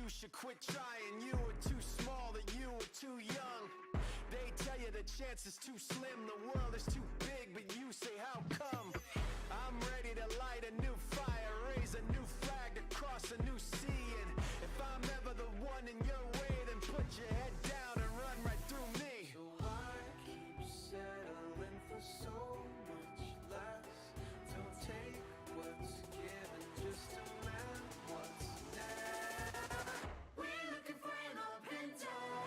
you should quit trying. You were too small, that you were too young. They tell you the chance is too slim, the world is too big, but you say how come? I'm ready to light a new fire, raise a new flag to cross a new sea. And if I'm ever the one in your way, then put your head down and run right through me. So why keep settling for so much less? Don't take what's given, just demand what's next. We're looking for an open door.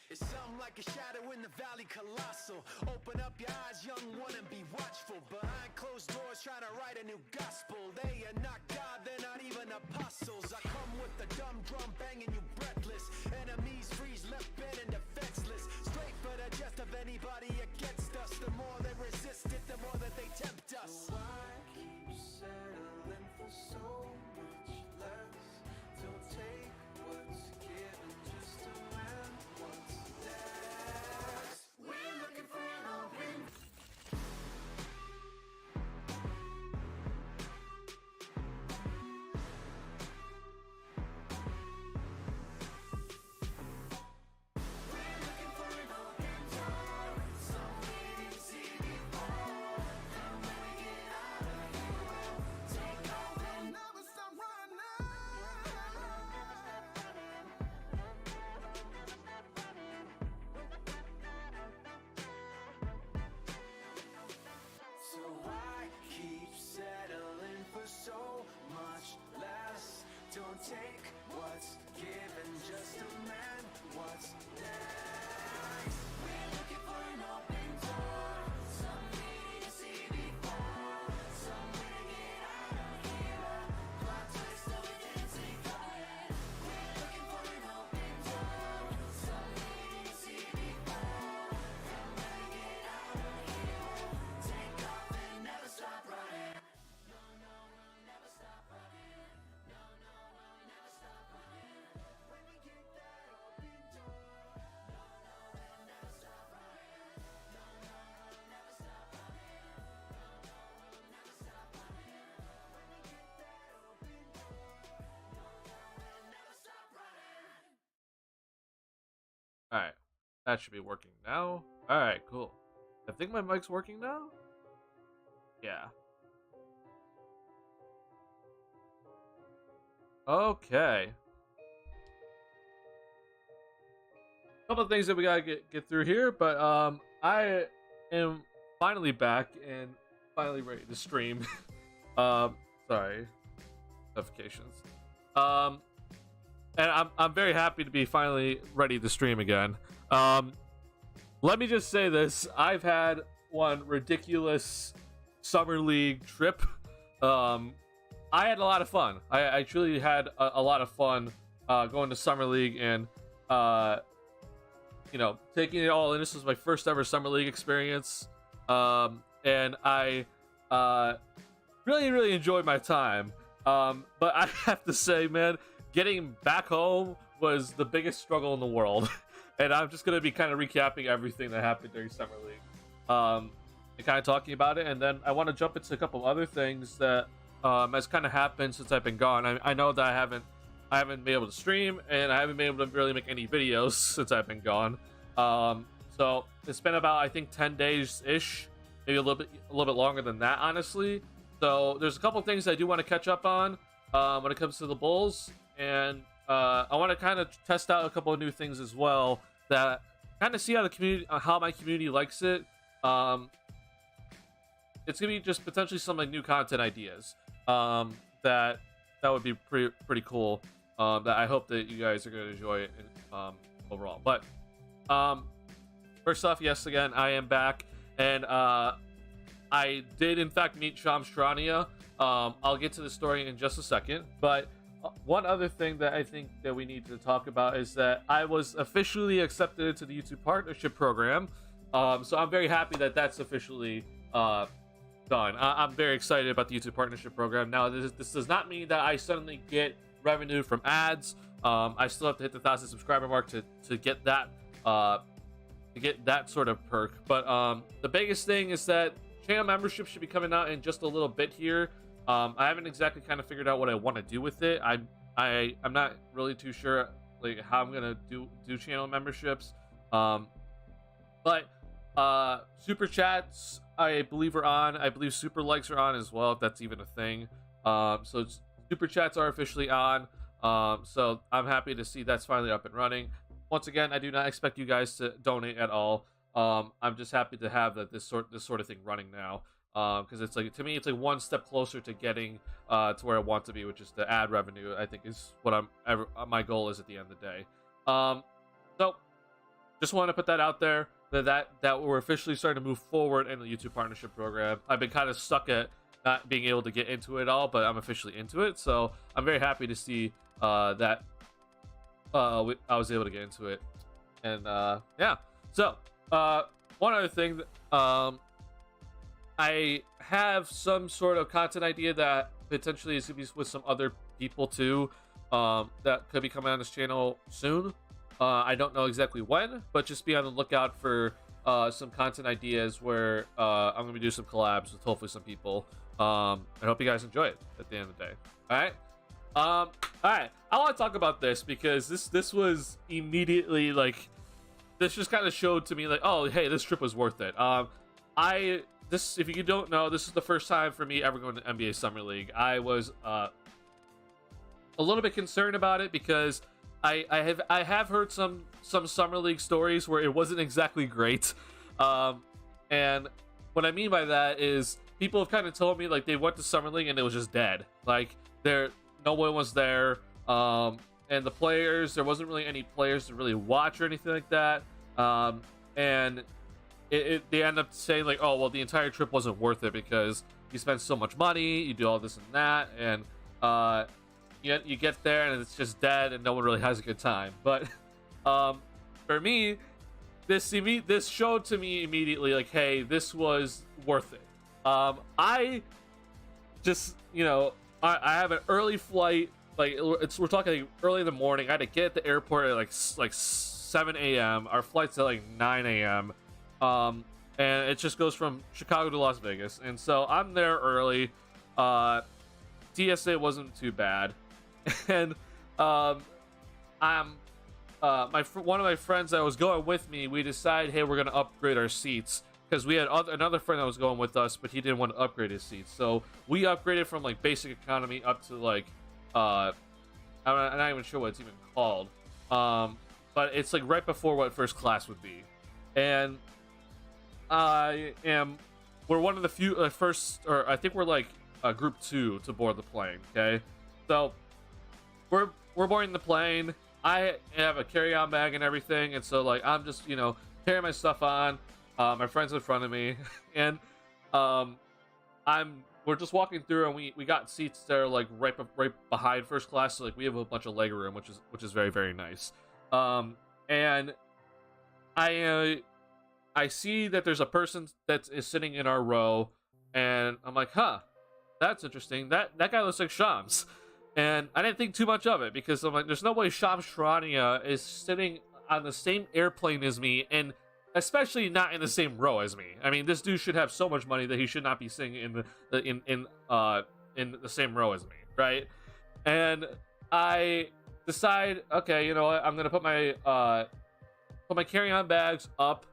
It's something like a shadow in the valley, colossal. Open up your eyes, young one, and be watchful. Behind closed doors, trying to write a new gospel. They are not God, they're not even apostles. I come with the dumb drum banging you breathless. Enemies freeze, left bent and defenseless. Straight for the chest of anybody against us. The more they resist it, the more that they tempt us. So why keep settling for so much less? Don't take what's given, just demand what's next. We're looking for an open. We're looking for an open door, something we didn't see before. And when we get out of here, we'll take off and never stop running. So why keep settling for so much less? Don't take what's given, just demand what's next. We're looking for an open door, something we didn't see before. Some way to get out of here, plot twist that we didn't see coming. We're looking for an open door, something we didn't see before. And when we get out of here, we'll take off and never stop running. No, no, we'll never stop running. No, no, we'll never stop running. When we get that open door. No, no, we'll never stop running. No, no, we'll never stop running. No, no, we'll never stop running. When we get that open door. No, no, we'll never stop running. All right, that should be working now. All right, cool. I think my mic's working now. Yeah. Okay. Couple of things that we gotta get through here, but I am finally back and finally ready to stream. Sorry, notifications. And I'm very happy to be finally ready to stream again. Let me just say this: I've had one ridiculous summer league trip. I had a lot of fun. I truly had a lot of fun going to summer league and you know, taking it all in. This was my first ever summer league experience, and I really enjoyed my time. But I have to say, man, getting back home was the biggest struggle in the world. And I'm just gonna be kind of recapping everything that happened during summer league, and kind of talking about it. And then I want to jump into a couple other things that has kind of happened since I've been gone. I know that I haven't been able to stream, and I haven't been able to really make any videos since I've been gone. So it's been about, I think, 10 days ish, maybe a little bit longer than that, honestly. So there's a couple things I do want to catch up on when it comes to the Bulls, and I want to kind of test out a couple of new things as well, that kind of see how the community, how my community likes it. It's gonna be just potentially some like new content ideas that would be pretty cool. That I hope that you guys are gonna enjoy it overall. But first off, yes, again, I am back, and I did in fact meet Shamstrania. I'll get to the story in just a second, but one other thing that I think that we need to talk about is that I was officially accepted into the YouTube Partnership Program. So I'm very happy that that's officially done. I'm very excited about the YouTube Partnership Program. Now, this does not mean that I suddenly get revenue from ads. I still have to hit the 1,000 subscriber mark to get that sort of perk. But the biggest thing is that channel membership should be coming out in just a little bit here. I haven't exactly kind of figured out what I want to do with it. I'm not really too sure like how I'm gonna do channel memberships. But super chats I believe are on. I believe super likes are on as well, if that's even a thing. So super chats are officially on. So I'm happy to see that's finally up and running. Once again, I do not expect you guys to donate at all. I'm just happy to have this sort of thing running now. Because it's like, to me, it's like one step closer to getting to where I want to be, which is the ad revenue. I think is what my goal is at the end of the day. So just want to put that out there that we're officially starting to move forward in the YouTube Partnership Program. I've been kind of stuck at not being able to get into it all, but I'm officially into it, so I'm very happy to see that I was able to get into it. And yeah, so one other thing I have some sort of content idea that potentially is going to be with some other people too, that could be coming on this channel soon. I don't know exactly when, but just be on the lookout for some content ideas where I'm going to be doing some collabs with hopefully some people. I hope you guys enjoy it at the end of the day. All right. I want to talk about this because this was immediately like, this just kind of showed to me like, oh, hey, this trip was worth it. If you don't know, this is the first time for me ever going to NBA Summer League. I was a little bit concerned about it because I have heard some Summer League stories where it wasn't exactly great. And what I mean by that is people have kind of told me like they went to Summer League and it was just dead. Like no one was there. And the players, there wasn't really any players to really watch or anything like that. And they end up saying like, oh, well, the entire trip wasn't worth it because you spend so much money, you do all this and that, and you get there and it's just dead and no one really has a good time. But for me, this showed to me immediately like, hey, this was worth it. I just, I have an early flight. Like we're talking like early in the morning. I had to get at the airport at like 7 a.m. Our flight's at like 9 a.m. And it just goes from Chicago to Las Vegas, and so I'm there early. TSA wasn't too bad, and one of my friends that was going with me, we decided, hey, we're gonna upgrade our seats because we had another friend that was going with us, but he didn't want to upgrade his seats, so we upgraded from like basic economy up to like I'm not even sure what it's even called, but it's like right before what first class would be, and we're one of the few I think we're like group 2 to board the plane. Okay, so we're boarding the plane. I have a carry-on bag and everything, and so like I'm just carrying my stuff on. My friend's in front of me, and we're just walking through, and we got seats that are like right behind first class, so like we have a bunch of leg room, which is very, very nice. And I see that there's a person that is sitting in our row, and I'm like, huh, that's interesting. That guy looks like Shams. And I didn't think too much of it because I'm like, there's no way Shams Charania is sitting on the same airplane as me, and especially not in the same row as me. I mean, this dude should have so much money that he should not be sitting in the same row as me, right? And I decide, okay, you know what? I'm gonna put my carry-on bags up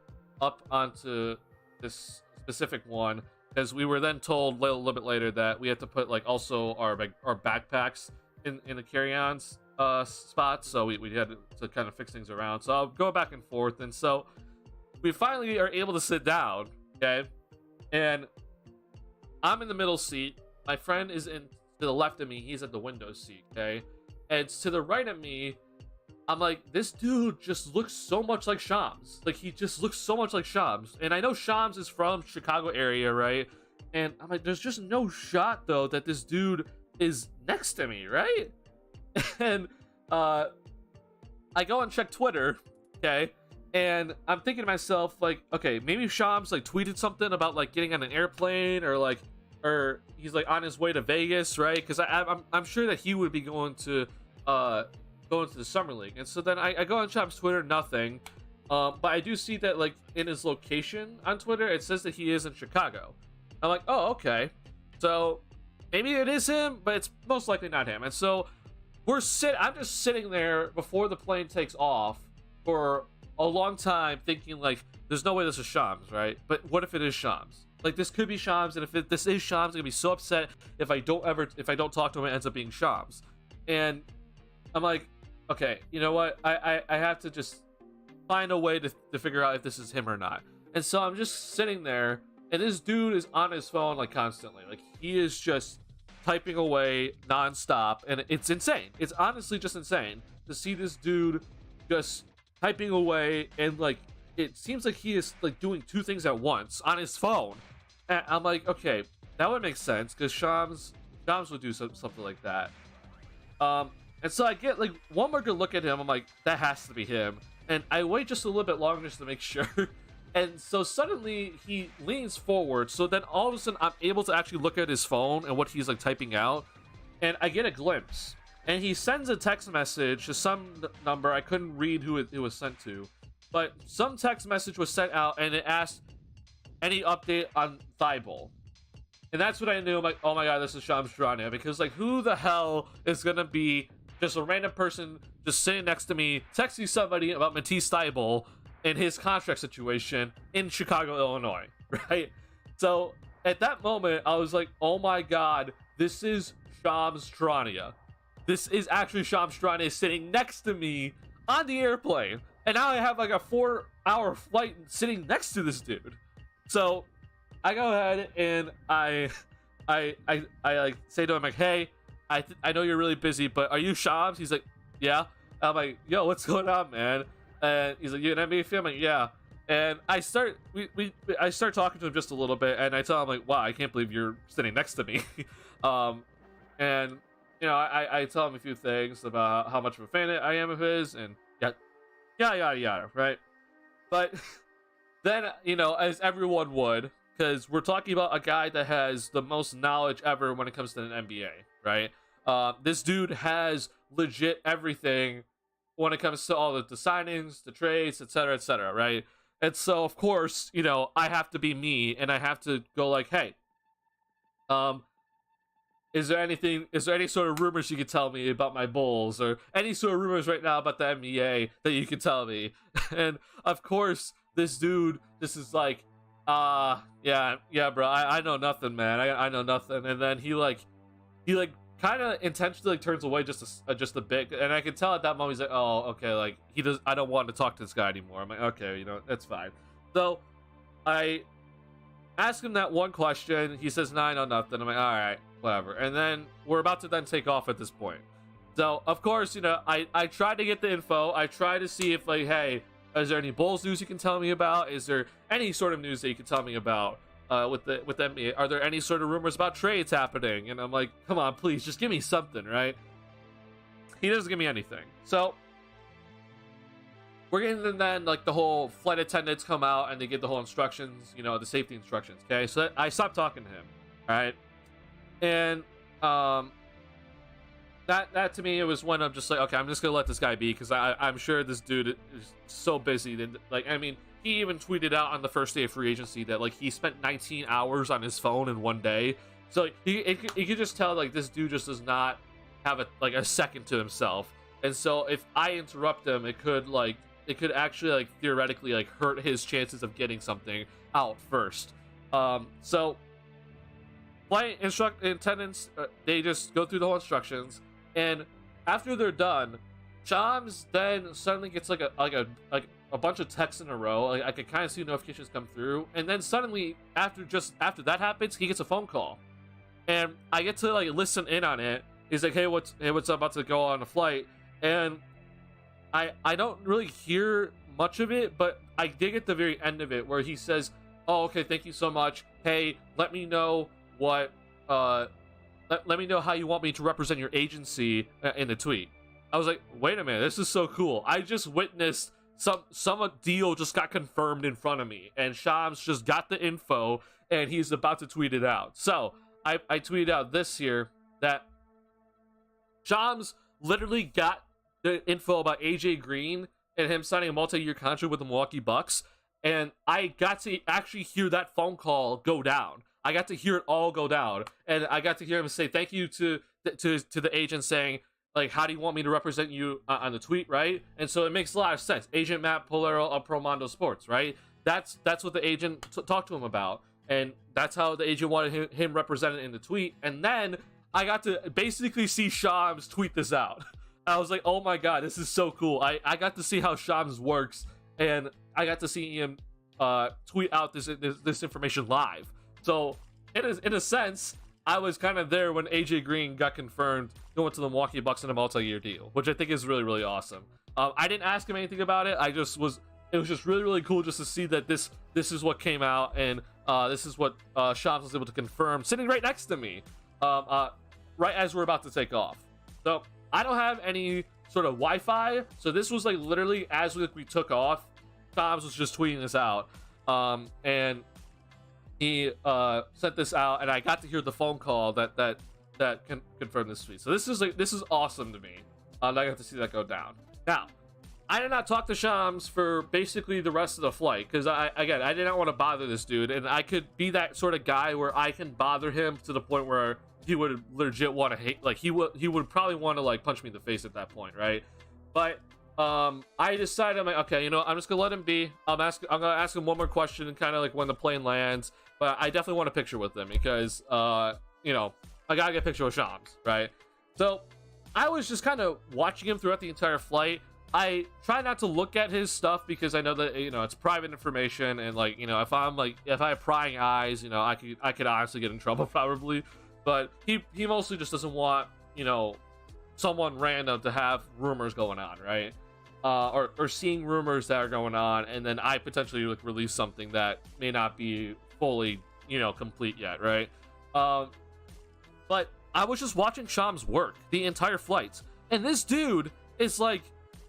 onto this specific one, because we were then told a little bit later that we had to put like also our backpacks in the carry-ons spot, so we had to kind of fix things around. So I'll go back and forth, and so we finally are able to sit down, okay? And I'm in the middle seat. My friend is to the left of me. He's at the window seat, okay? And to the right of me, I'm like, this dude just looks so much like Shams. Like, he just looks so much like Shams. And I know Shams is from Chicago area, right? And I'm like, there's just no shot, though, that this dude is next to me, right? And I go and check Twitter, okay, and I'm thinking to myself, like, okay, maybe Shams like tweeted something about like getting on an airplane, or he's like on his way to Vegas, right? Because I'm sure that he would be going to the Summer League. And so then I go on Shams' Twitter, nothing. But I do see that like in his location on Twitter, it says that he is in Chicago. I'm like, oh, okay, so maybe it is him, but it's most likely not him. And so I'm just sitting there before the plane takes off for a long time thinking like there's no way this is Shams, right? But what if it is Shams? Like, this could be Shams, and if this is Shams, I'm gonna be so upset if I don't talk to him, it ends up being Shams. And I'm like, okay, you know what, I have to just find a way to figure out if this is him or not. And so I'm just sitting there, and this dude is on his phone like constantly, like he is just typing away nonstop, and it's insane. It's honestly just insane to see this dude just typing away, and like it seems like he is like doing two things at once on his phone. And I'm like, okay, that would make sense because Shams would do something like that. And so I get like one more good look at him. I'm like, that has to be him. And I wait just a little bit longer just to make sure. And so suddenly he leans forward. So then all of a sudden I'm able to actually look at his phone and what he's like typing out. And I get a glimpse. And he sends a text message to some number. I couldn't read who it was sent to. But some text message was sent out and it asked any update on Thibault. And that's what I knew. I'm like, oh my god, this is TheSlamDuncan. Because like, who the hell is going to be just a random person just sitting next to me texting somebody about Matisse Thibault in his contract situation in Chicago, Illinois, right? So at that moment, I was like, oh my god, this is TheSlamDuncan. This is actually TheSlamDuncan sitting next to me on the airplane. And now I have like a 4-hour flight sitting next to this dude. So I go ahead and I like say to him like, hey, I know you're really busy, but are you Shams? He's like, yeah. I'm like, yo, what's going on, man? And he's like, you an NBA fan? I'm like, yeah. And I start talking to him just a little bit, and I tell him like, wow, I can't believe you're sitting next to me. And you know, I tell him a few things about how much of a fan I am of his, and yada, right? But then, you know, as everyone would, because we're talking about a guy that has the most knowledge ever when it comes to an NBA, right? This dude has legit everything when it comes to all the signings, the trades, etc., right? And so, of course, you know, I have to be me, and I have to go like, hey, is there any sort of rumors you could tell me about my Bulls, or any sort of rumors right now about the NBA that you could tell me? And of course, this dude, this is like, yeah, bro, I know nothing, man. I know nothing. And then he kind of intentionally like turns away just a bit, and I can tell at that moment he's like, oh, okay, like I don't want to talk to this guy anymore. I'm like, okay, you know, that's fine. So I ask him that one question. He says, no, I know nothing. I'm like, all right, whatever. And then we're about to then take off at this point. So of course, you know, I try to get the info. I try to see if like, hey, is there any Bulls news you can tell me about? Is there any sort of news that you can tell me about with the NBA? Are there any sort of rumors about trades happening? And I'm like, come on, please, just give me something, right? He doesn't give me anything. So we're getting then like the whole flight attendants come out and they give the whole instructions, you know, the safety instructions. Okay, so I stopped talking to him, right? And that to me, it was when I'm just like, okay, I'm just gonna let this guy be, because I'm sure this dude is so busy that, like, I mean, he even tweeted out on the first day of free agency that like he spent 19 hours on his phone in one day. So you could just tell like this dude just does not have a second to himself. And so if I interrupt him, it could actually like theoretically like hurt his chances of getting something out first. So flight attendants, they just go through the whole instructions, and after they're done, Shams then suddenly gets like a bunch of texts in a row. Like, I could kind of see notifications come through, and then suddenly after that happens, he gets a phone call, and I get to like listen in on it. He's like, hey, what's up, about to go on a flight? And I don't really hear much of it, but I dig at the very end of it where he says, oh, okay, thank you so much. Hey, let me know what let me know how you want me to represent your agency in the tweet. I was like, wait a minute, this is so cool. I just witnessed some deal just got confirmed in front of me, and Shams just got the info, and he's about to tweet it out. So I tweeted out this here that Shams literally got the info about AJ Green and him signing a multi-year contract with the Milwaukee Bucks, and I got to actually hear that phone call go down. I got to hear it all go down, and I got to hear him say thank you to the agent, saying, like, how do you want me to represent you on the tweet, right? And so it makes a lot of sense. Agent Matt Polero of Promondo Sports, right? That's what the agent talked to him about, and that's how the agent wanted him represented in the tweet. And then I got to basically see Shams tweet this out. I was like, oh my god, this is so cool. I got to see how Shams works, and I got to see him tweet out this information live. So in a sense, I was kind of there when AJ Green got confirmed going to the Milwaukee Bucks in a multi-year deal, which I think is really, really awesome. I didn't ask him anything about it. It was just really, really cool just to see that this is what came out, and this is what Shams was able to confirm, sitting right next to me, right as we're about to take off. So I don't have any sort of Wi-Fi, so this was like literally as we took off, Shams was just tweeting this out, and he sent this out, and I got to hear the phone call that can confirm this tweet. So this is awesome to me. I got to see that go down. Now, I did not talk to Shams for basically the rest of the flight, because I did not want to bother this dude, and I could be that sort of guy where I can bother him to the point where he would legit want to hate, like he would probably want to like punch me in the face at that point, right? But I decided, I'm like, okay, I'm just gonna let him be. I'm gonna ask him one more question, and kind of like when the plane lands. But I definitely want a picture with him, because I gotta get a picture with Shams, right? So I was just kind of watching him throughout the entire flight. I try not to look at his stuff, because I know that it's private information, and like if I have prying eyes, I could honestly get in trouble probably. But he mostly just doesn't want someone random to have rumors going on, right? Or seeing rumors that are going on, and then I potentially like release something that may not be fully complete yet, right? But I was just watching Shams work the entire flight, and this dude is like,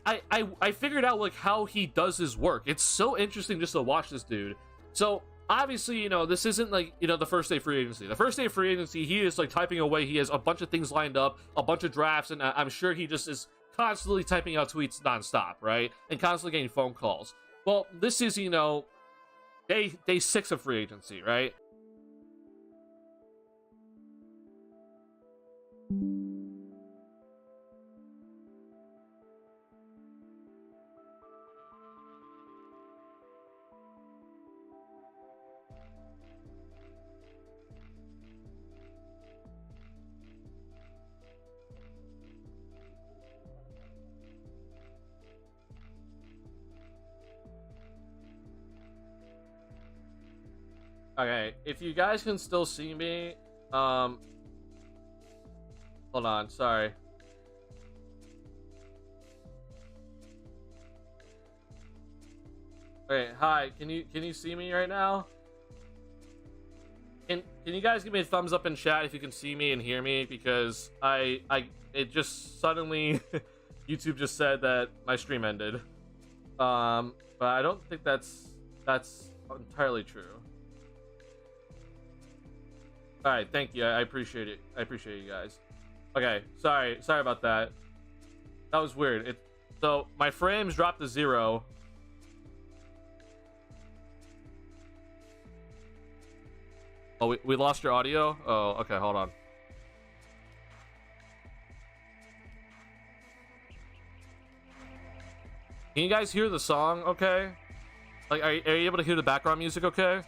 I figured out like how he does his work. It's so interesting just to watch this dude. So obviously, this isn't like, the first day free agency. The first day of free agency, he is like typing away. He has a bunch of things lined up, a bunch of drafts, and I'm sure he just is constantly typing out tweets nonstop, right? And constantly getting phone calls. Well, this is, day 6 of free agency, right? Okay, if you guys can still see me, hold on, sorry. Okay, hi, can you see me right now? Can you guys give me a thumbs up in chat if you can see me and hear me, because it just suddenly YouTube just said that my stream ended. But I don't think that's entirely true. All right, thank you. I appreciate it. I appreciate you guys. Okay, sorry about that. That was weird. So my frames dropped to 0. Oh, we lost your audio? Oh, okay, hold on. Can you guys hear the song okay? Like, are you able to hear the background music okay?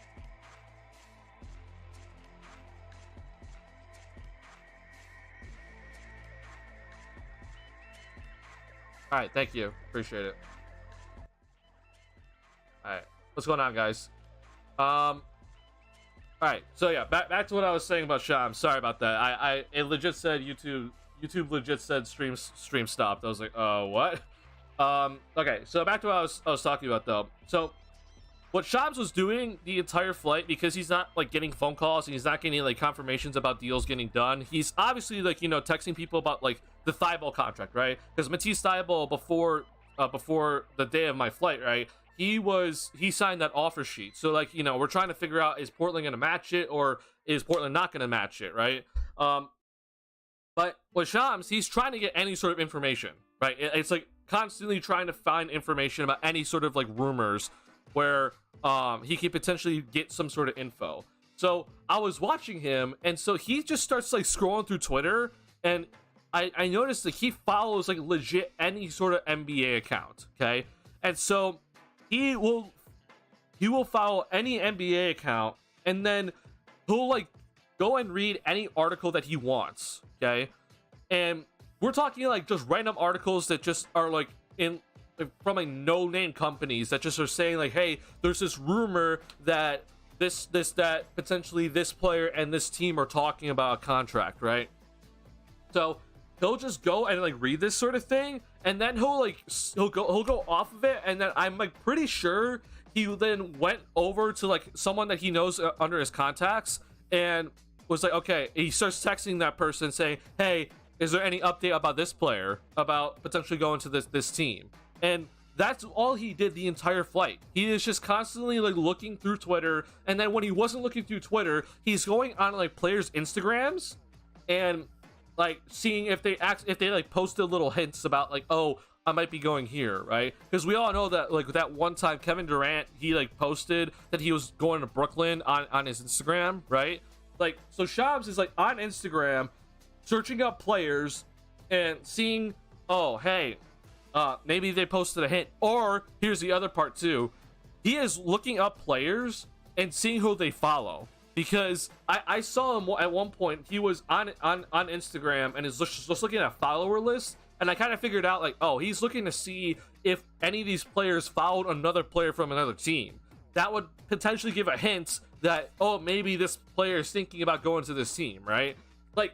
All right, thank you. Appreciate it. All right, what's going on, guys? All right, so yeah, back to what I was saying about Shams. Sorry about that. It legit said YouTube legit said stream stopped. I was like, what? Okay, so back to what I was talking about though. So what Shams was doing the entire flight, because he's not like getting phone calls and he's not getting like confirmations about deals getting done, he's obviously like, you know, texting people about like the Thibault contract, right? Because Matisse Thibault, before the day of my flight, right, he signed that offer sheet. So like, you know, we're trying to figure out, is Portland gonna match it or is Portland not gonna match it, right? But with Shams, he's trying to get any sort of information, right? It's like constantly trying to find information about any sort of like rumors where he could potentially get some sort of info. So I was watching him, and so he just starts like scrolling through Twitter, and I noticed that he follows like legit any sort of NBA account, okay? And so he will follow any NBA account, and then he'll like go and read any article that he wants, okay? And we're talking like just random articles that just are like from like no-name companies that just are saying like, hey, there's this rumor that that potentially this player and this team are talking about a contract, right? So he'll just go and like read this sort of thing, and then he'll go off of it, and then I'm like pretty sure he then went over to like someone that he knows under his contacts and was like, okay, he starts texting that person saying, hey, is there any update about this player, about potentially going to this team? And that's all he did the entire flight. He is just constantly like looking through Twitter, and then when he wasn't looking through Twitter, he's going on like players' Instagrams and like seeing if they like posted little hints about like, oh, I might be going here, right? Because we all know that like that one time Kevin Durant, he like posted that he was going to Brooklyn on his Instagram, right? Like, so Shams is like on Instagram searching up players and seeing, oh, hey, maybe they posted a hint. Or here's the other part too, he is looking up players and seeing who they follow, because I saw him at one point, he was on Instagram and is just looking at a follower list, and I kind of figured out like, oh, he's looking to see if any of these players followed another player from another team. That would potentially give a hint that, oh, maybe this player is thinking about going to this team, right? Like,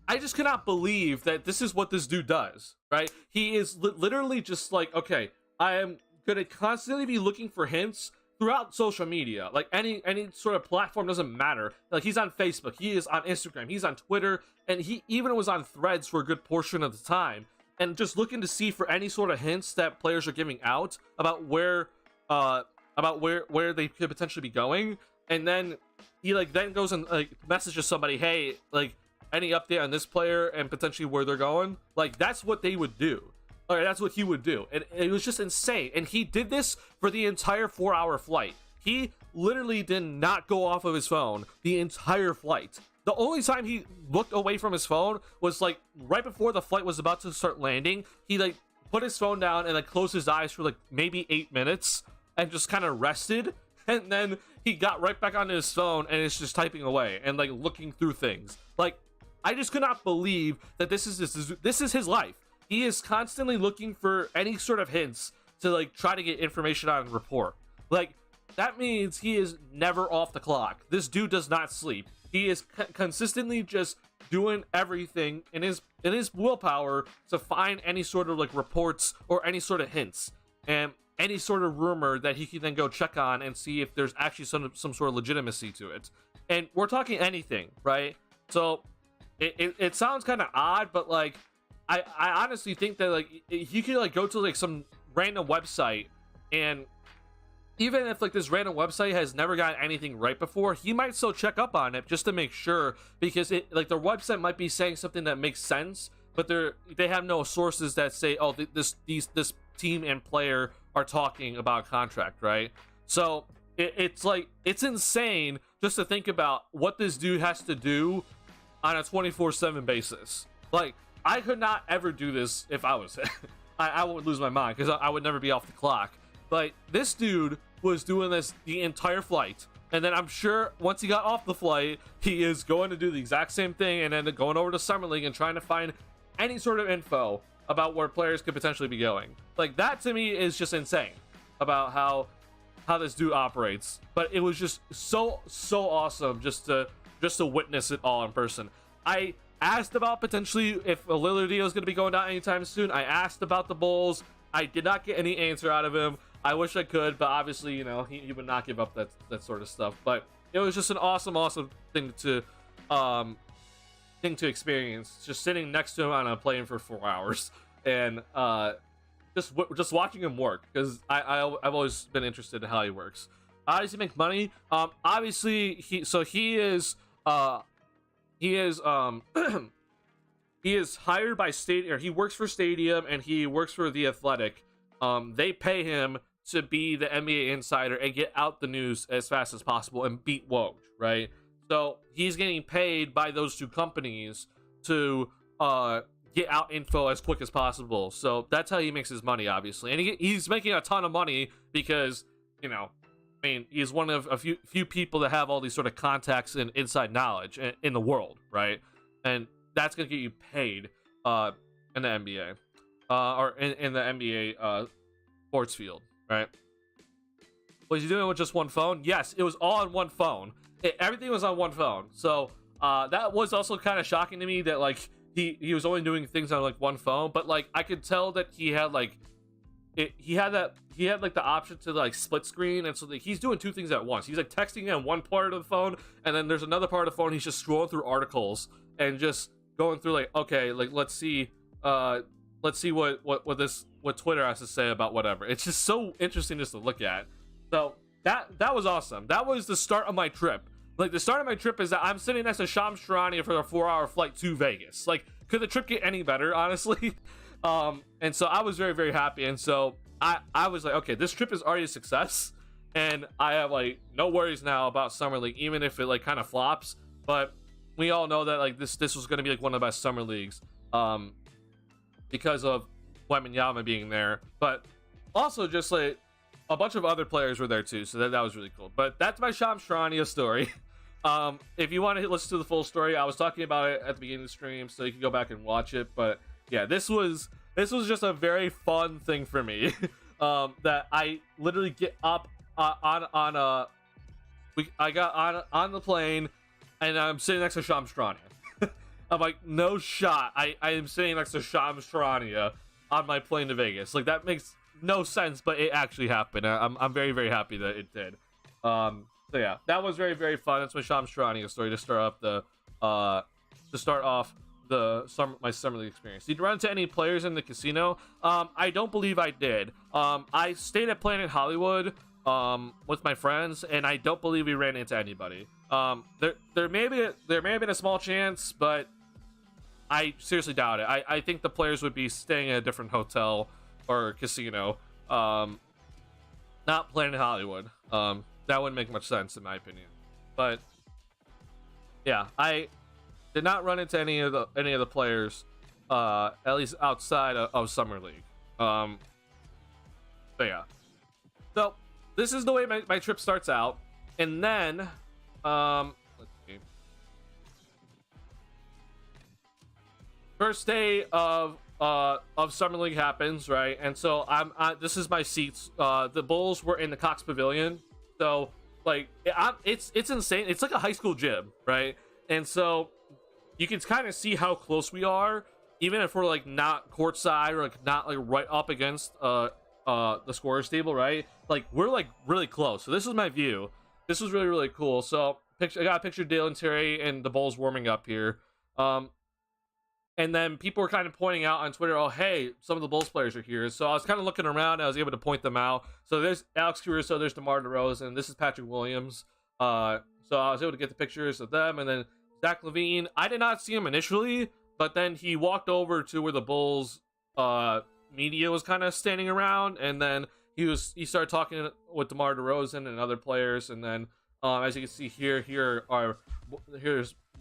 I just cannot believe that this is what this dude does, right? He is literally just like, okay, I am gonna constantly be looking for hints throughout social media, like any sort of platform, doesn't matter. Like, he's on Facebook, he is on Instagram, he's on Twitter, and he even was on Threads for a good portion of the time, and just looking to see for any sort of hints that players are giving out about where they could potentially be going. And then he like then goes and like messages somebody, hey, like, any update on this player and potentially where they're going. Like, that's what they would do. Like, that's what he would do. And it was just insane. And he did this for the entire 4-hour flight. He literally did not go off of his phone the entire flight. The only time he looked away from his phone was like right before the flight was about to start landing. He like put his phone down and like closed his eyes for like maybe 8 minutes and just kind of rested. And then he got right back onto his phone and is just typing away and like looking through things. Like, I just could not believe that this is his life. He is constantly looking for any sort of hints to like try to get information on a report. Like, that means he is never off the clock. This dude does not sleep. He is consistently just doing everything in his willpower to find any sort of like reports or any sort of hints and any sort of rumor that he can then go check on and see if there's actually some sort of legitimacy to it. And we're talking anything, right? So it sounds kind of odd, but like I honestly think that like he could like go to like some random website, and even if like this random website has never gotten anything right before, he might still check up on it just to make sure, because it like their website might be saying something that makes sense, but they have no sources that say, oh, this team and player are talking about a contract, right? So it's like, it's insane just to think about what this dude has to do on a 24/7 basis. Like, I could not ever do this if I was him. I would lose my mind because I would never be off the clock. But this dude was doing this the entire flight, and then I'm sure once he got off the flight, he is going to do the exact same thing, and then going over to Summer League and trying to find any sort of info about where players could potentially be going. Like, that to me is just insane about how this dude operates. But it was just so awesome just to witness it all in person. I asked about potentially if a Lillard deal is going to be going down anytime soon. I asked about the Bulls. I did not get any answer out of him. I wish I could, but obviously, you know, he would not give up that sort of stuff. But it was just an awesome thing to um experience. Just sitting next to him on a plane for 4 hours and just watching him work, because I've always been interested in how he works. How does he make money? Obviously he is he is he is hired by Stadium, or he works for Stadium, and he works for The Athletic. They pay him to be the NBA insider and get out the news as fast as possible and beat Woj, right? So he's getting paid by those two companies to get out info as quick as possible. So that's how he makes his money, obviously. And he's making a ton of money because, you know, I mean, he's one of a few people that have all these sort of contacts and inside knowledge in the world, right? And that's gonna get you paid in the NBA, or in the NBA sports field, right? Was he doing it with just one phone? Yes, it was all on one phone. Everything was on one phone. So that was also kind of shocking to me that like he was only doing things on like one phone, but like I could tell that he had like he had like the option to like split screen, and so like, he's doing two things at once. He's like texting on one part of the phone, and then there's another part of the phone he's just scrolling through articles and just going through like, okay, like let's see what Twitter has to say about whatever. It's just so interesting just to look at. So that was awesome. That was the start of my trip. Like the start of my trip is that I'm sitting next to Shams Charania for a 4-hour flight to Vegas. Like, could the trip get any better, honestly? And so I was very, very happy. And so I was like, okay, this trip is already a success, and I have like no worries now about Summer League, even if it like kind of flops. But we all know that like this was going to be like one of the best summer leagues, because of Wembanyama being there, but also just like a bunch of other players were there too, so that was really cool. But that's my Shams Charania story. If you want to listen to the full story, I was talking about it at the beginning of the stream, so you can go back and watch it. But yeah, this was just a very fun thing for me. That I literally get up I got on the plane, and I'm sitting next to Shams Charania. I'm like, no shot. I am sitting next to Shams Charania on my plane to Vegas. Like, that makes no sense, but it actually happened. I'm very, very happy that it did. So yeah, that was very, very fun. That's my Shams Charania story to start off my summer league experience. Did you run into any players in the casino? I don't believe I did. I stayed at Planet Hollywood with my friends, and I don't believe we ran into anybody. There may have been a small chance, but I seriously doubt it. I think the players would be staying at a different hotel or casino, not Planet Hollywood. That wouldn't make much sense in my opinion. But yeah, I did not run into any of the players, at least outside of Summer League. But yeah, so this is the way my trip starts out, and then let's see. First day of Summer League happens, right? And so this is my seats. The Bulls were in the Cox Pavilion, so like it's insane. It's like a high school gym, right? And so you can kind of see how close we are, even if we're like not courtside or like not like right up against the scorer's table, right? Like we're like really close. So this is my view. This was really, really cool. So I got a picture of Dale and Terry and the Bulls warming up here. And then people were kind of pointing out on Twitter, oh, hey, some of the Bulls players are here. So I was kind of looking around, and I was able to point them out. So there's Alex Caruso, there's DeMar DeRozan, this is Patrick Williams. So I was able to get the pictures of them. And then Zach LaVine, I did not see him initially, but then he walked over to where the Bulls media was kind of standing around, and then he started talking with DeMar DeRozan and other players. And then as you can see here's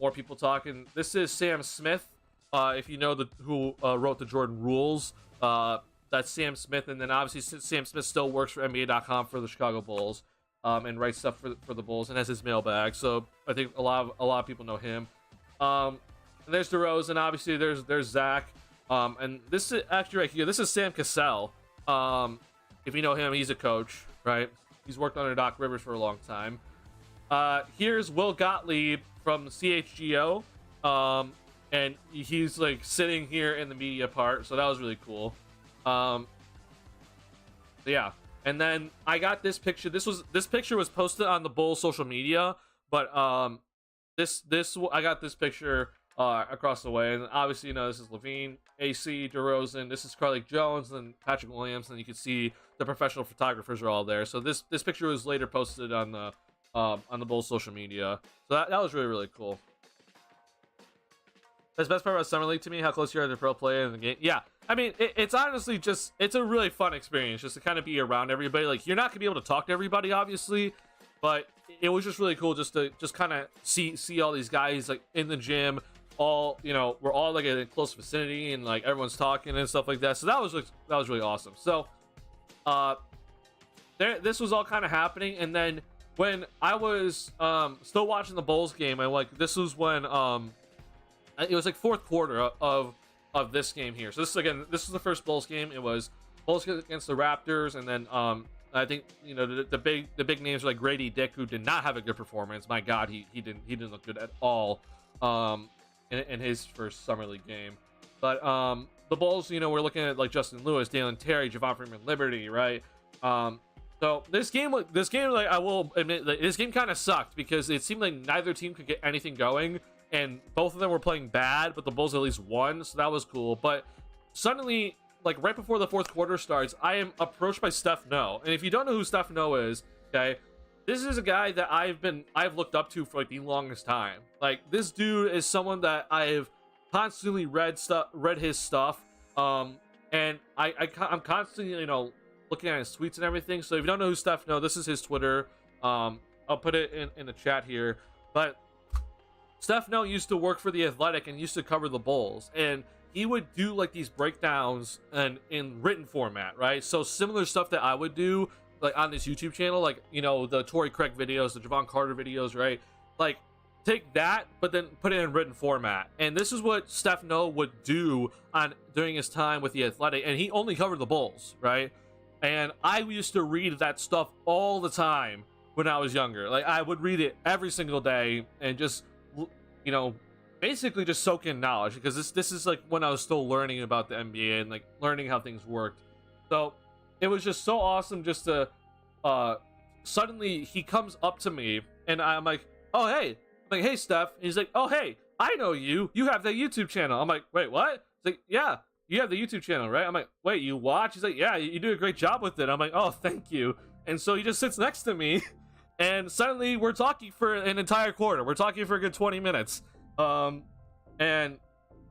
more people talking. This is Sam Smith. If you know who wrote the Jordan Rules, that's Sam Smith. And then obviously Sam Smith still works for NBA.com for the Chicago Bulls, and writes stuff for the Bulls and has his mailbag. So I think a lot of people know him. And there's DeRozan, and obviously there's Zach. And this is actually right here. This is Sam Cassell. If you know him, he's a coach, right? He's worked under Doc Rivers for a long time. Here's Will Gottlieb from CHGO. And he's like sitting here in the media part, so that was really cool. Yeah, And then I got this picture. This picture was posted on the Bulls social media, but I got this picture across the way, and obviously, this is Levine, AC, DeRozan, this is Carlik Jones, and Patrick Williams, and you can see the professional photographers are all there. So this picture was later posted on the Bulls social media. So that was really, really cool. That's the best part about Summer League to me, how close you are to pro play in the game. Yeah, I mean, it's honestly just, it's a really fun experience just to kind of be around everybody. Like, you're not going to be able to talk to everybody, obviously, but it was just really cool just to kind of see all these guys, like, in the gym, all, we're all, like, in a close vicinity, and, like, everyone's talking and stuff like that. So that was really awesome. So, this was all kind of happening, and then when I was still watching the Bulls game, this was when, it was like fourth quarter of this game here. So this is the first Bulls game. It was Bulls against the Raptors, and then I think the big names were like Grady Dick, who did not have a good performance. My God, he didn't look good at all in his first summer league game. But the Bulls, we're looking at like Justin Lewis, Dalen Terry, Javon Freeman, Liberty, right? So this game, like, I will admit, like, this game kind of sucked because it seemed like neither team could get anything going. And both of them were playing bad, but the Bulls at least won, so that was cool. But suddenly, like right before the fourth quarter starts, I am approached by Steph No. And if you don't know who Steph No is, okay, this is a guy that I've looked up to for like the longest time. Like, this dude is someone that I've constantly read his stuff. And I'm constantly, looking at his tweets and everything. So if you don't know who Steph No, this is his Twitter. I'll put it in the chat here. But Steph No used to work for The Athletic and used to cover the Bulls, and he would do like these breakdowns and in written format, right? So similar stuff that I would do like on this YouTube channel, like the Torrey Craig videos, the Javon Carter videos, right? Like, take that, but then put it in written format. And this is what Steph No would do during his time with The Athletic, and he only covered the Bulls, right? And I used to read that stuff all the time when I was younger. Like, I would read it every single day and just basically just soak in knowledge, because this is like when I was still learning about the NBA and like learning how things worked. So it was just so awesome just to suddenly he comes up to me and I'm like, oh hey, I'm like, hey Steph. And he's like, oh hey, I know you have that YouTube channel. I'm like, wait, what? He's like, yeah, you have the YouTube channel, right? I'm like, wait, you watch? He's like, yeah, you do a great job with it. I'm like, oh, thank you. And so he just sits next to me. And suddenly we're talking for an entire quarter. We're talking for a good 20 minutes. And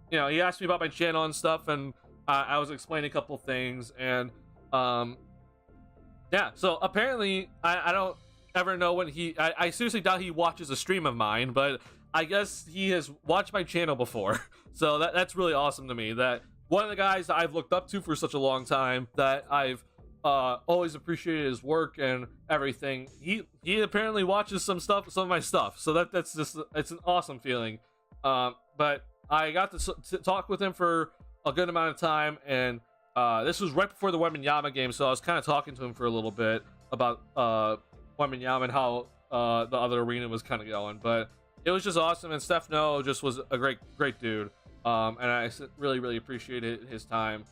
he asked me about my channel and stuff, and I was explaining a couple things, and yeah. So apparently, I don't ever know when I seriously doubt he watches a stream of mine, but I guess he has watched my channel before. So that's really awesome to me. That one of the guys that I've looked up to for such a long time, that I've always appreciated his work and everything. He apparently watches some of my stuff, so that's just, it's an awesome feeling. But I got to talk with him for a good amount of time, and this was right before the Wembanyama game, so I was kind of talking to him for a little bit about Wembanyama and how the other arena was kind of going. But it was just awesome, and Steph No just was a great dude, and I really, really appreciated his time.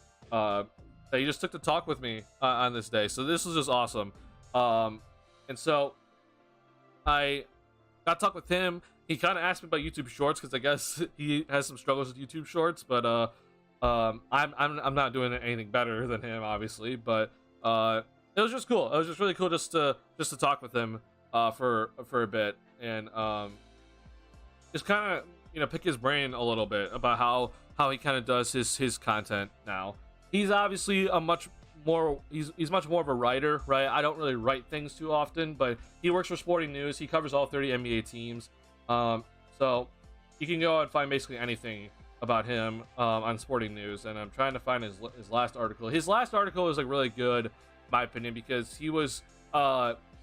That he just took to talk with me on this day. So this was just awesome. And so I got to talk with him. He kind of asked me about YouTube Shorts, because I guess he has some struggles with YouTube Shorts, but I'm not doing anything better than him, obviously. But it was just cool. It was just really cool just to talk with him for a bit, and just kind of pick his brain a little bit about how he kind of does his content now. He's obviously he's much more of a writer, right? I don't really write things too often, but he works for Sporting News. He covers all 30 NBA teams. So you can go and find basically anything about him on Sporting News, and I'm trying to find his last article. His last article is like really good, in my opinion, because he was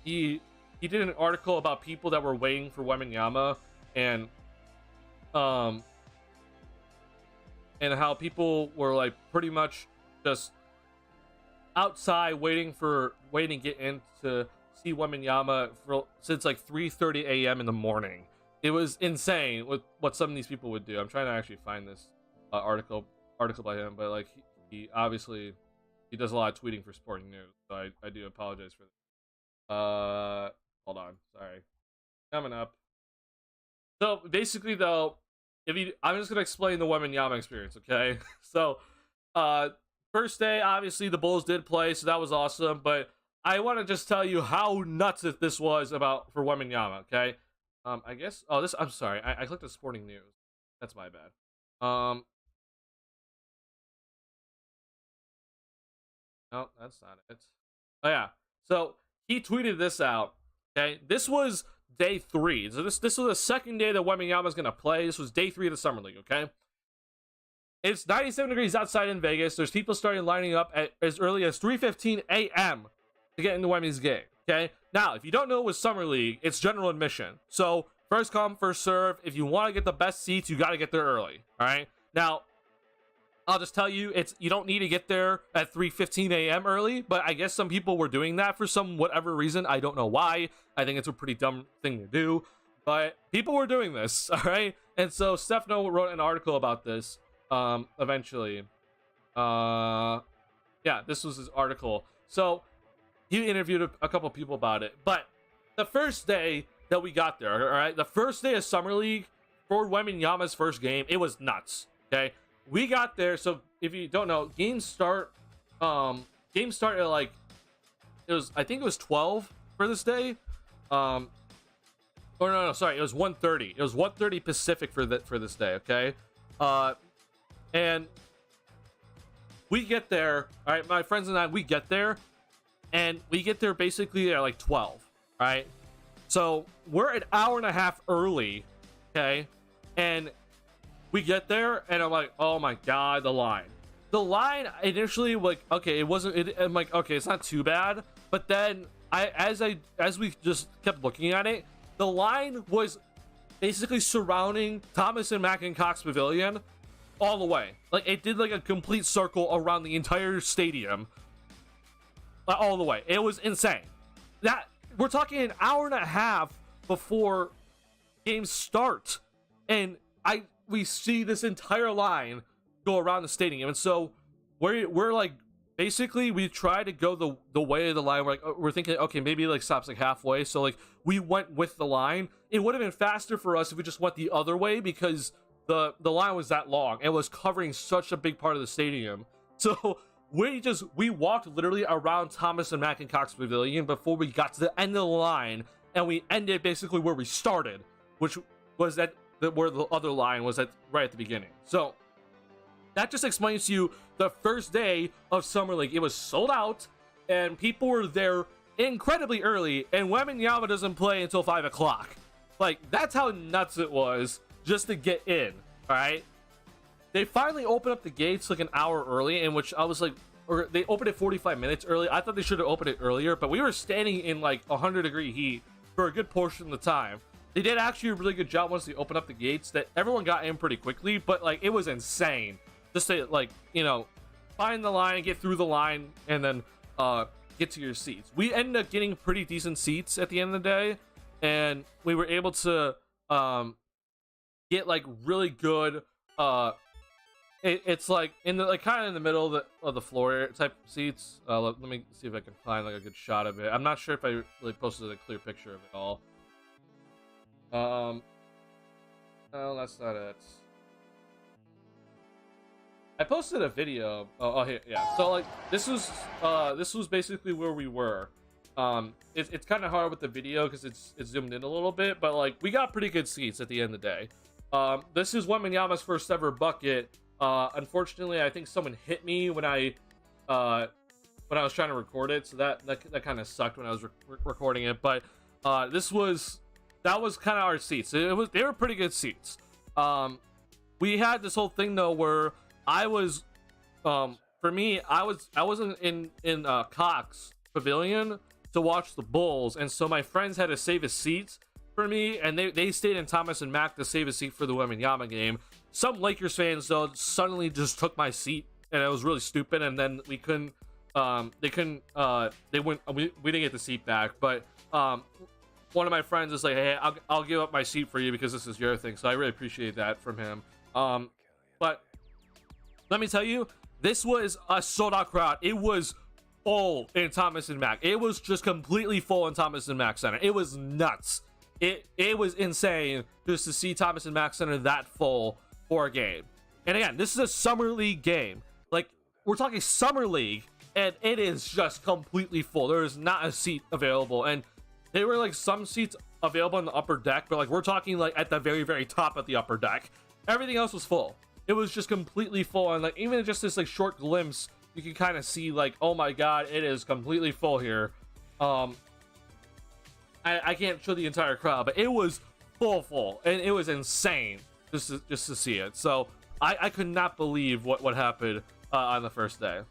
he did an article about people that were waiting for Wembanyama, and how people were like pretty much just outside waiting to get in to see Wembanyama since like 3:30 a.m. in the morning. It was insane with what some of these people would do. I'm trying to actually find this article by him, but like he obviously He does a lot of tweeting for Sporting News, so I do apologize for that. Hold on, sorry. Coming up. So basically, though, I'm just gonna explain the Wembanyama experience, okay? So, first day, obviously the Bulls did play, so that was awesome. But I want to just tell you how nuts this was for Wembanyama, okay? I guess. Oh, I'm sorry. I clicked on Sporting News. That's my bad. No, that's not it. Oh yeah. So he tweeted this out. Okay, this was day 3. So this was the second day that Wembanyama is gonna play. This was day 3 of the summer league. Okay. It's 97 degrees outside in Vegas. There's people starting lining up at as early as 3:15 a.m. to get into Wemmy's game. Okay. Now, if you don't know it was summer league, it's general admission. So first come, first serve. If you want to get the best seats, you got to get there early. All right. Now, I'll just tell you, you don't need to get there at 3:15 a.m. early, but I guess some people were doing that for some whatever reason. I don't know why. I think it's a pretty dumb thing to do, but people were doing this, all right? And so Stefano wrote an article about this eventually. Yeah, this was his article. So he interviewed a couple people about it, but the first day that we got there, all right? The first day of Summer League for Wembanyama's first game, it was nuts, okay? We got there, so if you don't know, games start at like, I think it was 12 for this day. Or no, sorry, it was 1:30. It was 1:30 Pacific for this day, okay? And we get there, all right, my friends and I, we get there basically at like 12, all right? So we're an hour and a half early, okay? And we get there, and I'm like, oh my god, the line. The line initially, like, okay, I'm like, okay, it's not too bad. But then, as we just kept looking at it, the line was basically surrounding Thomas and Mack and Cox Pavilion all the way. Like, it did like a complete circle around the entire stadium, all the way. It was insane. That we're talking an hour and a half before games start, and we see this entire line go around the stadium. And so we're like, basically we try to go the way of the line. We're thinking, okay, maybe like stops like halfway. So like we went with the line. It would have been faster for us if we just went the other way, because the line was that long. It was covering such a big part of the stadium. So we walked literally around Thomas and Mack and Cox Pavilion before we got to the end of the line, and we ended basically where we started, which was where the other line was right at the beginning. So that just explains to you the first day of Summer League. It was sold out, and people were there incredibly early, and Wembanyama doesn't play until 5 o'clock. Like, that's how nuts it was just to get in, all right? They finally opened up the gates like an hour early, in which I was like, or they opened it 45 minutes early. I thought they should have opened it earlier, but we were standing in like 100-degree heat for a good portion of the time. They did actually a really good job once they opened up the gates, that everyone got in pretty quickly, but like it was insane just to like, you know, find the line, get through the line, and then get to your seats. We ended up getting pretty decent seats at the end of the day, and we were able to get like really good it's like in the like kind of in the middle of the floor type seats. Let me see if I can find like a good shot of it. I'm not sure if I really posted a clear picture of it all. No, that's not it. I posted a video. Oh, here, yeah. So like this was basically where we were. It's kind of hard with the video because it's zoomed in a little bit, but like we got pretty good seats at the end of the day. This is Wembanyama's first ever bucket. Unfortunately, I think someone hit me when I was trying to record it, so that kind of sucked when I was recording it. But that was kind of our seats. They were pretty good seats. We had this whole thing though where I was, for me, I wasn't in Cox Pavilion to watch the Bulls, and so my friends had to save a seat for me, and they stayed in Thomas and Mack to save a seat for the Wembanyama game. Some Lakers fans though suddenly just took my seat, and it was really stupid. And then we didn't get the seat back. But one of my friends is like, hey, I'll give up my seat for you because this is your thing. So I really appreciate that from him. But let me tell you, This was a sold out crowd. It was full in Thomas and Mack. It was just completely full in Thomas and Mack Center. It was nuts. It was insane just to see Thomas and Mack Center that full for a game. And again, this is a summer league game. Like, we're talking summer league, and it is just completely full. There is not a seat available, and there were like some seats available in the upper deck, but like we're talking like at the very, very top of the upper deck. Everything else was full. It was just completely full, and like even just this like short glimpse, you can kind of see like, oh my god, it is completely full here. I can't show the entire crowd, but it was full, and it was insane just to see it. So I could not believe what happened on the first day.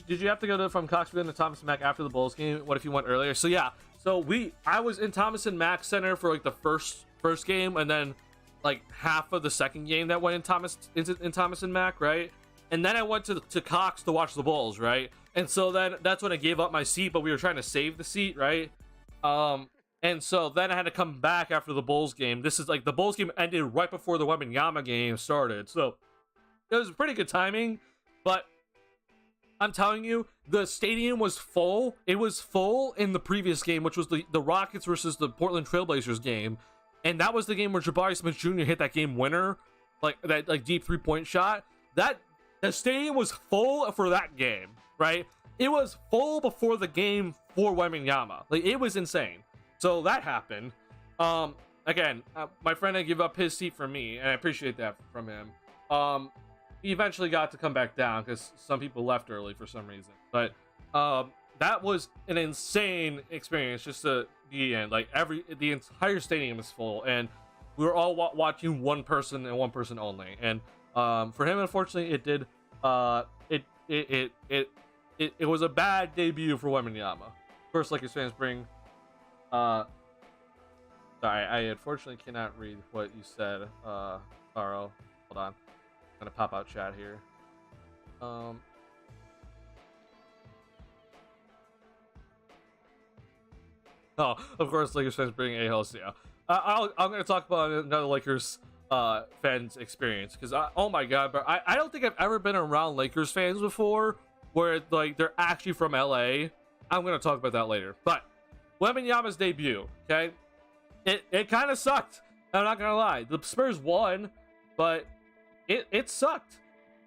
Did you have to go from Coxville to Thomas and Mack after the Bulls game? What if you went earlier? So yeah, I was in Thomas and Mack Center for like the first game, and then like half of the second game that went in Thomas and Mack, right? And then I went to Cox to watch the Bulls, right? And so then that's when I gave up my seat, but we were trying to save the seat, right? And so then I had to come back after the Bulls game. This is like the Bulls game ended right before the Wembanyama game started, so it was pretty good timing. But I'm telling you, the stadium was full. It was full in the previous game, which was the Rockets versus the Portland Trailblazers game, and that was the game where Jabari Smith Jr. hit that game winner, like that like deep 3-point shot. That the stadium was full for that game, right? It was full before the game for Wembanyama. Like, it was insane. So that happened. Again, my friend had give up his seat for me, and I appreciate that from him. He eventually got to come back down because some people left early for some reason. But that was an insane experience just to be in. Like, the entire stadium is full, and we were all watching one person and one person only. And for him, unfortunately, it did. It was a bad debut for Wembanyama. Of course, Lakers fans bring. Sorry, I unfortunately cannot read what you said, Taro. Hold on. I'm gonna pop out chat here. Oh, of course, Lakers fans bring a-holes. Yeah. I'm gonna talk about another Lakers fans experience because oh my god, but I don't think I've ever been around Lakers fans before where like they're actually from LA. I'm gonna talk about that later. But Wembanyama's debut, okay, it kind of sucked. I'm not gonna lie. The Spurs won, but it sucked.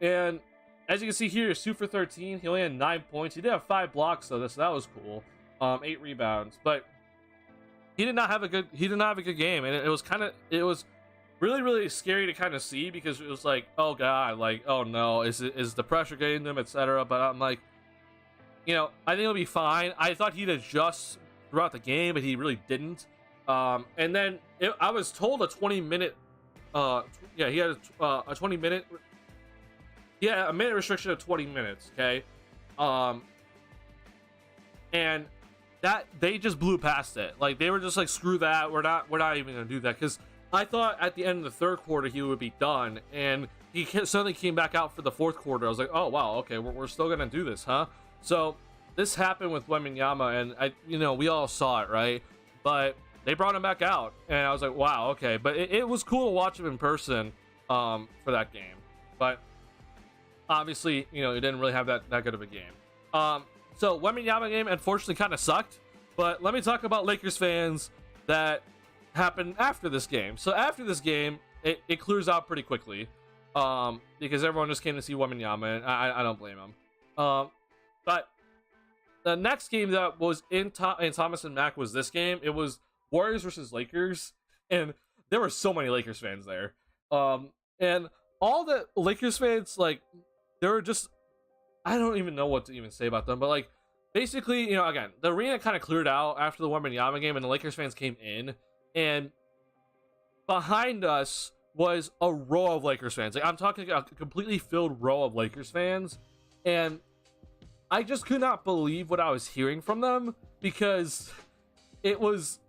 And as you can see here, 2 for 13. He only had 9 points. He did have 5 blocks though, so that was cool. 8 rebounds, but he did not have a good game, and it was really, really scary to kind of see because it was like, oh god, like, oh no, is the pressure getting them, etc. But I'm like, you know, I think it'll be fine. I thought he'd adjust throughout the game, but he really didn't. And then I was told a 20-minute, he had a 20-minute, a minute restriction of 20 minutes. Okay, and that they just blew past it. Like, they were just like, screw that, we're not even gonna do that, because I thought at the end of the third quarter he would be done, and he suddenly came back out for the fourth quarter. I was like, oh wow, okay, we're still gonna do this, huh? So this happened with Wembanyama, and we all saw it, right? But they brought him back out, and I was like, wow, okay. But it was cool to watch him in person for that game. But obviously, he didn't really have that good of a game. So Wembanyama game unfortunately kind of sucked. But let me talk about Lakers fans that happened after this game. So after this game, it clears out pretty quickly because everyone just came to see Wembanyama, and I don't blame him. But the next game that was in Thomas and Mack was this game. It was Warriors versus Lakers, and there were so many Lakers fans there. And all the Lakers fans, like, they were just, I don't even know what to even say about them, but like, basically, again, the arena kind of cleared out after the Wembanyama game, and the Lakers fans came in, and behind us was a row of Lakers fans. Like, I'm talking a completely filled row of Lakers fans, and I just could not believe what I was hearing from them, because it was,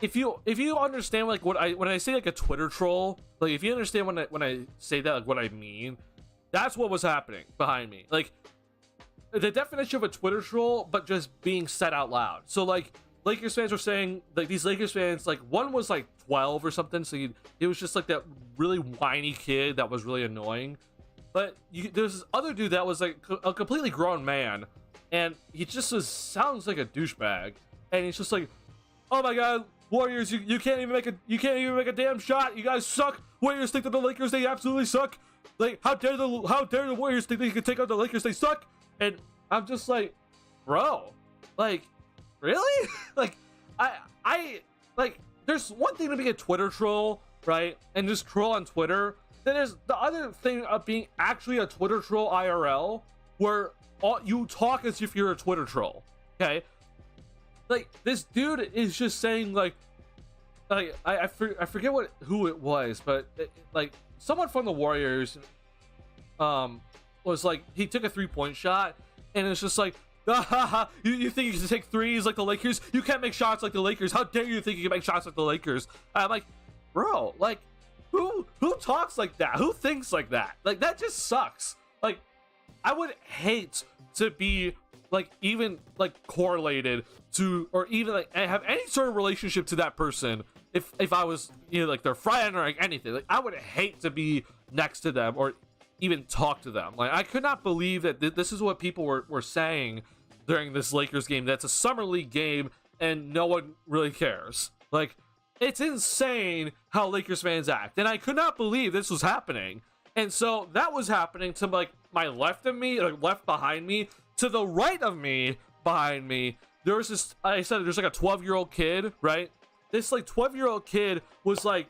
if you understand like when I say like a Twitter troll, like if you understand when I say that, like what I mean, that's what was happening behind me. Like, the definition of a Twitter troll, but just being said out loud. So like, Lakers fans were saying, like, these Lakers fans, like, one was like 12 or something, so it was just like that really whiny kid that was really annoying. But there's this other dude that was like a completely grown man, and he just sounds like a douchebag, and he's just like, "Oh my God, Warriors, you can't even make a damn shot. You guys suck. Warriors think that the Lakers, they absolutely suck. Like, how dare the Warriors think they can take out the Lakers? They suck." And I'm just like, bro, like, really? like, I like, there's one thing to be a Twitter troll, right? And just troll on Twitter. Then there's the other thing of being actually a Twitter troll IRL, where you talk as if you're a Twitter troll. Okay, like this dude is just saying like I forget who it was, but like someone from the Warriors was like, he took a 3-point shot, and it's just like, you think you can take threes like the Lakers? You can't make shots like the Lakers. How dare you think you can make shots like the Lakers? I'm like, bro, like, who talks like that? Who thinks like that? Like, that just sucks. Like, I would hate to be like even like correlated to, or even like have any sort of relationship to that person if I was, you know, like their friend or like anything. Like, I would hate to be next to them or even talk to them. Like, I could not believe that this is what people were saying during this Lakers game. That's a summer league game and no one really cares. Like, it's insane how Lakers fans act, and I could not believe this was happening. And so that was happening to like my left of me, like left behind me, to the right of me, behind me. There was this, I said, there's like a 12-year-old kid, right? This like 12-year-old kid was like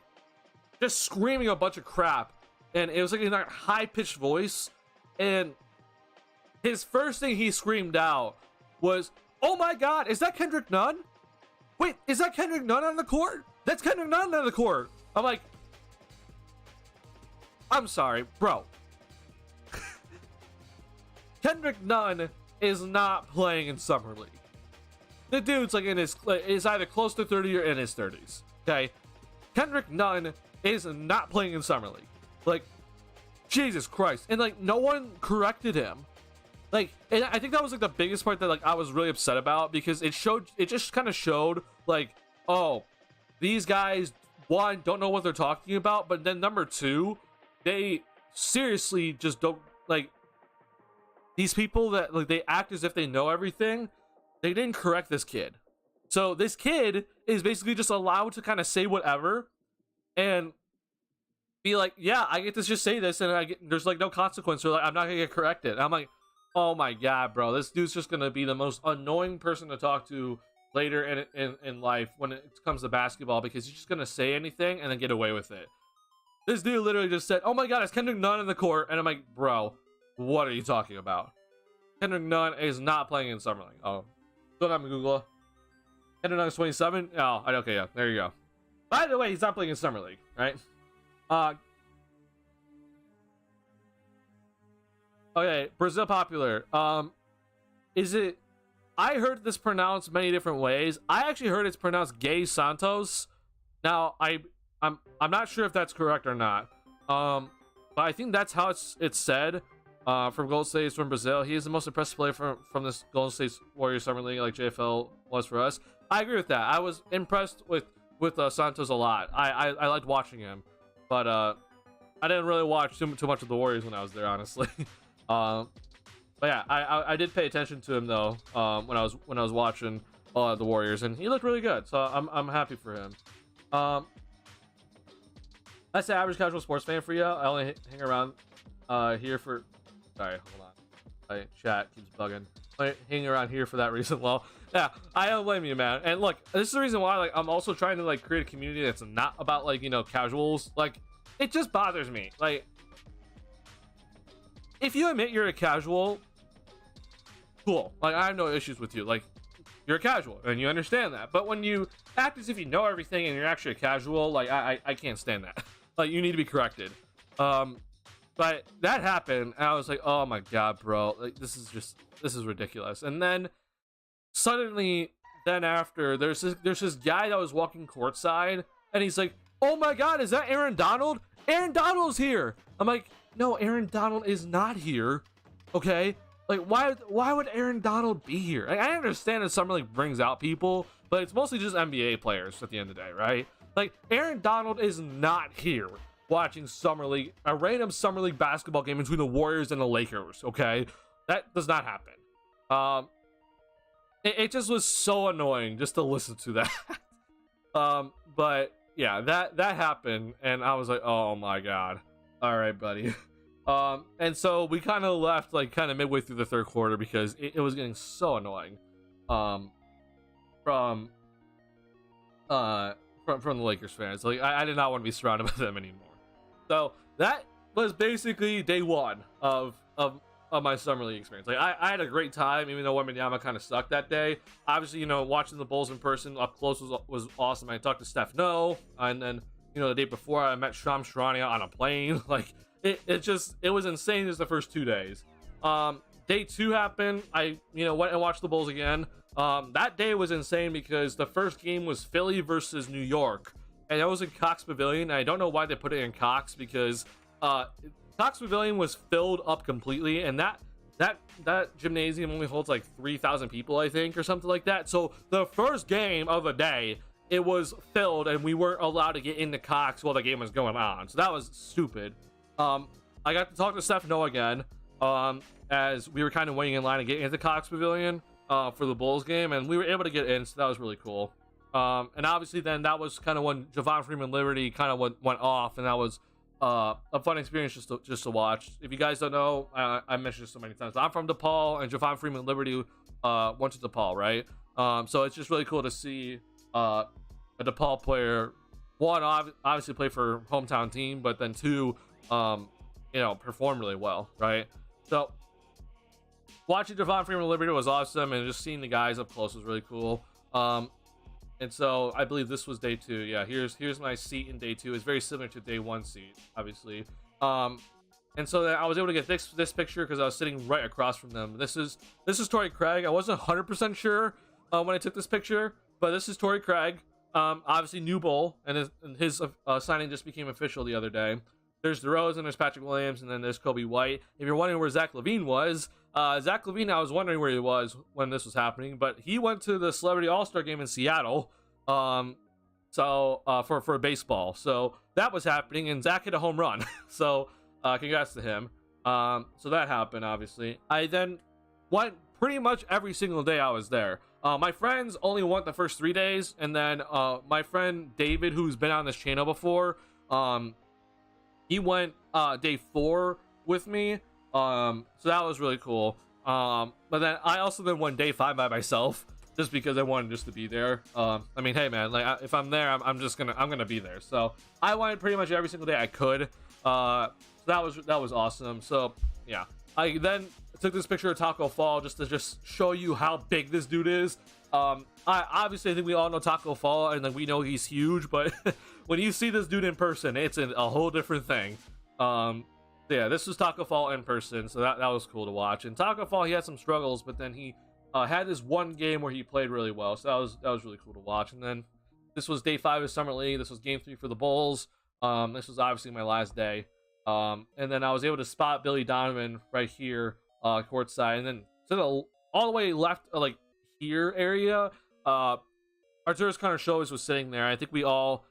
just screaming a bunch of crap, and it was like in a high-pitched voice. And his first thing he screamed out was, "Oh my God, is that Kendrick Nunn? Wait, is that Kendrick Nunn on the court? That's Kendrick Nunn on the court." I'm like, I'm sorry, bro. Kendrick Nunn is not playing in Summer League. The dude's like is either close to 30 or in his 30s. Okay, Kendrick Nunn is not playing in Summer League. Like, Jesus Christ. And like, no one corrected him. Like, and I think that was like the biggest part that like I was really upset about, because it just kind of showed like, oh, these guys, one, don't know what they're talking about, but then number two, they seriously just don't, like, these people that like they act as if they know everything. They didn't correct this kid. So this kid is basically just allowed to kind of say whatever and be like, yeah, I get to just say this, and there's like no consequence, or like I'm not gonna get corrected. And I'm like, oh my God, bro, this dude's just gonna be the most annoying person to talk to later in life when it comes to basketball, because he's just gonna say anything and then get away with it. This dude literally just said, "Oh my God, it's Kendrick Nunn in the court," and I'm like, bro, what are you talking about? Kendrick Nunn is not playing in Summer League. Oh, don't have to Google. Kendrick Nunn is 27. Oh, okay, yeah, there you go. By the way, he's not playing in Summer League, right? Okay, Brazil popular. Is it? I heard this pronounced many different ways. I actually heard it's pronounced Gay Santos. Now, I'm not sure if that's correct or not. But I think that's how it's said. From Golden State, from Brazil. He is the most impressive player from this Golden State Warriors Summer League, like JFL was for us. I agree with that. I was impressed with Santos a lot. I liked watching him, but I didn't really watch too much of the Warriors when I was there, honestly. But yeah, I did pay attention to him though, when I was watching the Warriors, and he looked really good. So I'm happy for him. That's the average casual sports fan for you. I only hang around here for. Sorry, hold on. My chat keeps bugging. I hang around here for that reason. Well, yeah, I don't blame you, man. And look, this is the reason why, like, I'm also trying to like create a community that's not about like, you know, casuals. Like, it just bothers me. Like, if you admit you're a casual, cool. Like, I have no issues with you. Like, you're a casual and you understand that. But when you act as if you know everything and you're actually a casual, like, I can't stand that. Like, you need to be corrected. But that happened, and I was like, oh my God, bro, like, this is ridiculous. And then suddenly, then after, there's this guy that was walking courtside, and he's like, oh my God, is that Aaron Donald? Aaron Donald's here. I'm like, no, Aaron Donald is not here. Okay, like, why would Aaron Donald be here? Like, I understand that Summer League brings out people, but it's mostly just NBA players at the end of the day, right? Like, Aaron Donald is not here. watching a random summer league basketball game between the Warriors and the Lakers. Okay, that does not happen. It just was so annoying just to listen to that. But yeah, that happened, and I was like, oh my god, all right, buddy. And so we kind of left like kind of midway through the third quarter because it was getting so annoying. From the Lakers fans, like I did not want to be surrounded by them anymore. So that was basically day one of my summer league experience. Like I had a great time, even though Wembanyama kind of sucked that day. Obviously, you know, watching the Bulls in person up close was awesome. I talked to Steph No, and then, you know, the day before I met Shams Charania on a plane. Like it was insane just the first 2 days. Day two happened. I, you know, went and watched the Bulls again. That day was insane because the first game was Philly versus New York, and it was in Cox Pavilion. I don't know why they put it in Cox, because Cox Pavilion was filled up completely, and that gymnasium only holds like 3,000 people, I think, or something like that. So the first game of the day, it was filled, and we weren't allowed to get into Cox while the game was going on. So that was stupid. I got to talk to Steph No again, as we were kind of waiting in line to get into Cox Pavilion for the Bulls game, and we were able to get in, so that was really cool. And obviously then that was kind of when Javon Freeman Liberty kind of went off, and that was a fun experience just to watch. If you guys don't know, I mentioned this so many times, but I'm from DePaul, and Javon Freeman Liberty went to DePaul, right? So it's just really cool to see a DePaul player, one, obviously play for hometown team, but then two, you know, perform really well, right? So watching Javon Freeman Liberty was awesome, and just seeing the guys up close was really cool. And so I believe this was day two. Yeah, here's my seat in day two. It's very similar to day one seat, obviously. And so then I was able to get this picture because I was sitting right across from them. This is Torrey Craig. I wasn't 100% sure when I took this picture, but this is Torrey Craig. Obviously new Bull, and his signing just became official the other day. There's DeRozan, there's Patrick Williams, and then there's Kobe White. If you're wondering where Zach LaVine was, Zach LaVine, I was wondering where he was when this was happening, but he went to the Celebrity All-Star game in Seattle, for baseball. So that was happening, and Zach hit a home run. So congrats to him. So that happened, obviously. I then went pretty much every single day I was there. My friends only went the first 3 days, and then my friend David, who's been on this channel before, he went day 4 with me. So that was really cool. But then I also then went day 5 by myself, just because I wanted just to be there. I mean, hey man, like if I'm there, I'm gonna be there. So I went pretty much every single day I could. So that was awesome. So yeah, I then took this picture of Taco Fall just to show you how big this dude is. I think we all know Taco Fall, and then we know he's huge, but when you see this dude in person, it's a whole different thing. Yeah, this was Taco Fall in person, so that was cool to watch. And Taco Fall, he had some struggles, but then he had this one game where he played really well, so that was really cool to watch. And then this was day 5 of Summer League. This was game 3 for the Bulls. This was obviously my last day. And then I was able to spot Billy Donovan right here, courtside, and then to the all the way left, like here area, Arturas Karnisovas was sitting there. I think we all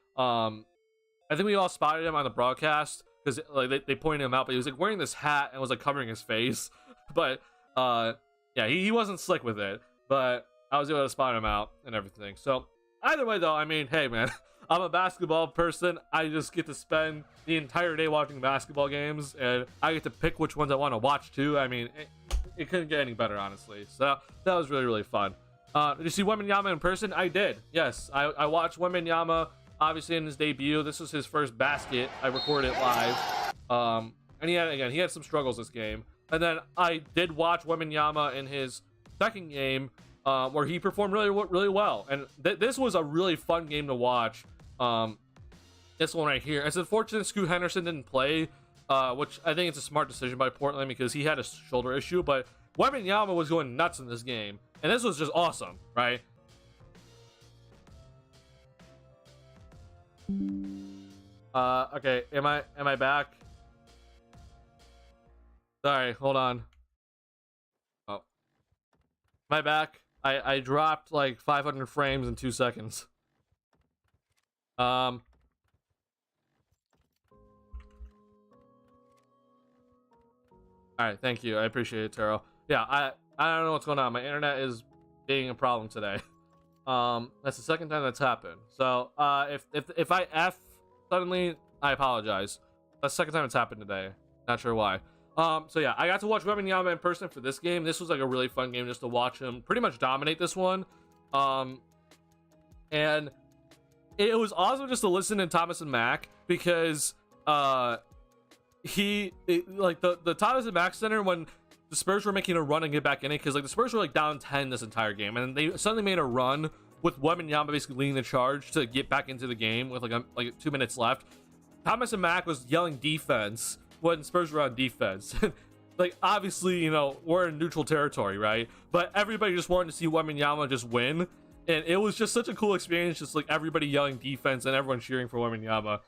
spotted him on the broadcast, because like they pointed him out, but he was like wearing this hat and was like covering his face. But yeah, he wasn't slick with it, but I was able to spot him out and everything. So either way though, I mean, hey man, I'm a basketball person. I just get to spend the entire day watching basketball games, and I get to pick which ones I want to watch too. I mean, it couldn't get any better, honestly. So that was really, really fun. Did you see Wembanyama in person? I did. Yes, I watched Wembanyama, obviously, in his debut. This was his first basket. I recorded it live. And he had some struggles this game. And then I did watch Wembanyama in his second game, where he performed really, really well. And this was a really fun game to watch. This one right here. It's unfortunate Scoot Henderson didn't play, which I think it's a smart decision by Portland, because he had a shoulder issue. But Wembanyama was going nuts in this game, and this was just awesome, right? Okay, am I back? Sorry, hold on. Oh, am I back? I dropped like 500 frames in 2 seconds. All right, thank you. I appreciate it, Taro. Yeah, I don't know what's going on. My internet is being a problem today. That's the second time that's happened. So, if I F suddenly, I apologize. That's the second time it's happened today. Not sure why. So yeah, I got to watch Wembanyama in person for this game. This was like a really fun game just to watch him pretty much dominate this one. And it was awesome just to listen to Thomas and Mack because like the Thomas and Mack Center when the Spurs were making a run and get back in it, because like the Spurs were like down 10 this entire game, and they suddenly made a run with Wembanyama basically leading the charge to get back into the game with like 2 minutes left. Thomas and Mack was yelling defense when Spurs were on defense. Like, obviously, you know, we're in neutral territory, right? But everybody just wanted to see Wembanyama just win, and it was just such a cool experience, just like everybody yelling defense and everyone cheering for Wembanyama.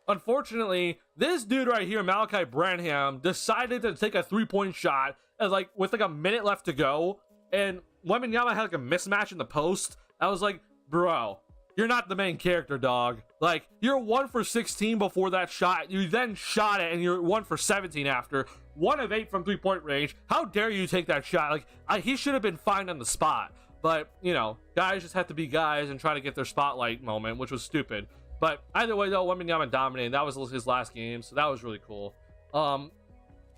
Unfortunately, this dude right here, Malachi Branham, decided to take a 3-point shot like with like a minute left to go, and Wembanyama had like a mismatch in the post. I was like, bro, you're not the main character, dog. Like, you're 1 for 16 before that shot. You then shot it, and you're 1 for 17 after. 1 of 8 from 3-point range. How dare you take that shot? Like, he should have been fined on the spot. But, you know, guys just have to be guys and try to get their spotlight moment, which was stupid. But either way, though, Wembanyama dominated. That was his last game, so that was really cool. And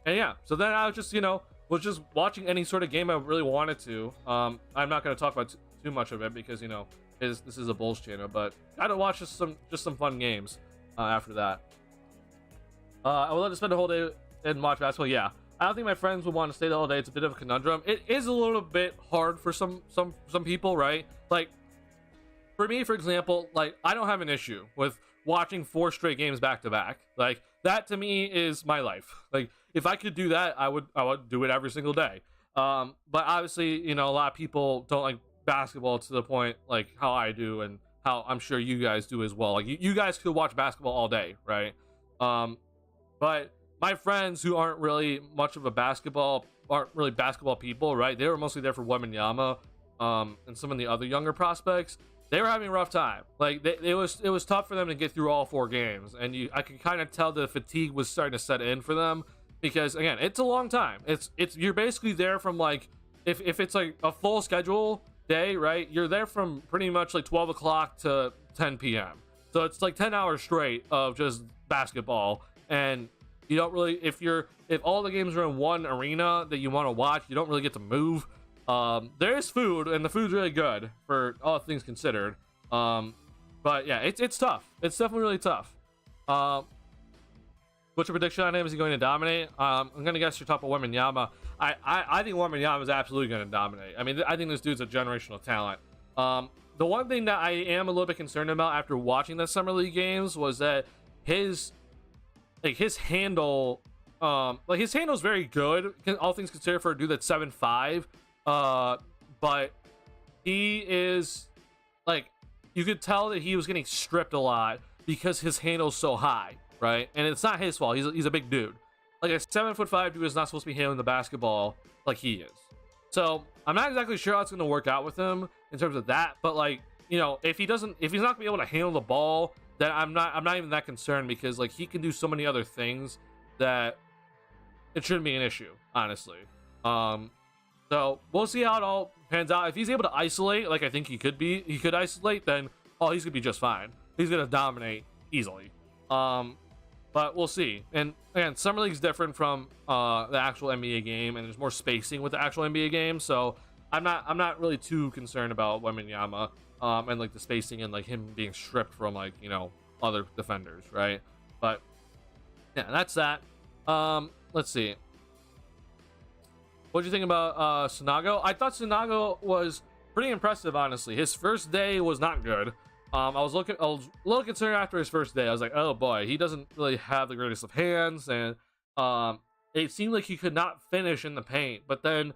yeah, so then I was just, you know, was just watching any sort of game I really wanted to. I'm not going to talk about too much of it because, you know, this is a Bulls channel, but got to watch just some fun games after that. I would love to spend the whole day and watch basketball. Yeah, I don't think my friends would want to stay the whole day. It's a bit of a conundrum. It is a little bit hard for some people, right? Like, for me, for example, like, I don't have an issue with watching 4 straight games back to back. Like, that to me is my life. Like, if I could do that, I would do it every single day. But obviously, you know, a lot of people don't like basketball to the point like how I do, and how I'm sure you guys do as well. Like, you guys could watch basketball all day, right? But my friends who aren't really basketball people, right? They were mostly there for Wembanyama, and some of the other younger prospects. They were having a rough time. Like, it was tough for them to get through all 4 games, and I could kind of tell the fatigue was starting to set in for them, because again, it's a long time. It's you're basically there from like, if it's like a full schedule day, right? You're there from pretty much like 12 o'clock to 10 p.m. So it's like 10 hours straight of just basketball, and you don't really, if all the games are in one arena that you want to watch, you don't really get to move. There is food, and the food's really good for all things considered. But yeah, it's tough. It's definitely really tough. What's your prediction on him? Is he going to dominate? I'm gonna guess your top of Wembanyama. I think Wembanyama is absolutely going to dominate. I mean, I think this dude's a generational talent. The one thing that I am a little bit concerned about after watching the summer league games was that his handle, his handle's very good, all things considered, for a dude that's 7'5". But he is, like, you could tell that he was getting stripped a lot because his handle's so high, right? And it's not his fault. He's a big dude. Like, a 7'5" dude is not supposed to be handling the basketball like he is. So I'm not exactly sure how it's going to work out with him in terms of that. But, like, you know, if he's not going to be able to handle the ball, then I'm not even that concerned, because like, he can do so many other things that it shouldn't be an issue, honestly. So we'll see how it all pans out. If he's able to isolate, like I think he could isolate, then he's gonna be just fine. He's gonna dominate easily. But we'll see. And again, summer league's different from the actual NBA game, and there's more spacing with the actual NBA game. So I'm not really too concerned about Wembanyama, and like the spacing and like him being stripped from, like, you know, other defenders, right? But yeah, that's that. Let's see. What do you think about Sinago? I thought Sinago was pretty impressive, honestly. His first day was not good. I was a little concerned after his first day. I was like, oh boy, he doesn't really have the greatest of hands, and it seemed like he could not finish in the paint. But then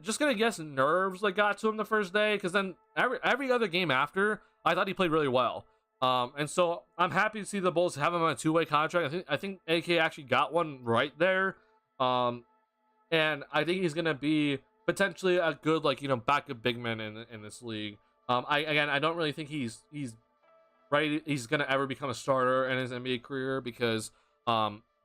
just gonna guess nerves like got to him the first day, because then every other game after, I thought he played really well. And so I'm happy to see the Bulls have him on a 2-way contract. I think AK actually got one right there. And I think he's gonna be potentially a good, like, you know, backup big man in this league. I don't really think he's gonna ever become a starter in his NBA career, because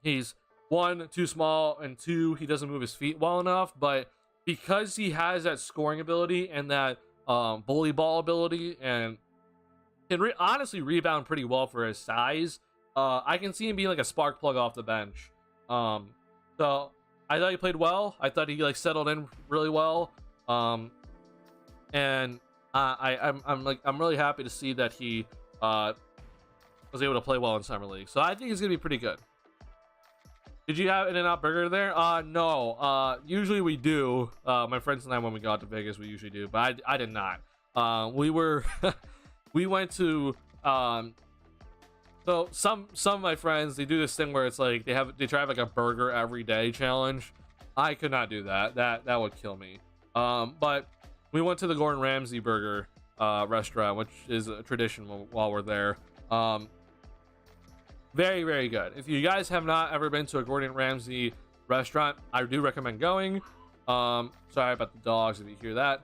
he's one, too small, and two, he doesn't move his feet well enough. But because he has that scoring ability and that bully ball ability, and can honestly rebound pretty well for his size, I can see him being like a spark plug off the bench. So I thought he played well. I thought he like settled in really well. And I'm really happy to see that he was able to play well in summer league. So I think he's gonna be pretty good. Did you have In-N-Out Burger there? No. Usually we do. My friends and I, when we go out to Vegas, we usually do, but I did not. We were we went to so some of my friends, they do this thing where it's like they try to have like a burger every day challenge. I could not do that. That would kill me. But we went to the Gordon Ramsay burger restaurant, which is a tradition while we're there. Very, very good. If you guys have not ever been to a Gordon Ramsay restaurant, I do recommend going. Sorry about the dogs if you hear that.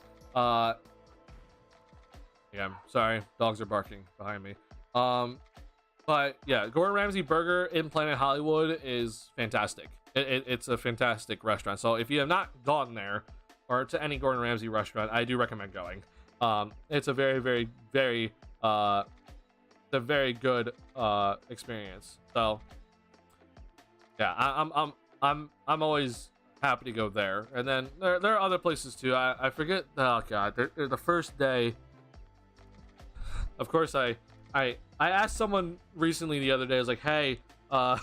Yeah, I'm sorry, dogs are barking behind me. But yeah, Gordon Ramsay burger in Planet Hollywood is fantastic. It's a fantastic restaurant. So if you have not gone there or to any Gordon Ramsay restaurant, I do recommend going. It's a very, very, very a very good experience. So yeah, I'm always happy to go there. And then there are other places too. I forget. Oh god, the first day. Of course, I asked someone recently the other day. I was like, hey, what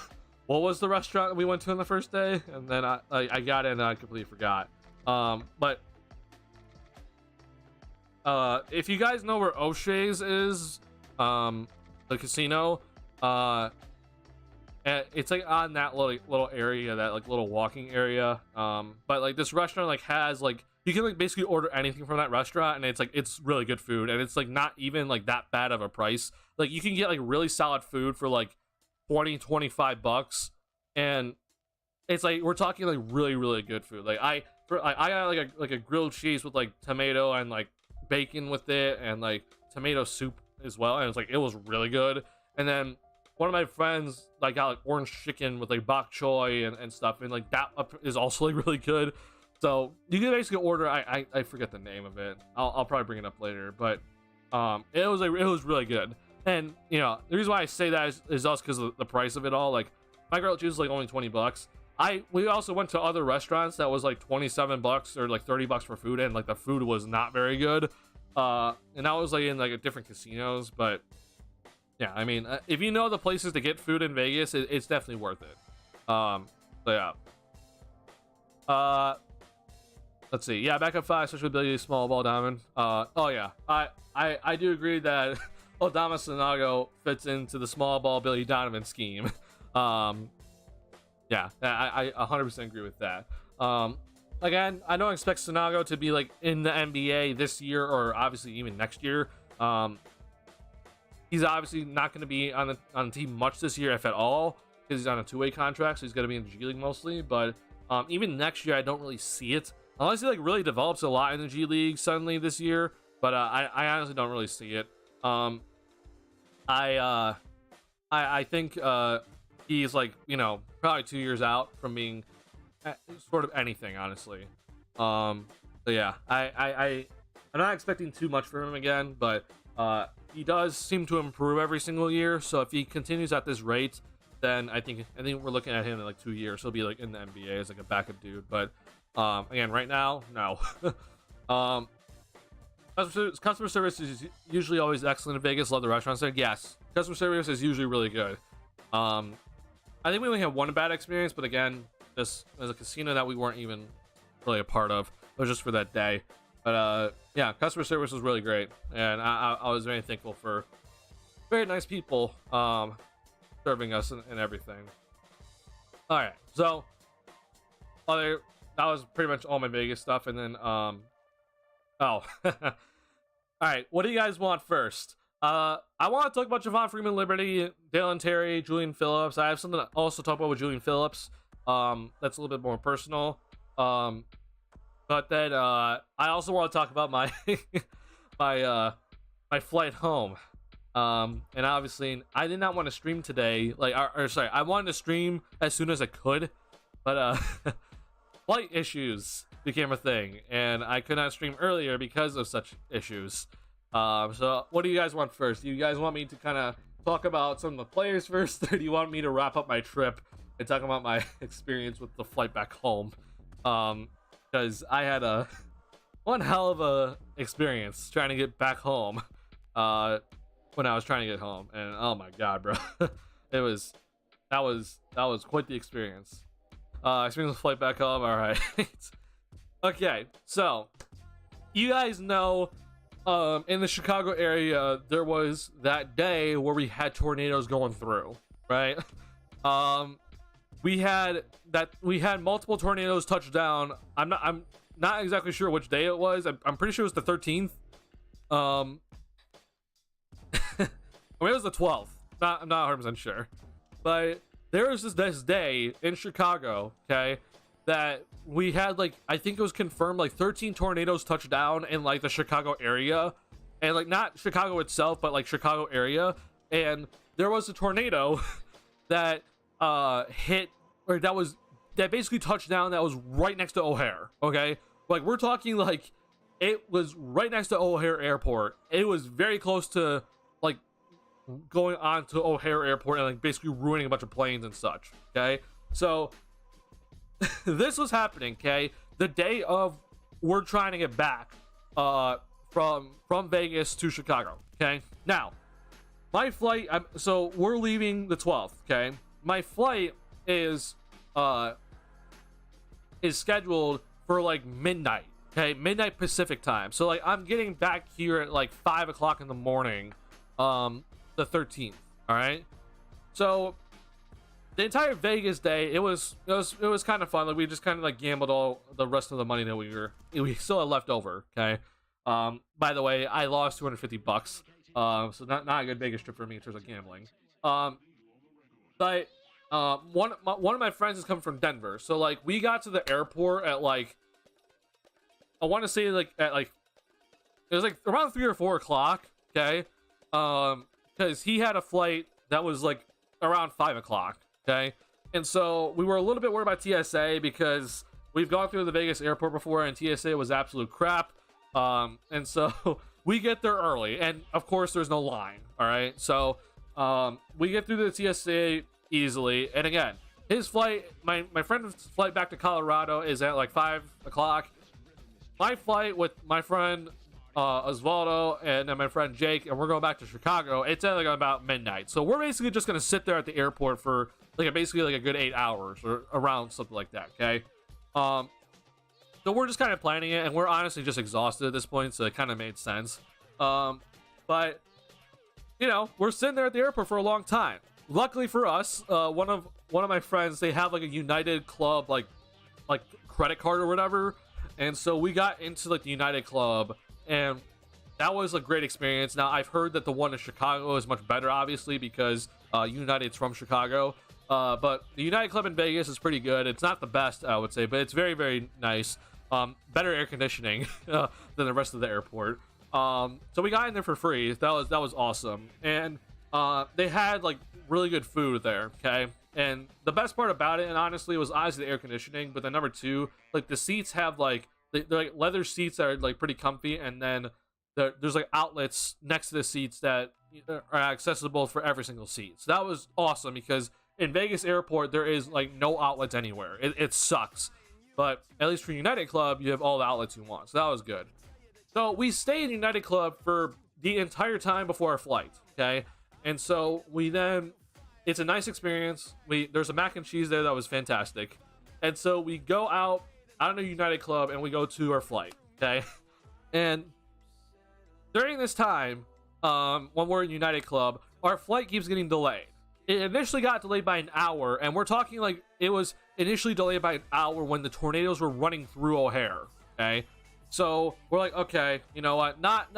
was the restaurant we went to on the first day? And then I got in and I completely forgot. But if you guys know where O'Shea's is, the casino, it's like on that little area, that like little walking area. But like this restaurant like has like, you can like basically order anything from that restaurant, and it's really good food, and it's like not even like that bad of a price. Like you can get like really solid food for like 20-25 bucks, and it's like we're talking like really, really good food. Like I got like a grilled cheese with like tomato and like bacon with it, and like tomato soup as well, and it was really good. And then one of my friends like got like orange chicken with like bok choy and stuff, and like that is also like really good. So you can basically order, I forget the name of it, I'll probably bring it up later, but it was really good. And you know, the reason why I say that is also because of the price of it all. Like my grilled cheese is like only 20 bucks. We also went to other restaurants that was like 27 bucks or like 30 bucks for food, and like the food was not very good. And that was like in like different casinos. But yeah, I mean, if you know the places to get food in Vegas, it's definitely worth it. So yeah. Let's see. Yeah, backup 5, special ability, small ball diamond. Oh yeah, I do agree that Odama Sanago fits into the small ball Billy Donovan scheme. Yeah, I 100% agree with that. Again, I don't expect Sanago to be like in the NBA this year or obviously even next year. He's obviously not going to be on the team much this year, if at all, because he's on a two-way contract, so he's going to be in the G League mostly. But even next year, I don't really see it unless he like really develops a lot in the G League suddenly this year. But I honestly don't really see it. I think he's like, you know, probably 2 years out from being sort of anything, honestly. So yeah, I'm not expecting too much from him again, but he does seem to improve every single year. So if he continues at this rate, then I think we're looking at him in like 2 years. He'll be like in the NBA as like a backup dude. But again, right now, no. Customer service is usually always excellent in Vegas. Love the restaurants there. Yes, customer service is usually really good. I think we only had one bad experience, but again, this was a casino that we weren't even really a part of. It was just for that day. But yeah, customer service was really great, and I was very thankful for very nice people serving us and everything. All right, so that was pretty much all my Vegas stuff, and then all right, what do you guys want first? I want to talk about Javon Freeman, Liberty, Dalen Terry, Julian Phillips. I have something to also talk about with Julian Phillips. That's a little bit more personal. But then I also want to talk about my my flight home. And obviously I did not want to stream today, like, or sorry, I wanted to stream as soon as I could, but flight issues became a thing, and I could not stream earlier because of such issues. So what do you guys want first? Do you guys want me to kind of talk about some of the players first, or do you want me to wrap up my trip and talk about my experience with the flight back home? Because I had one hell of a experience trying to get back home when I was trying to get home, and oh my god, bro. that was quite the experience. Experience the flight back home. All right. Okay, so you guys know, in the Chicago area, there was that day where we had tornadoes going through, right? We had multiple tornadoes touch down. I'm not exactly sure which day it was. I'm pretty sure it was the 13th. I mean, it was the 12th. I'm not 100% sure, but there was this day in Chicago, okay, that we had, like, I think it was confirmed, like 13 tornadoes touched down in like the Chicago area, and like not Chicago itself, but like Chicago area. And there was a tornado that hit, or that basically touched down, that was right next to O'Hare. Okay, like we're talking like it was right next to O'Hare Airport. It was very close to like going on to O'Hare Airport and like basically ruining a bunch of planes and such. Okay, so this was happening, okay, the day of we're trying to get back from Vegas to Chicago. Okay, now my flight, so we're leaving the 12th. Okay, my flight is scheduled for like midnight. Okay, midnight Pacific time. So like I'm getting back here at like 5 o'clock in the morning, the 13th. All right, so the entire Vegas day, it was kind of fun. Like we just kind of like gambled all the rest of the money that we still had left over. Okay, by the way, I lost $250. So not a good Vegas trip for me in terms of gambling. But one of my friends is coming from Denver, so like we got to the airport at like, I want to say like at like, it was like around 3 or 4 o'clock. Okay, because he had a flight that was like around 5 o'clock. Okay, and so we were a little bit worried about TSA because we've gone through the Vegas airport before and TSA was absolute crap. And so we get there early, and of course there's no line. All right, so we get through the TSA easily, and again, his flight, my friend's flight back to Colorado is at like 5 o'clock. My flight with my friend Osvaldo and then my friend Jake, and we're going back to Chicago, it's at like about midnight. So we're basically just gonna sit there at the airport for like basically like a good 8 hours or around something like that. Okay, so we're just kind of planning it, and we're honestly just exhausted at this point, so it kind of made sense. But you know, we're sitting there at the airport for a long time. Luckily for us, one of my friends, they have like a United Club like credit card or whatever, and so we got into like the United Club, and that was a great experience. Now I've heard that the one in Chicago is much better, obviously, because United's from Chicago. But the United Club in Vegas is pretty good. It's not the best, I would say, but it's very, very nice. Better air conditioning than the rest of the airport. So we got in there for free. That was awesome. And they had like really good food there. Okay, and the best part about it, and honestly, was honestly the air conditioning. But then number two, like the seats have like they're like leather seats that are like pretty comfy, and then there's like outlets next to the seats that are accessible for every single seat. So that was awesome because in Vegas airport there is like no outlets anywhere. It sucks, but at least for United Club you have all the outlets you want. So that was good. So we stayed in United Club for the entire time before our flight. Okay, and so it's a nice experience. There's a mac and cheese there that was fantastic, and so we go out of the United Club and we go to our flight. Okay, and during this time, when we're in United Club, our flight keeps getting delayed. It initially got delayed by an hour, and we're talking like it was initially delayed by an hour when the tornadoes were running through O'Hare. Okay, so we're like, okay, you know what? Not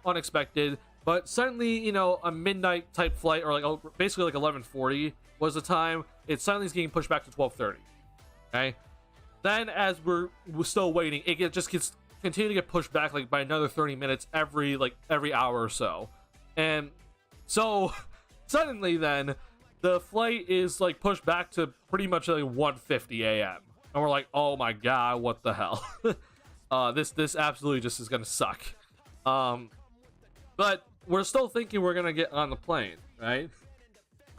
unexpected, but suddenly, you know, a midnight type flight, or like basically like 11:40 was the time. It suddenly is getting pushed back to 12:30. Okay, then as we're still waiting, it just gets continue to get pushed back like by another 30 minutes every hour or so, and So suddenly then the flight is like pushed back to pretty much like 1:50 a.m. and we're like, oh my god, what the hell. This absolutely just is gonna suck. But we're still thinking we're gonna get on the plane, right?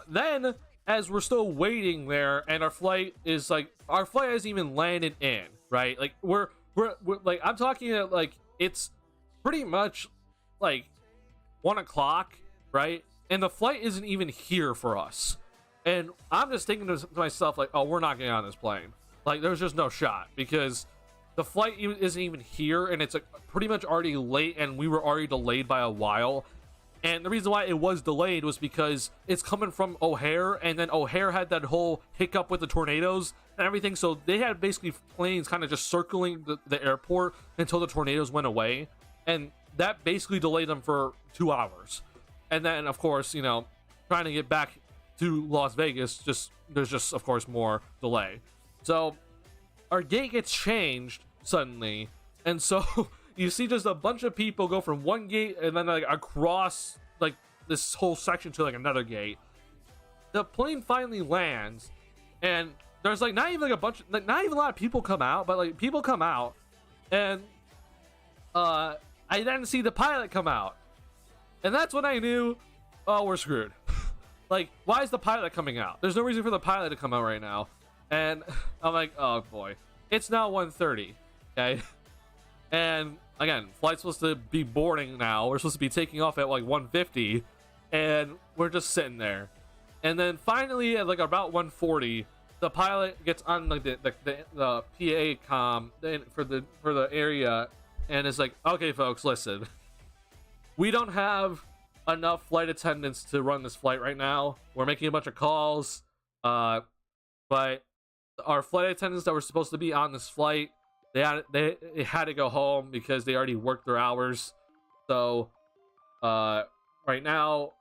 Then as we're still waiting there and our flight hasn't even landed in, right? Like we're like, I'm talking about like it's pretty much like 1 o'clock, right? And the flight isn't even here for us. And I'm just thinking to myself, like, oh, we're not getting on this plane. Like, there's just no shot because the flight isn't even here, and it's like pretty much already late, and we were already delayed by a while. And the reason why it was delayed was because it's coming from O'Hare, and then O'Hare had that whole hiccup with the tornadoes and everything. So they had basically planes kind of just circling the airport until the tornadoes went away. And that basically delayed them for 2 hours. And then, of course, you know, trying to get back to Las Vegas, there's just, of course, more delay. So our gate gets changed suddenly. And so you see just a bunch of people go from one gate and then like across like this whole section to like another gate. The plane finally lands, and there's like not even like a bunch, like not even a lot of people come out, but like people come out, and I then see the pilot come out, and that's when I knew, oh, we're screwed. Like, why is the pilot coming out? There's no reason for the pilot to come out right now. And I'm like, oh boy, it's now 1:30, okay? And again, flight's supposed to be boarding now. We're supposed to be taking off at like 1:50, and we're just sitting there. And then finally, at like about 1:40, the pilot gets on like the PA comm for the area, and is like, okay, folks, listen, we don't have enough flight attendants to run this flight right now. We're making a bunch of calls, but our flight attendants that were supposed to be on this flight, they had to go home because they already worked their hours. So right now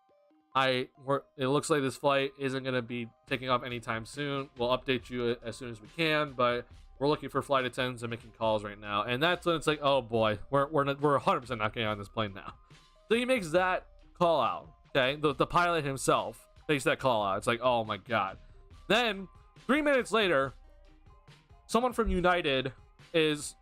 it looks like this flight isn't going to be taking off anytime soon. We'll update you as soon as we can, but we're looking for flight attendants and making calls right now. And that's when it's like, oh boy, we're 100% not getting on this plane now. So he makes that call out. Okay, the pilot himself makes that call out. It's like, oh my god. Then 3 minutes later, someone from United gets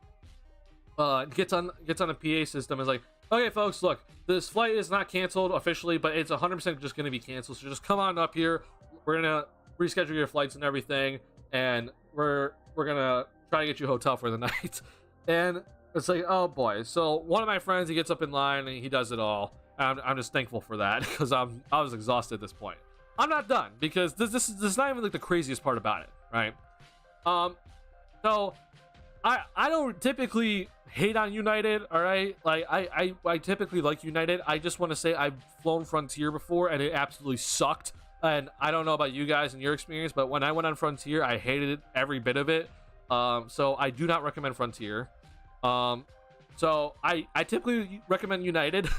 on a PA system, is like, okay folks, look, this flight is not canceled officially, but it's 100% just going to be canceled, so just come on up here. We're gonna reschedule your flights and everything, and we're gonna try to get you a hotel for the night. And it's like, oh boy. So one of my friends, he gets up in line and he does it all. I'm just thankful for that because I was exhausted at this point. I'm not done because this is not even like the craziest part about it, right? So I don't typically hate on United, all right? Like I typically like United. I just want to say I've flown Frontier before and it absolutely sucked. And I don't know about you guys and your experience, but when I went on Frontier, I hated it, every bit of it. So I do not recommend Frontier. So I typically recommend United.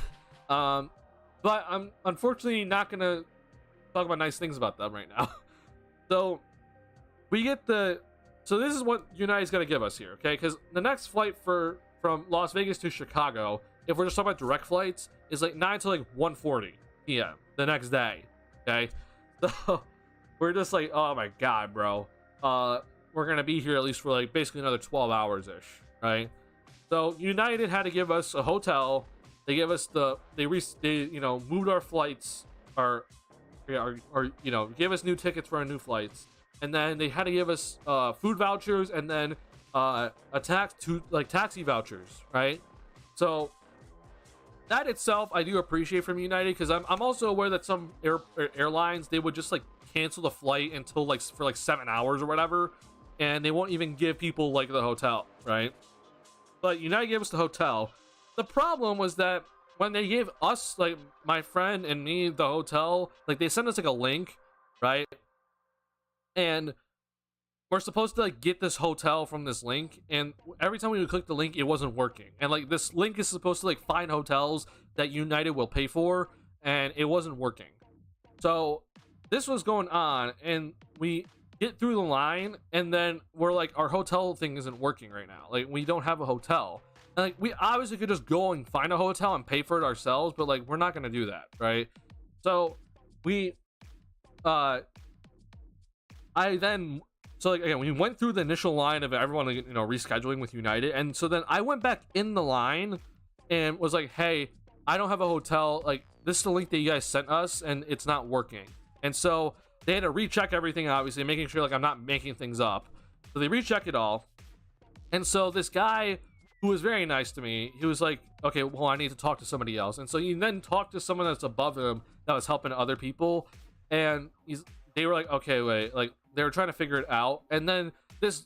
But I'm unfortunately not gonna talk about nice things about them right now. So we get so this is what United's gonna give us here, okay? Because the next flight from Las Vegas to Chicago, if we're just talking about direct flights, is like 9 to like 1:40 p.m. the next day, okay? So we're just like, oh my god, bro. We're gonna be here at least for like basically another 12 hours ish, right? So United had to give us a hotel. They gave us they moved our flights, or gave us new tickets for our new flights, and then they had to give us food vouchers and then taxi vouchers, right? So that itself I do appreciate from United, because I'm also aware that some airlines, they would just like cancel the flight until like for like 7 hours or whatever, and they won't even give people like the hotel, right? But United gave us the hotel. The problem was that when they gave us, like my friend and me, the hotel, like they sent us like a link, right? And we're supposed to like get this hotel from this link, and every time we would click the link, it wasn't working. And like this link is supposed to like find hotels that United will pay for, and it wasn't working. So this was going on, and we get through the line, and then we're like, our hotel thing isn't working right now. Like we don't have a hotel. Like we obviously could just go and find a hotel and pay for it ourselves, but like we're not gonna do that, right? So we I then so like again we went through the initial line of everyone rescheduling with United, and so then I went back in the line and was like, hey, I don't have a hotel, like this is the link that you guys sent us and it's not working. And so they had to recheck everything, obviously making sure like I'm not making things up. So they recheck it all, and so this guy who was very nice to me, he was like, okay, well, I need to talk to somebody else. And so he then talked to someone that's above him that was helping other people, and they were like, okay, wait, like they were trying to figure it out. And then this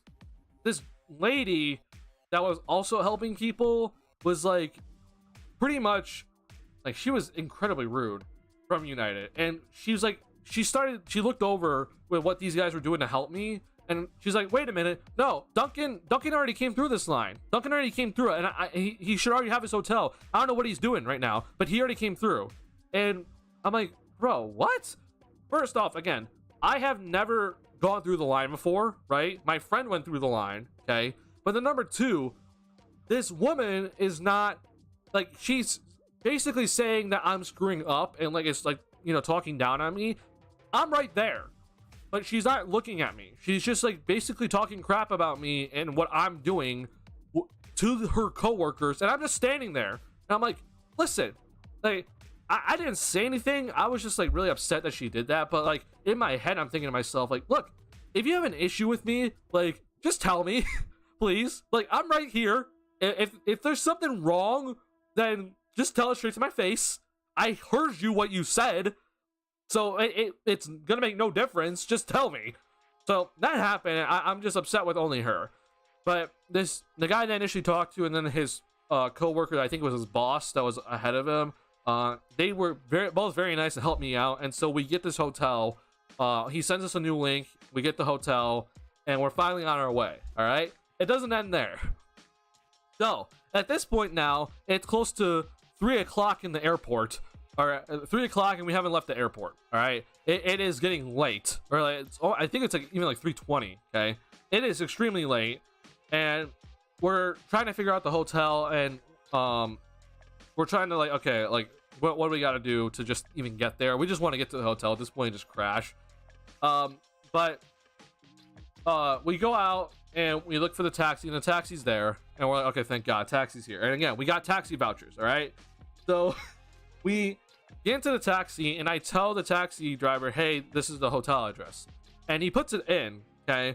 lady that was also helping people was like pretty much like, she was incredibly rude from United. And she was like, she looked over with what these guys were doing to help me, and she's like, wait a minute, no, Duncan already came through this line. Duncan already came through it, and he should already have his hotel. I don't know what he's doing right now, but he already came through. And I'm like, bro, what? First off, again, I have never gone through the line before, right? My friend went through the line, okay? But then number two, this woman is not, like, she's basically saying that I'm screwing up and like it's like, talking down on me. I'm right there, but she's not looking at me. She's just like basically talking crap about me and what I'm doing to her coworkers, and I'm just standing there. And I'm like, listen, like I didn't say anything. I was just like really upset that she did that, but like in my head I'm thinking to myself, like, look, if you have an issue with me, like just tell me please. Like, I'm right here. If there's something wrong, then just tell it straight to my face. I heard you what you said, so it's gonna make no difference. Just tell me. So that happened. I'm just upset with only her. But the guy that I initially talked to, and then his co-worker, I think it was his boss that was ahead of him, they were both very nice and helped me out. And so we get this hotel. He sends us a new link. We get the hotel, and we're finally on our way. All right. It doesn't end there. So at this point now, it's close to 3 o'clock in the airport. All right, 3 o'clock, and we haven't left the airport. All right, it is getting late, or like I think it's like even like 3:20. Okay, it is extremely late, and we're trying to figure out the hotel, and we're trying to like, okay, like what do we got to do to just even get there? We just want to get to the hotel at this point and just crash. But we go out and we look for the taxi, and the taxi's there, and we're like, okay, thank God, taxi's here. And again, we got taxi vouchers. All right, so we get into the taxi, and I tell the taxi driver, hey, this is the hotel address, and he puts it in. Okay,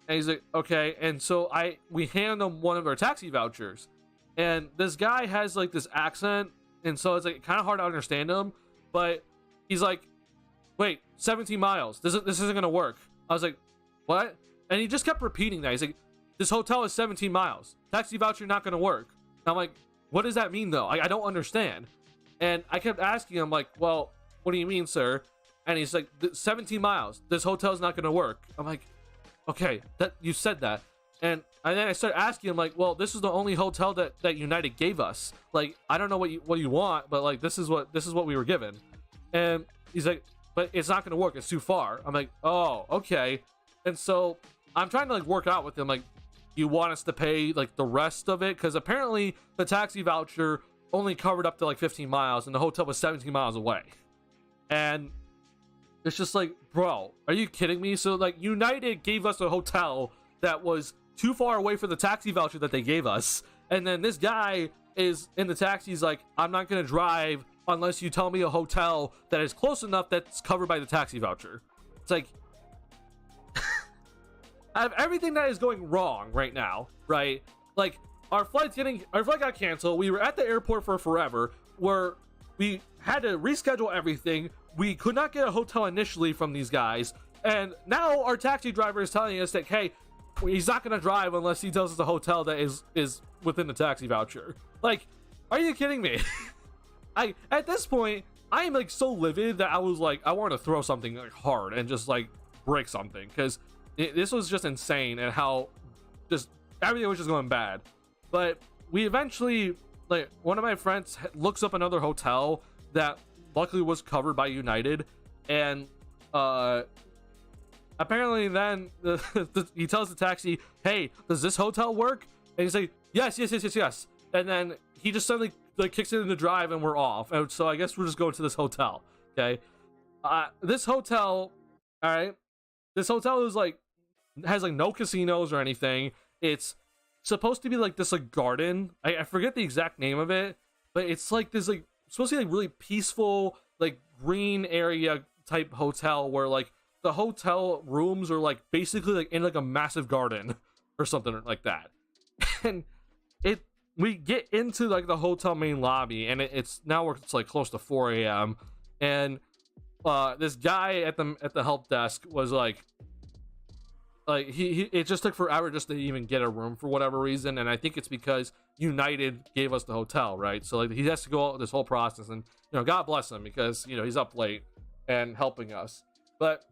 and he's like, okay. And so we hand him one of our taxi vouchers, and this guy has like this accent, and so it's like kind of hard to understand him, but he's like, wait, 17 miles, this isn't gonna work. I was like, what? And he just kept repeating that. He's like, this hotel is 17 miles, taxi voucher not gonna work. And I'm like, what does that mean though? I don't understand. And I kept asking him, like, well, what do you mean, sir? And he's like, 17 miles, this hotel's not gonna work. I'm like, okay, that you said that. And then I started asking him, like, well, this is the only hotel that United gave us. Like, I don't know what you want, but like this is what we were given. And he's like, but it's not gonna work, it's too far. I'm like, oh, okay. And so I'm trying to like work out with him, like, you want us to pay like the rest of it? Because apparently the taxi voucher only covered up to like 15 miles, and the hotel was 17 miles away. And it's just like, bro, are you kidding me? So like United gave us a hotel that was too far away for the taxi voucher that they gave us, and then this guy is in the taxi. He's like, I'm not gonna drive unless you tell me a hotel that is close enough that's covered by the taxi voucher. It's like I have everything that is going wrong right now, right? Like our flight got canceled. We were at the airport for forever, where we had to reschedule everything. We could not get a hotel initially from these guys, and now our taxi driver is telling us that, hey, he's not gonna drive unless he tells us a hotel that is within the taxi voucher. Like, are you kidding me? At this point, I am like so livid that I was like, I want to throw something like hard and just like break something, because this was just insane, and how just everything was just going bad. But we eventually, like, one of my friends looks up another hotel that luckily was covered by United, and apparently then he tells the taxi, hey, does this hotel work? And he's like, yes. And then he just suddenly like kicks it into drive, and we're off. And so I guess we're just going to this hotel. Okay, this hotel, all right, this hotel is like has like no casinos or anything. It's supposed to be like this like garden. I forget the exact name of it, but it's like this like supposed to be like really peaceful like green area type hotel where like the hotel rooms are like basically like in like a massive garden or something like that. And we get into like the hotel main lobby, and it's now it's like close to 4 a.m. and this guy at the help desk was like he it just took forever just to even get a room for whatever reason, and I think it's because United gave us the hotel, right? So like he has to go out this whole process, and God bless him, because he's up late and helping us. But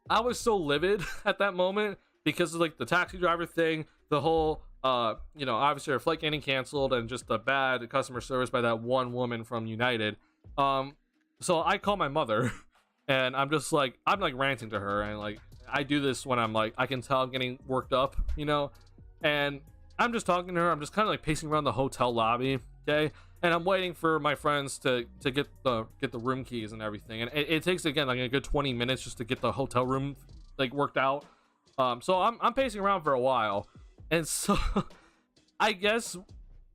I was so livid at that moment because of like the taxi driver thing, the whole obviously our flight getting canceled, and just the bad customer service by that one woman from United. So I call my mother and I'm like ranting to her, and like I do this when I'm like, I can tell I'm getting worked up, and I'm just talking to her. I'm just kind of like pacing around the hotel lobby, okay, and I'm waiting for my friends to get the room keys and everything, and it takes again like a good 20 minutes just to get the hotel room like worked out. So I'm pacing around for a while, and so I guess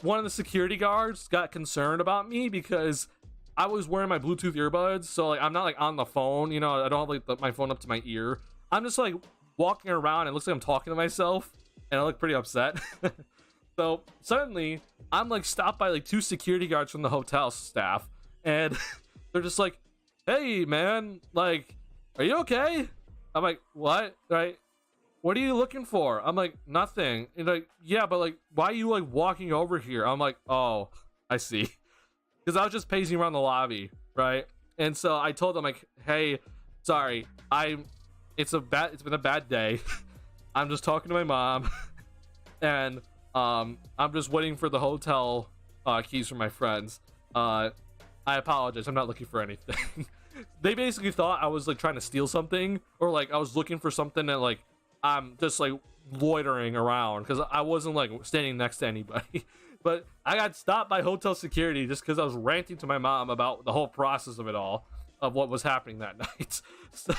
one of the security guards got concerned about me because I was wearing my Bluetooth earbuds, so like I'm not like on the phone, I don't have like my phone up to my ear. I'm just like walking around, and it looks like I'm talking to myself, and I look pretty upset. So suddenly I'm like stopped by like 2 security guards from the hotel staff, and they're just like, "Hey man, like, are you okay?" I'm like, "What?" Right? "What are you looking for?" I'm like, "Nothing." And like, "Yeah, but like, why are you like walking over here?" I'm like, "Oh, I see." Because I was just pacing around the lobby, right? And so I told them like, "Hey, sorry, it's been a bad day. I'm just talking to my mom, and I'm just waiting for the hotel keys from my friends. I apologize. I'm not looking for anything." They basically thought I was like trying to steal something, or like I was looking for something, and like I'm just like loitering around because I wasn't like standing next to anybody. But I got stopped by hotel security just because I was ranting to my mom about the whole process of it all, of what was happening that night. So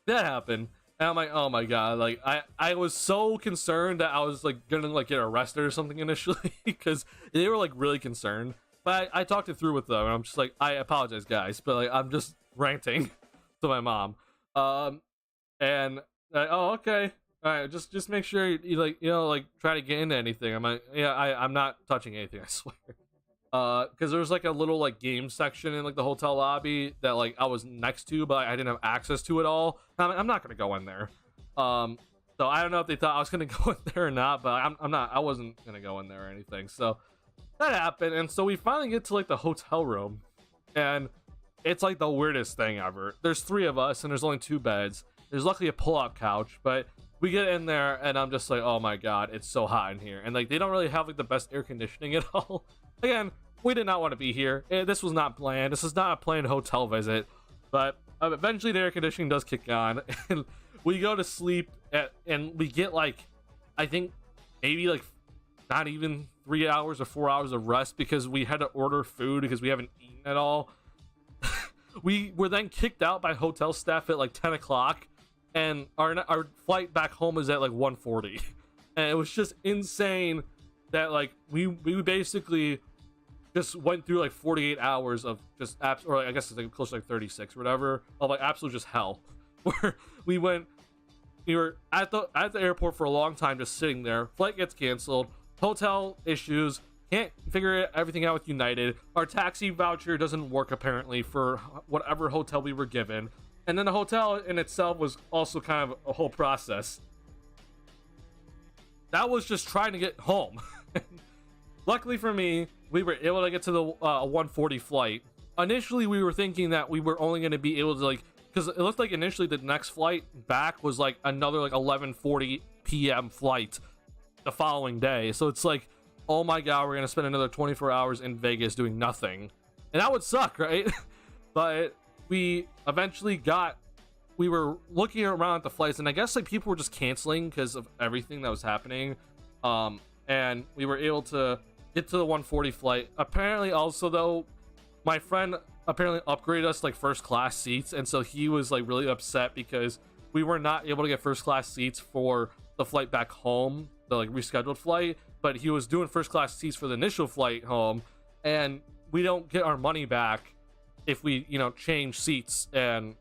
that happened, and I'm like, oh my god, like I was so concerned that I was like gonna like get arrested or something initially because they were like really concerned. But I talked it through with them, and I'm just like, I apologize guys, but like I'm just ranting to my mom. And like, oh, okay, all right, just make sure you like like try to get into anything. I'm like, yeah, I'm not touching anything, I swear. Because there was like a little like game section in like the hotel lobby that like I was next to, but I didn't have access to it all. I'm not gonna go in there. So I don't know if they thought I was gonna go in there or not, but I'm not. I wasn't gonna go in there or anything. So that happened, and so we finally get to like the hotel room, and it's like the weirdest thing ever. There's 3 of us, and there's only 2 beds. There's luckily a pull-out couch, but we get in there, and I'm just like, oh my god, it's so hot in here, and like they don't really have like the best air conditioning at all. Again, we did not want to be here. This was not planned. This is not a planned hotel visit, but eventually the air conditioning does kick on, and we go to sleep and we get like, I think maybe like not even 3 hours or 4 hours of rest because we had to order food because we haven't eaten at all. We were then kicked out by hotel staff at like 10 o'clock, and our flight back home was at like 1:40, and it was just insane that like we basically just went through like 48 hours of just or like, I guess it's like close to like 36 or whatever, of like absolute just hell. Where we were at the airport for a long time, just sitting there. Flight gets canceled, hotel issues, can't figure everything out with United. Our taxi voucher doesn't work apparently for whatever hotel we were given, and then the hotel in itself was also kind of a whole process. That was just trying to get home. Luckily for me, we were able to get to the 1:40 flight. Initially, we were thinking that we were only going to be able to like, because it looked like initially the next flight back was like another like 11:40 p.m. flight the following day. So it's like, oh my god, we're going to spend another 24 hours in Vegas doing nothing. And that would suck, right? But we eventually we were looking around at the flights, and I guess like people were just canceling because of everything that was happening. And we were able to get to the 1:40 flight. Apparently also though, my friend apparently upgraded us like first class seats, and so he was like really upset because we were not able to get first class seats for the flight back home, the like rescheduled flight, but he was doing first class seats for the initial flight home, and we don't get our money back if we, you know, change seats, and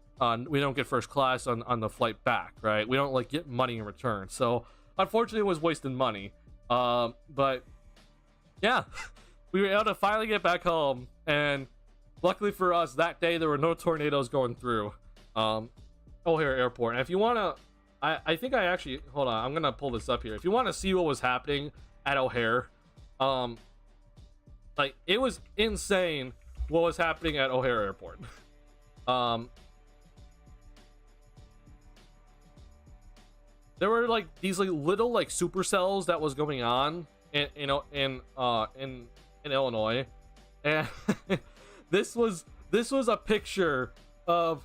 we don't get first class on the flight back, right? We don't like get money in return. So unfortunately it was wasting money. But yeah, we were able to finally get back home, and luckily for us that day there were no tornadoes going through O'Hare Airport. And if you want to, I think I actually, hold on, I'm gonna pull this up here. If you want to see what was happening at O'Hare, like it was insane what was happening at O'Hare Airport. There were like these like little like supercells that was going on in Illinois, and this was a picture of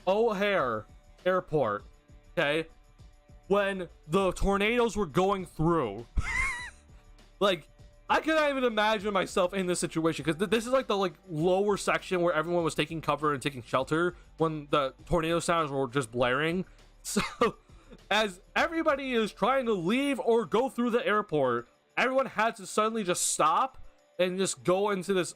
O'Hare Airport, okay, when the tornadoes were going through. Like, I cannot even imagine myself in this situation, because this is like the like lower section where everyone was taking cover and taking shelter when the tornado sounds were just blaring. So as everybody is trying to leave or go through the airport, everyone had to suddenly just stop and just go into this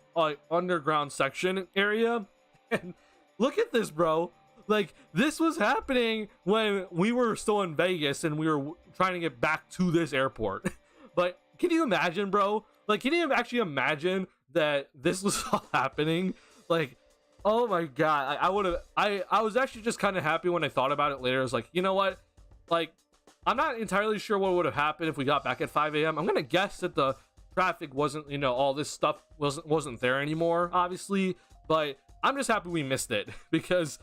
underground section area. And look at this, bro. Like, this was happening when we were still in Vegas and we were trying to get back to this airport. But can you imagine, bro? Like, can you actually imagine that this was all happening? Like, oh my god. I was actually just kind of happy when I thought about it later. I was like, you know what? Like, I'm not entirely sure what would have happened if we got back at 5 a.m. I'm gonna guess that the traffic wasn't, you know, all this stuff wasn't there anymore, obviously. But I'm just happy we missed it, because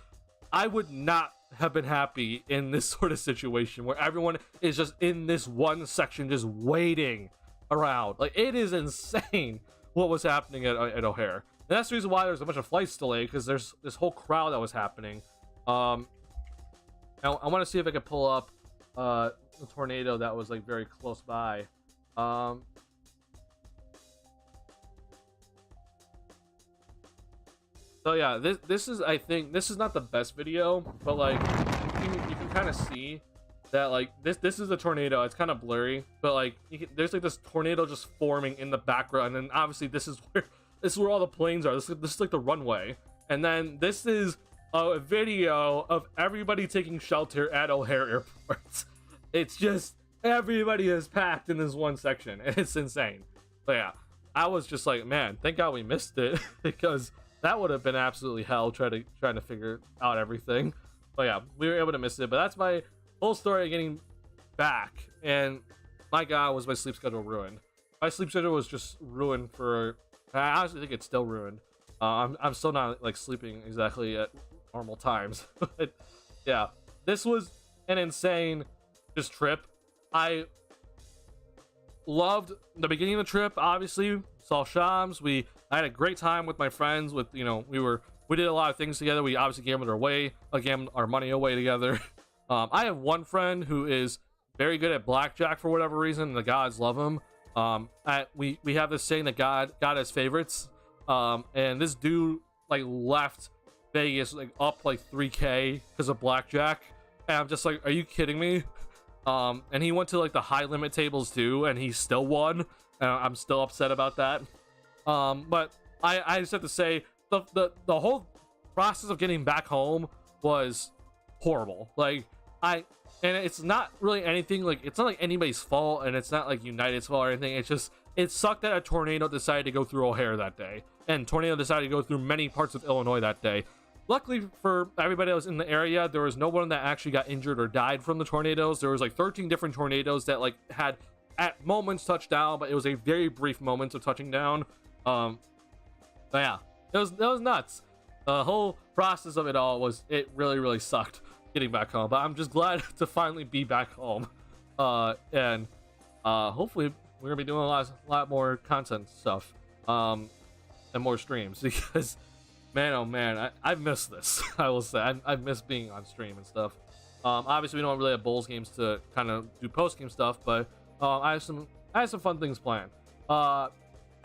I would not have been happy in this sort of situation where everyone is just in this one section just waiting around. Like, it is insane what was happening at O'Hare. And that's the reason why there's a bunch of flights delayed, because there's this whole crowd that was happening. Now I want to see if I can pull up the tornado that was like very close by. So yeah, this is, I think this is not the best video, but like you can kind of see that like this is a tornado. It's kind of blurry, but like there's like this tornado just forming in the background, and obviously this is where all the planes are. This is like the runway, and then this is a video of everybody taking shelter at O'Hare Airport. It's just everybody is packed in this one section, and it's insane. But yeah, I was just like, man, thank God we missed it, because that would have been absolutely hell trying to figure out everything. But yeah, we were able to miss it. But that's my whole story of getting back, and my god, was my sleep schedule ruined. My sleep schedule was just ruined for, I honestly think it's still ruined. I'm still not like sleeping exactly at normal times. But yeah, this was an insane just trip. I loved the beginning of the trip. Obviously saw Shams. I had a great time with my friends. With, you know, we did a lot of things together. We obviously gambled our money away together. I have one friend who is very good at blackjack for whatever reason. The gods love him. We have this saying that God has favorites. And this dude like left Vegas like up like 3K because of blackjack, and I'm just like, are you kidding me? And he went to like the high limit tables too, and he still won, and I'm still upset about that. But I just have to say the whole process of getting back home was horrible. Like, and it's not really anything, like, it's not like anybody's fault, and it's not like United's fault or anything. It's just, it sucked that a tornado decided to go through O'Hare that day, and tornado decided to go through many parts of Illinois that day. Luckily for everybody that was in the area, there was no one that actually got injured or died from the tornadoes. There was like 13 different tornadoes that like had at moments touched down, but it was a very brief moment of touching down. But yeah, it was nuts. The whole process of it all it really sucked getting back home. But I'm just glad to finally be back home. And hopefully we're gonna be doing a lot more content stuff, and more streams, because man, oh man, I miss this. I will say, I miss being on stream and stuff. Obviously we don't really have Bulls games to kind of do post game stuff, but I have some fun things planned.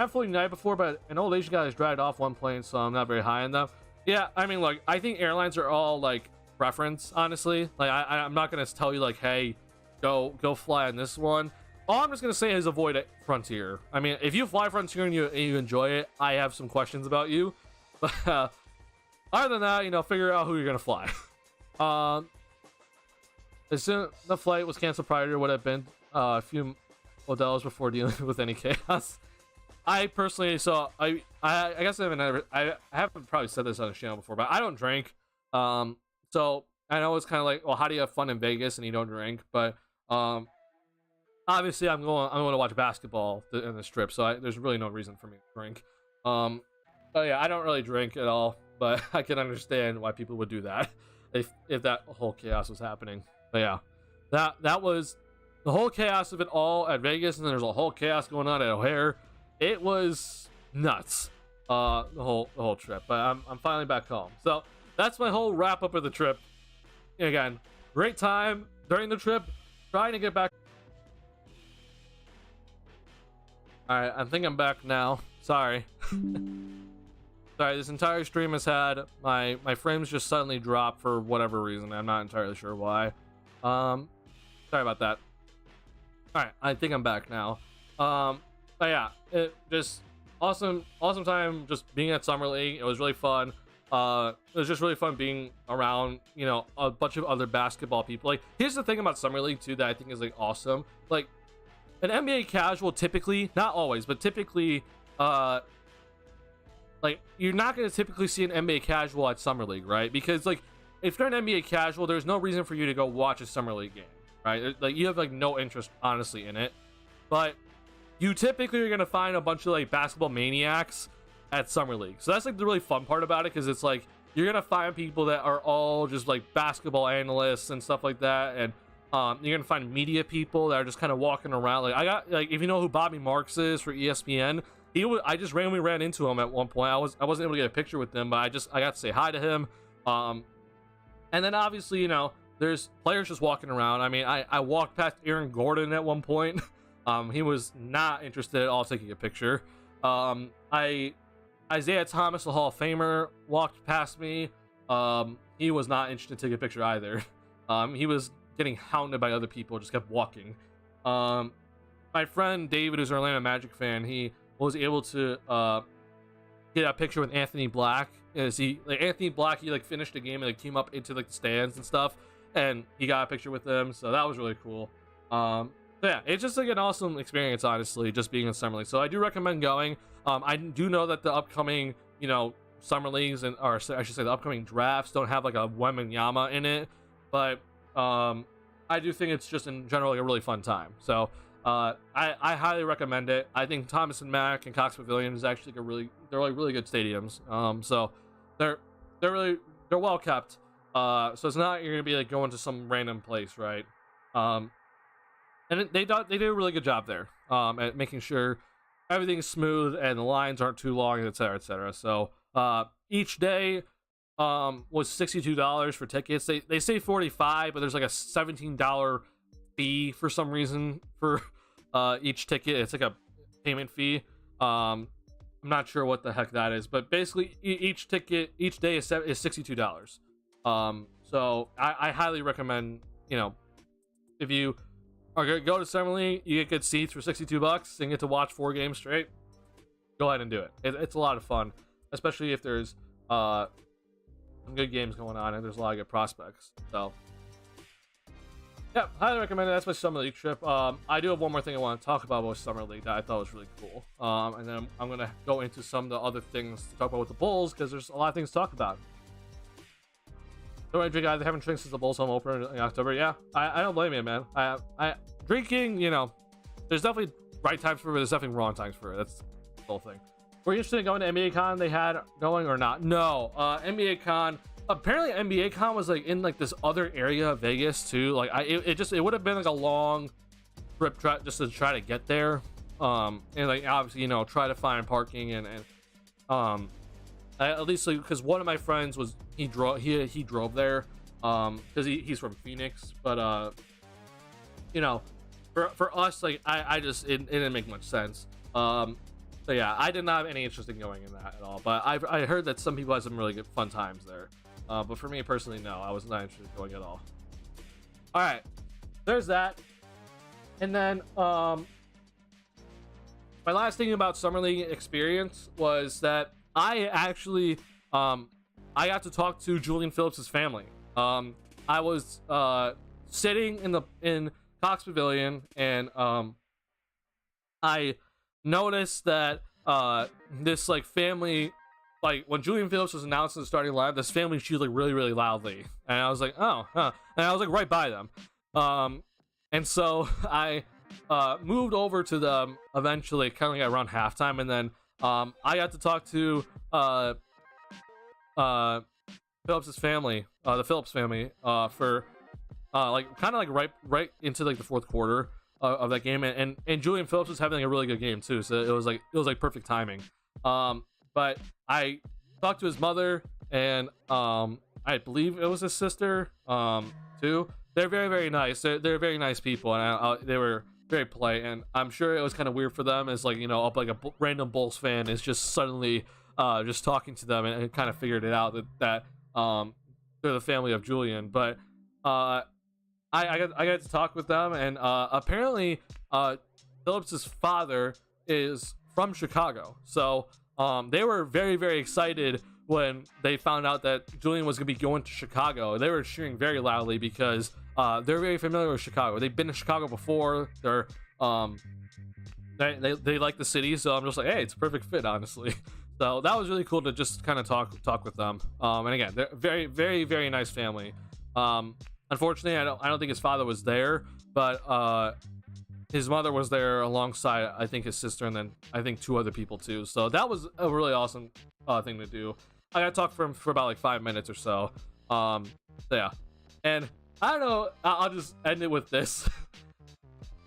I've flown United before, but an old Asian guy has dragged off one plane, so I'm not very high on them. Yeah, I mean, like, I think airlines are all like preference, honestly. Like, I'm not gonna tell you like, hey, go fly on this one. All I'm just gonna say is avoid Frontier. I mean, if you fly Frontier and you enjoy it, I have some questions about you. But other than that, you know, figure out who you're gonna fly. As soon the flight was canceled prior to would have been a few hotels before dealing with any chaos. I personally, so I guess I haven't probably said this on the channel before, but I don't drink. So I know it's kind of like, well, how do you have fun in Vegas and you don't drink? But obviously I'm going to watch basketball in the Strip, so there's really no reason for me to drink. But yeah, I don't really drink at all, but I can understand why people would do that if that whole chaos was happening. But yeah, that was the whole chaos of it all at Vegas, and there's a whole chaos going on at O'Hare. It was nuts, the whole trip. But I'm finally back home, so that's my whole wrap up of the trip. Again, great time during the trip, trying to get back. All right, I think I'm back now. Sorry. Sorry, this entire stream has had my frames just suddenly drop for whatever reason. I'm not entirely sure why. Sorry about that. All right, I think I'm back now. But yeah, it just awesome time just being at Summer League. It was really fun. It was just really fun being around, you know, a bunch of other basketball people. Like, here's the thing about Summer League too that I think is like awesome. Like, an NBA casual typically, not always, but typically, like, you're not going to typically see an NBA casual at Summer League, right? Because like, if you're an NBA casual, there's no reason for you to go watch a Summer League game, right? Like, you have like no interest honestly in it. But you typically are going to find a bunch of like basketball maniacs at Summer League. So that's like the really fun part about it, because it's like you're going to find people that are all just like basketball analysts and stuff like that. And you're going to find media people that are just kind of walking around. Like, I got, like, if you know who Bobby Marks is for ESPN, I just randomly ran into him at one point. I wasn't able to get a picture with him, but I got to say hi to him. And then obviously, you know, there's players just walking around. I mean, I walked past Aaron Gordon at one point. He was not interested at all taking a picture. Isaiah Thomas, the Hall of Famer, walked past me. He was not interested to take a picture either. He was getting hounded by other people, just kept walking. My friend David, who's an Orlando Magic fan, he was able to get a picture with Anthony Black. Anthony Black, he like finished the game and like came up into like the stands and stuff, and he got a picture with them, so that was really cool. Yeah, it's just like an awesome experience, honestly, just being in Summer League. So I do recommend going. I do know that the upcoming, you know, Summer Leagues or I should say the upcoming drafts don't have like a Wembanyama in it, but I do think it's just in general like a really fun time. So I highly recommend it. I think Thomas and Mack and Cox Pavilion is actually they're like really good stadiums. So they're well kept. So it's not you're gonna be like going to some random place, right? And they do a really good job there at making sure everything's smooth and the lines aren't too long, etc., etc. So each day was $62 for tickets. They say $45, but there's like a $17 fee for some reason for each ticket. It's like a payment fee. I'm not sure what the heck that is, but basically each ticket each day is $62. So I highly recommend, you know, if you are gonna go to Summer League, you get good seats for $62 and get to watch 4 games straight. Go ahead and do it. It's a lot of fun, especially if there's some good games going on and there's a lot of good prospects. So yeah, highly recommend it. That's my Summer League trip. I do have one more thing I want to talk about with Summer League that I thought was really cool. And then I'm gonna go into some of the other things to talk about with the Bulls, because there's a lot of things to talk about. Don't I drink? I haven't drank since the Bulls home opener in October. Yeah, I don't blame you, man. I drinking, you know, there's definitely right times for it, but there's definitely wrong times for it. That's the whole thing. Were you interested in going to NBA Con they had going or not? No. NBA Con. Apparently NBA Con was like in like this other area of Vegas too. Like it would have been like a long trip just to try to get there. And like obviously, you know, try to find parking and at least because one of my friends was he drove there because he's from Phoenix, but you know, for us, like I just it didn't make much sense. So yeah, I did not have any interest in going in that at all. But I heard that some people had some really good fun times there. But for me personally, no, I was not interested in going at all. All right, there's that. And then my last thing about Summer League experience was that I actually I got to talk to Julian Phillips' family. I was sitting in Cox Pavilion, and I noticed that this like family, like when Julian Phillips was announced as starting live, this family cheered like really, really loudly, and I was like, oh, huh. And I was like right by them, and so I moved over to them eventually, kind of like around halftime, and then I got to talk to Phillips's family, the Phillips family, for like kind of like right into like the fourth quarter of that game, and Julian Phillips was having like, a really good game too, so it was like perfect timing. But I talked to his mother, and I believe it was his sister too. They're very, very nice. They're very nice people, and they were very polite, and I'm sure it was kind of weird for them as like, you know, like a random Bulls fan is just suddenly just talking to them, and kind of figured it out that they're the family of Julian. But I got to talk with them, and apparently Phillips's father is from Chicago, so they were very, very excited when they found out that Julian was going to be going to Chicago. They were cheering very loudly because they're very familiar with Chicago. They've been to Chicago before. They're they like the city, so I'm just like, hey, it's a perfect fit, honestly. So that was really cool to just kind of talk with them. And again, they're very, very, very nice family. Unfortunately, I don't think his father was there, but his mother was there alongside, I think, his sister, and then I think 2 other people too. So that was a really awesome thing to do. I got to talk for him for about like 5 minutes or so. So yeah, and I don't know, I'll just end it with this.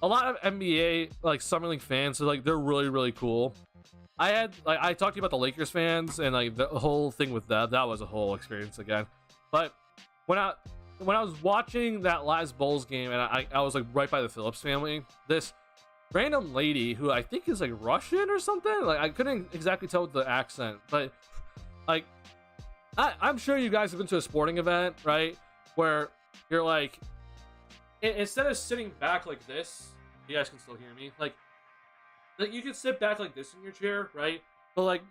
A lot of NBA like Summer League fans, so like they're really, really cool. I talked to you about the Lakers fans and like the whole thing with that was a whole experience again. But when I was watching that last Bulls game, and I was like right by the Phillips family, this random lady who I think is like Russian or something, like I couldn't exactly tell with the accent, but like I'm sure you guys have been to a sporting event, right, where you're like, instead of sitting back like this, you guys can still hear me, like you can sit back like this in your chair, right? But like,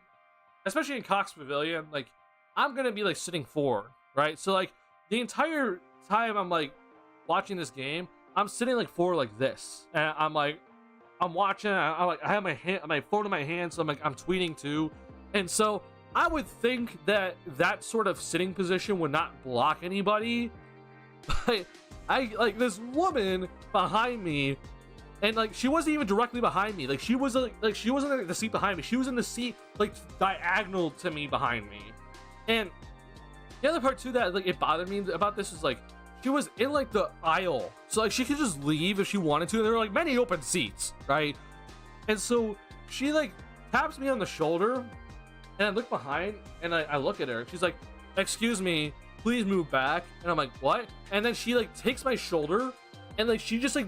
especially in Cox Pavilion, like I'm gonna be like sitting forward, right? So like the entire time I'm like watching this game, I'm sitting like forward like this, and I'm watching. I have my phone in my hand, so I'm tweeting too, and so I would think that sort of sitting position would not block anybody. But I like this woman behind me, and like she wasn't even directly behind me. Like she was like she wasn't in the seat behind me. She was in the seat like diagonal to me behind me. And the other part too that like it bothered me about this is like she was in like the aisle, so like she could just leave if she wanted to. And there were like many open seats, right? And so she like taps me on the shoulder, and I look behind, and I look at her, and she's like, "Excuse me, please move back." And I'm like, "What?" And then she like takes my shoulder, and like she just like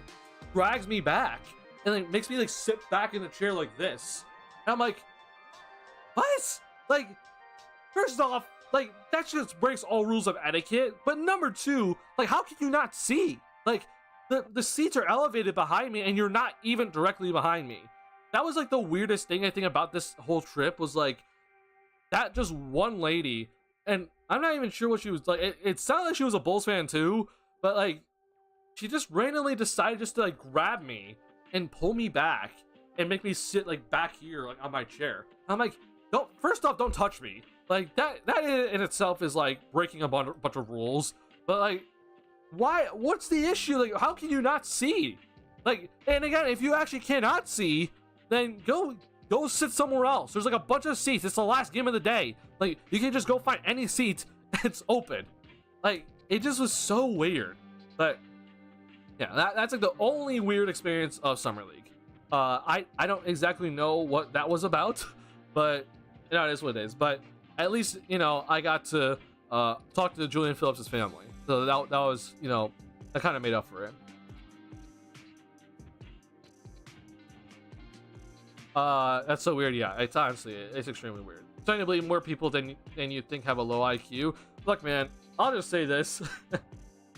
drags me back, and like makes me like sit back in the chair like this. And I'm like, what? Like, first off, like that just breaks all rules of etiquette. But number 2, like how can you not see? Like the seats are elevated behind me, and you're not even directly behind me. That was like the weirdest thing I think about this whole trip, was like that just one lady, and I'm not even sure what she was like. It sounded like she was a Bulls fan too, but like she just randomly decided just to like grab me and pull me back and make me sit like back here, like on my chair. I'm like, don't, first off, don't touch me. Like that in itself is like breaking a bunch of rules. But like, why? What's the issue? Like, how can you not see? Like, and again, if you actually cannot see, then go sit somewhere else. There's like a bunch of seats. It's the last game of the day. Like, you can just go find any seat. It's open. Like, it just was so weird. But yeah, that's like the only weird experience of Summer League. I don't exactly know what that was about, but you know, it is what it is. But at least, you know, I got to talk to Julian Phillips' family, so that was, you know, that kind of made up for it. That's so weird. Yeah, it's honestly, it's extremely weird. Starting to believe more people than you think have a low IQ. Look, man, I'll just say this.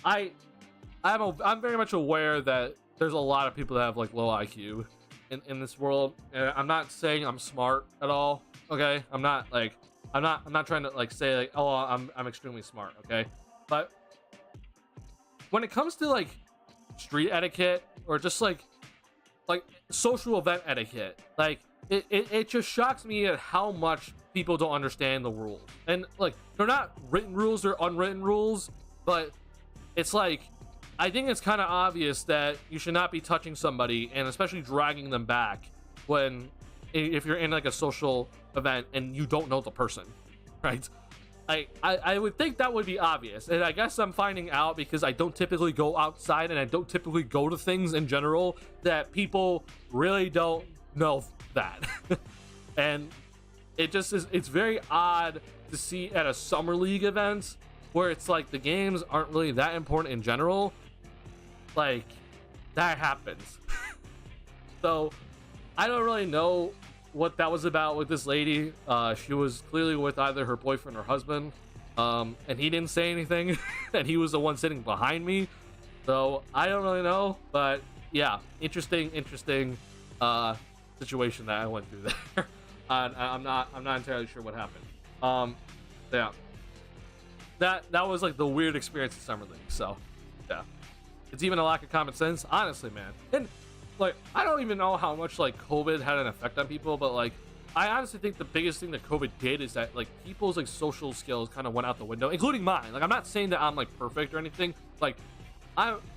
I I'm very much aware that there's a lot of people that have like low IQ in this world. And I'm not saying I'm smart at all. Okay, I'm not trying to like say like, oh, I'm extremely smart. Okay, but when it comes to like street etiquette or just like social event etiquette, like it just shocks me at how much people don't understand the rules. And like, they're not written rules, they're unwritten rules, but it's like, I think it's kind of obvious that you should not be touching somebody, and especially dragging them back when, if you're in like a social event and you don't know the person, right? I would think that would be obvious, and I guess I'm finding out because I don't typically go outside and I don't typically go to things in general, that people really don't know that. And it just is, it's very odd to see at a summer league event where it's like the games aren't really that important in general, like that happens. So I don't really know what that was about with this lady. She was clearly with either her boyfriend or husband, and he didn't say anything, and he was the one sitting behind me. So I don't really know, but yeah, interesting situation that I went through there. I'm not entirely sure what happened. Yeah, that was like the weird experience in summer league. So yeah, it's even a lack of common sense, honestly, man. And like, I don't even know how much like COVID had an effect on people, but like, I honestly think the biggest thing that COVID did is that like people's like social skills kind of went out the window, including mine. Like, I'm not saying that I'm like perfect or anything. Like,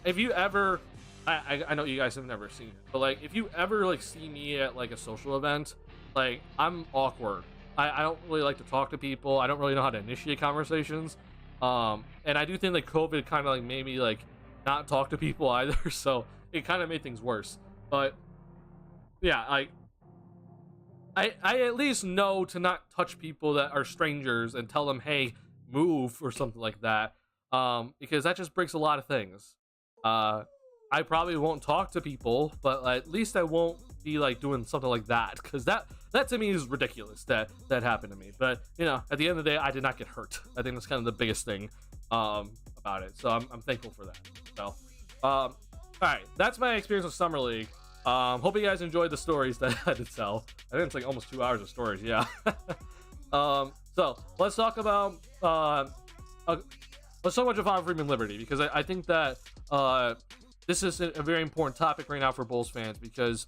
if you ever, I know you guys have never seen it, but like, if you ever like see me at like a social event, like, I'm awkward. I don't really like to talk to people. I don't really know how to initiate conversations. And I do think like COVID kind of like made me like not talk to people either. So it kind of made things worse. But yeah, I at least know to not touch people that are strangers and tell them, hey, move, or something like that. Because that just breaks a lot of things. I probably won't talk to people, but at least I won't be like doing something like that, because that to me is ridiculous that happened to me. But you know, at the end of the day, I did not get hurt. I think that's kind of the biggest thing about it. So I'm thankful for that. So all right, that's my experience with summer league. Hope you guys enjoyed the stories that I had to tell. I think it's like almost 2 hours of stories. Yeah. So let's talk about Javon Freeman Liberty, because I think that this is a very important topic right now for Bulls fans, because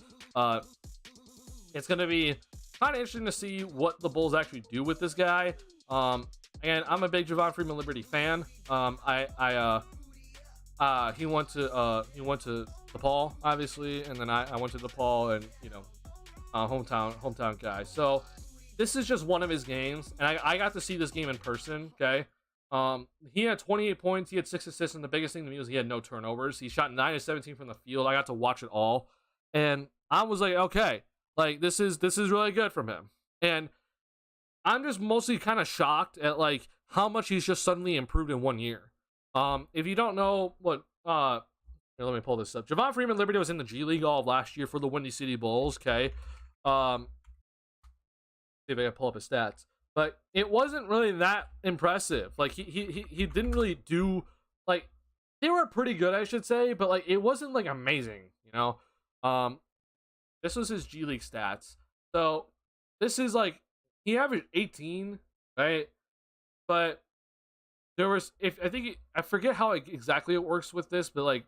it's going to be kind of interesting to see what the Bulls actually do with this guy. And I'm a big Javon Freeman Liberty fan. He went to DePaul, obviously, and then I went to DePaul, and you know, hometown guy. So this is just one of his games, and I got to see this game in person. Okay, he had 28 points, he had 6 assists, and the biggest thing to me was he had no turnovers. He shot 9 of 17 from the field. I got to watch it all, and I was like, okay, like this is really good from him. And I'm just mostly kind of shocked at like how much he's just suddenly improved in 1 year. If you don't know what, here, let me pull this up. Javon Freeman Liberty was in the G League all of last year for the Windy City Bulls. Okay, see if I can pull up his stats, but it wasn't really that impressive. Like he didn't really do, like, they were pretty good, I should say, but like it wasn't like amazing, you know. This was his G League stats. So this is like, he averaged 18, right? But there was, I forget how exactly it works with this, but like,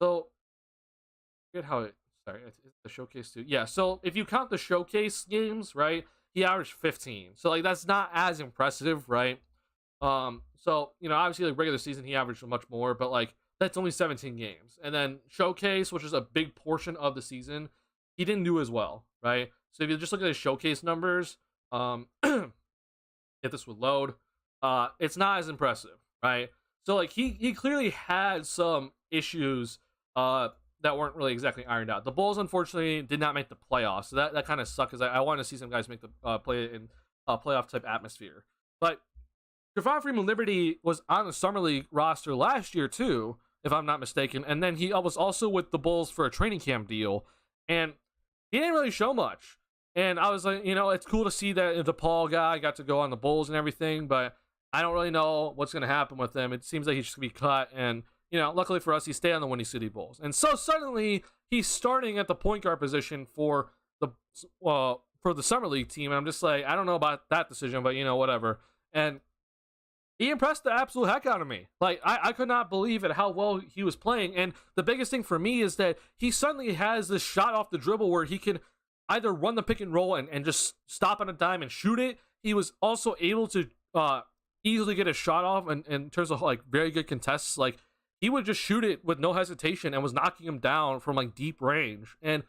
so I forget how it, sorry, it's the showcase too. Yeah, so if you count the showcase games, right, he averaged 15. So like, that's not as impressive, right? So, you know, obviously like regular season he averaged much more, but like that's only 17 games. And then showcase, which is a big portion of the season, he didn't do as well, right? So if you just look at his showcase numbers, if this would load, it's not as impressive, right? So like he clearly had some issues that weren't really exactly ironed out. The Bulls unfortunately did not make the playoffs, so that kind of sucked, because I wanted to see some guys make the play in playoff type atmosphere. But Javon Freeman Liberty was on the summer league roster last year too, if I'm not mistaken, and then he was also with the Bulls for a training camp deal. And he didn't really show much. And I was like, it's cool to see that the Paul guy got to go on the Bulls and everything, but I don't really know what's going to happen with him. It seems like he's just going to be cut. And, luckily for us, he stayed on the Windy City Bulls. And so suddenly he's starting at the point guard position for the Summer League team. And I'm just like, I don't know about that decision, but, whatever. And he impressed the absolute heck out of me. Like, I could not believe at how well he was playing. And the biggest thing for me is that he suddenly has this shot off the dribble where he can either run the pick and roll and just stop on a dime and shoot it. He was also able to easily get a shot off and in terms of like very good contests. Like, he would just shoot it with no hesitation and was knocking him down from like deep range. And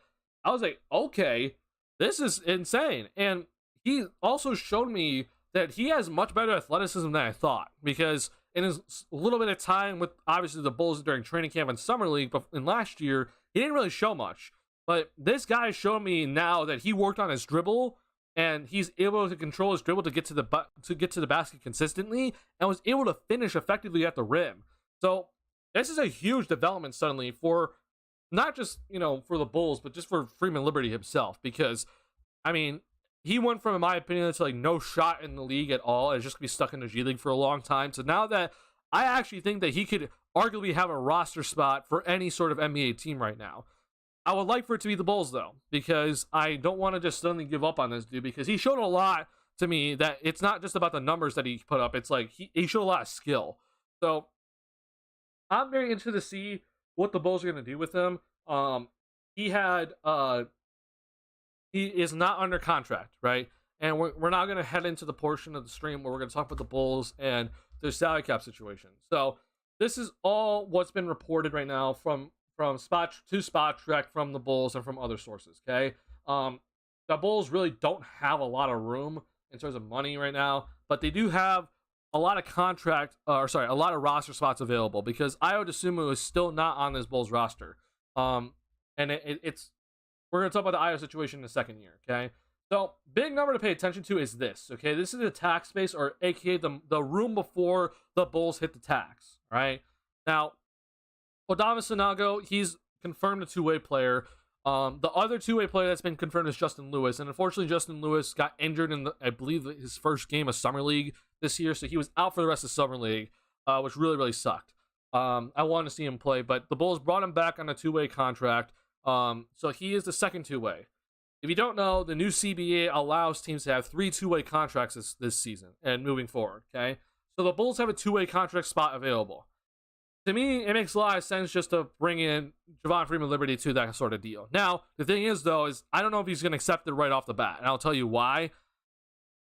I was like, okay, this is insane. And he also showed me that he has much better athleticism than I thought, because in his little bit of time with obviously the Bulls during training camp and Summer League, but in last year, he didn't really show much. But this guy showed me now that he worked on his dribble and he's able to control his dribble to get to the basket consistently and was able to finish effectively at the rim. So this is a huge development suddenly for not just, for the Bulls, but just for Freeman Liberty himself, because I mean, he went from, in my opinion, to like no shot in the league at all and just be stuck in the G League for a long time. So now that I actually think that he could arguably have a roster spot for any sort of NBA team right now. I would like for it to be the Bulls, though, because I don't want to just suddenly give up on this dude, because he showed a lot to me that it's not just about the numbers that he put up. It's like he showed a lot of skill. So I'm very interested to see what the Bulls are going to do with him. He is not under contract, right? And we're now going to head into the portion of the stream where we're going to talk about the Bulls and their salary cap situation. So this is all what's been reported right now from Spot Track, from the Bulls, and from other sources, okay? The Bulls really don't have a lot of room in terms of money right now, but they do have a lot of a lot of roster spots available, because Ayo Dosunmu is still not on this Bulls roster. And it's we're going to talk about the Ayo situation in a second here, okay? So, big number to pay attention to is this, okay? This is the tax space, or aka the room before the Bulls hit the tax, right? Now, Odama Sanago, he's confirmed a two-way player. The other two-way player that's been confirmed is Justin Lewis, and unfortunately, Justin Lewis got injured in, I believe, his first game of Summer League this year, so he was out for the rest of Summer League, which really, really sucked. I wanted to see him play, but the Bulls brought him back on a two-way contract. So he is the second two-way. If you don't know, the new CBA allows teams to have 3 two-way contracts this season and moving forward, okay? So the Bulls have a two-way contract spot available. To me, it makes a lot of sense just to bring in Javon Freeman Liberty to that sort of deal. Now, the thing is, though, is I don't know if he's going to accept it right off the bat, and I'll tell you why.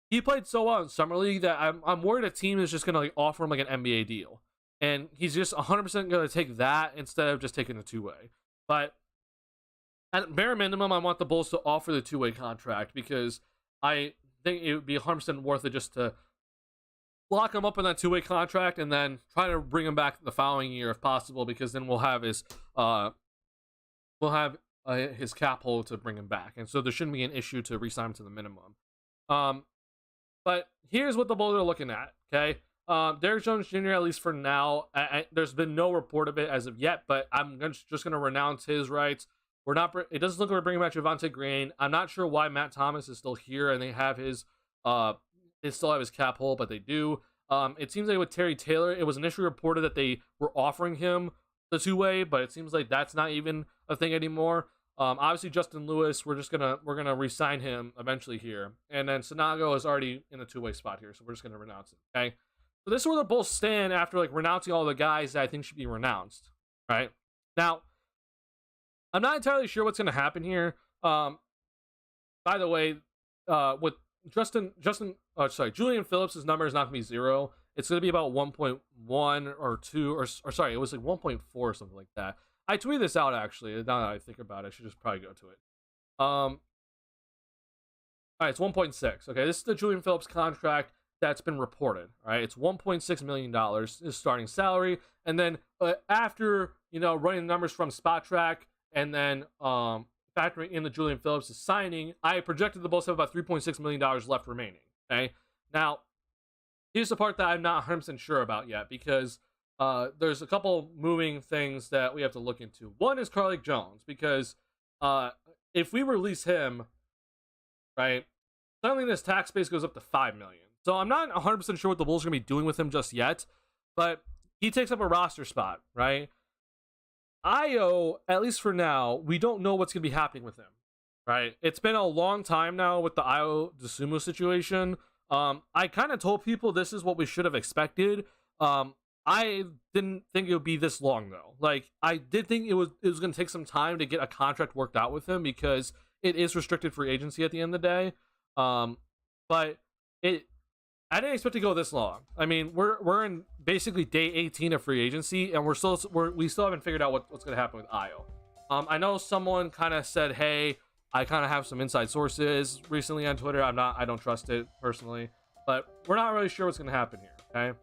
He played so well in Summer League that I'm worried a team is just going to like offer him like an NBA deal. And he's just 100% going to take that instead of just taking a two-way. But at bare minimum, I want the Bulls to offer the two-way contract, because I think it would be 100% worth it just to lock him up in that two-way contract and then try to bring him back the following year if possible, because then we'll have his cap hold to bring him back, and so there shouldn't be an issue to re-sign him to the minimum. But here's what the Bulls are looking at, okay? Derrick Jones Jr., at least for now, there's been no report of it as of yet, but I'm just going to renounce his rights. It doesn't look like we're bringing back Javonte Green. I'm not sure why Matt Thomas is still here and they have they still have his cap hold, but they do. It seems like with Terry Taylor, it was initially reported that they were offering him the two-way, but it seems like that's not even a thing anymore. Obviously Justin Lewis, we're gonna re-sign him eventually here, and then Sanago is already in a two-way spot here, so we're just gonna renounce it. Okay, so this is where the Bulls stand after like renouncing all the guys that I think should be renounced. Right now, I'm not entirely sure what's gonna happen here. By the way, with Julian Phillips' number is not gonna be 0. It's gonna be about 1.1 or 2, or sorry, it was like 1.4 or something like that. I tweeted this out actually. Now that I think about it, I should just probably go to it. All right, it's 1.6. Okay, this is the Julian Phillips contract that's been reported. All right, it's $1.6 million is starting salary, and then after running the numbers from Spot Track, and then factoring in the Julian Phillips' signing, I projected the Bulls have about $3.6 million left remaining. Okay, now here's the part that I'm not 100% sure about yet, because there's a couple moving things that we have to look into. One is Carlik Jones, because if we release him, right, suddenly this tax base goes up to 5 million. So I'm not 100% sure what the Bulls are going to be doing with him just yet, but he takes up a roster spot, right? Io, at least for now, we don't know what's going to be happening with him, right? It's been a long time now with the Io DeSumo situation. I kind of told people this is what we should have expected. I didn't think it would be this long though. Like, I did think it was going to take some time to get a contract worked out with him because it is restricted free agency at the end of the day. But I didn't expect to go this long. I mean, we're in basically day 18 of free agency, and we still haven't figured out what's going to happen with Io. I know someone kind of said, "Hey, I kind of have some inside sources recently on Twitter." I don't trust it personally, but we're not really sure what's going to happen here. Okay.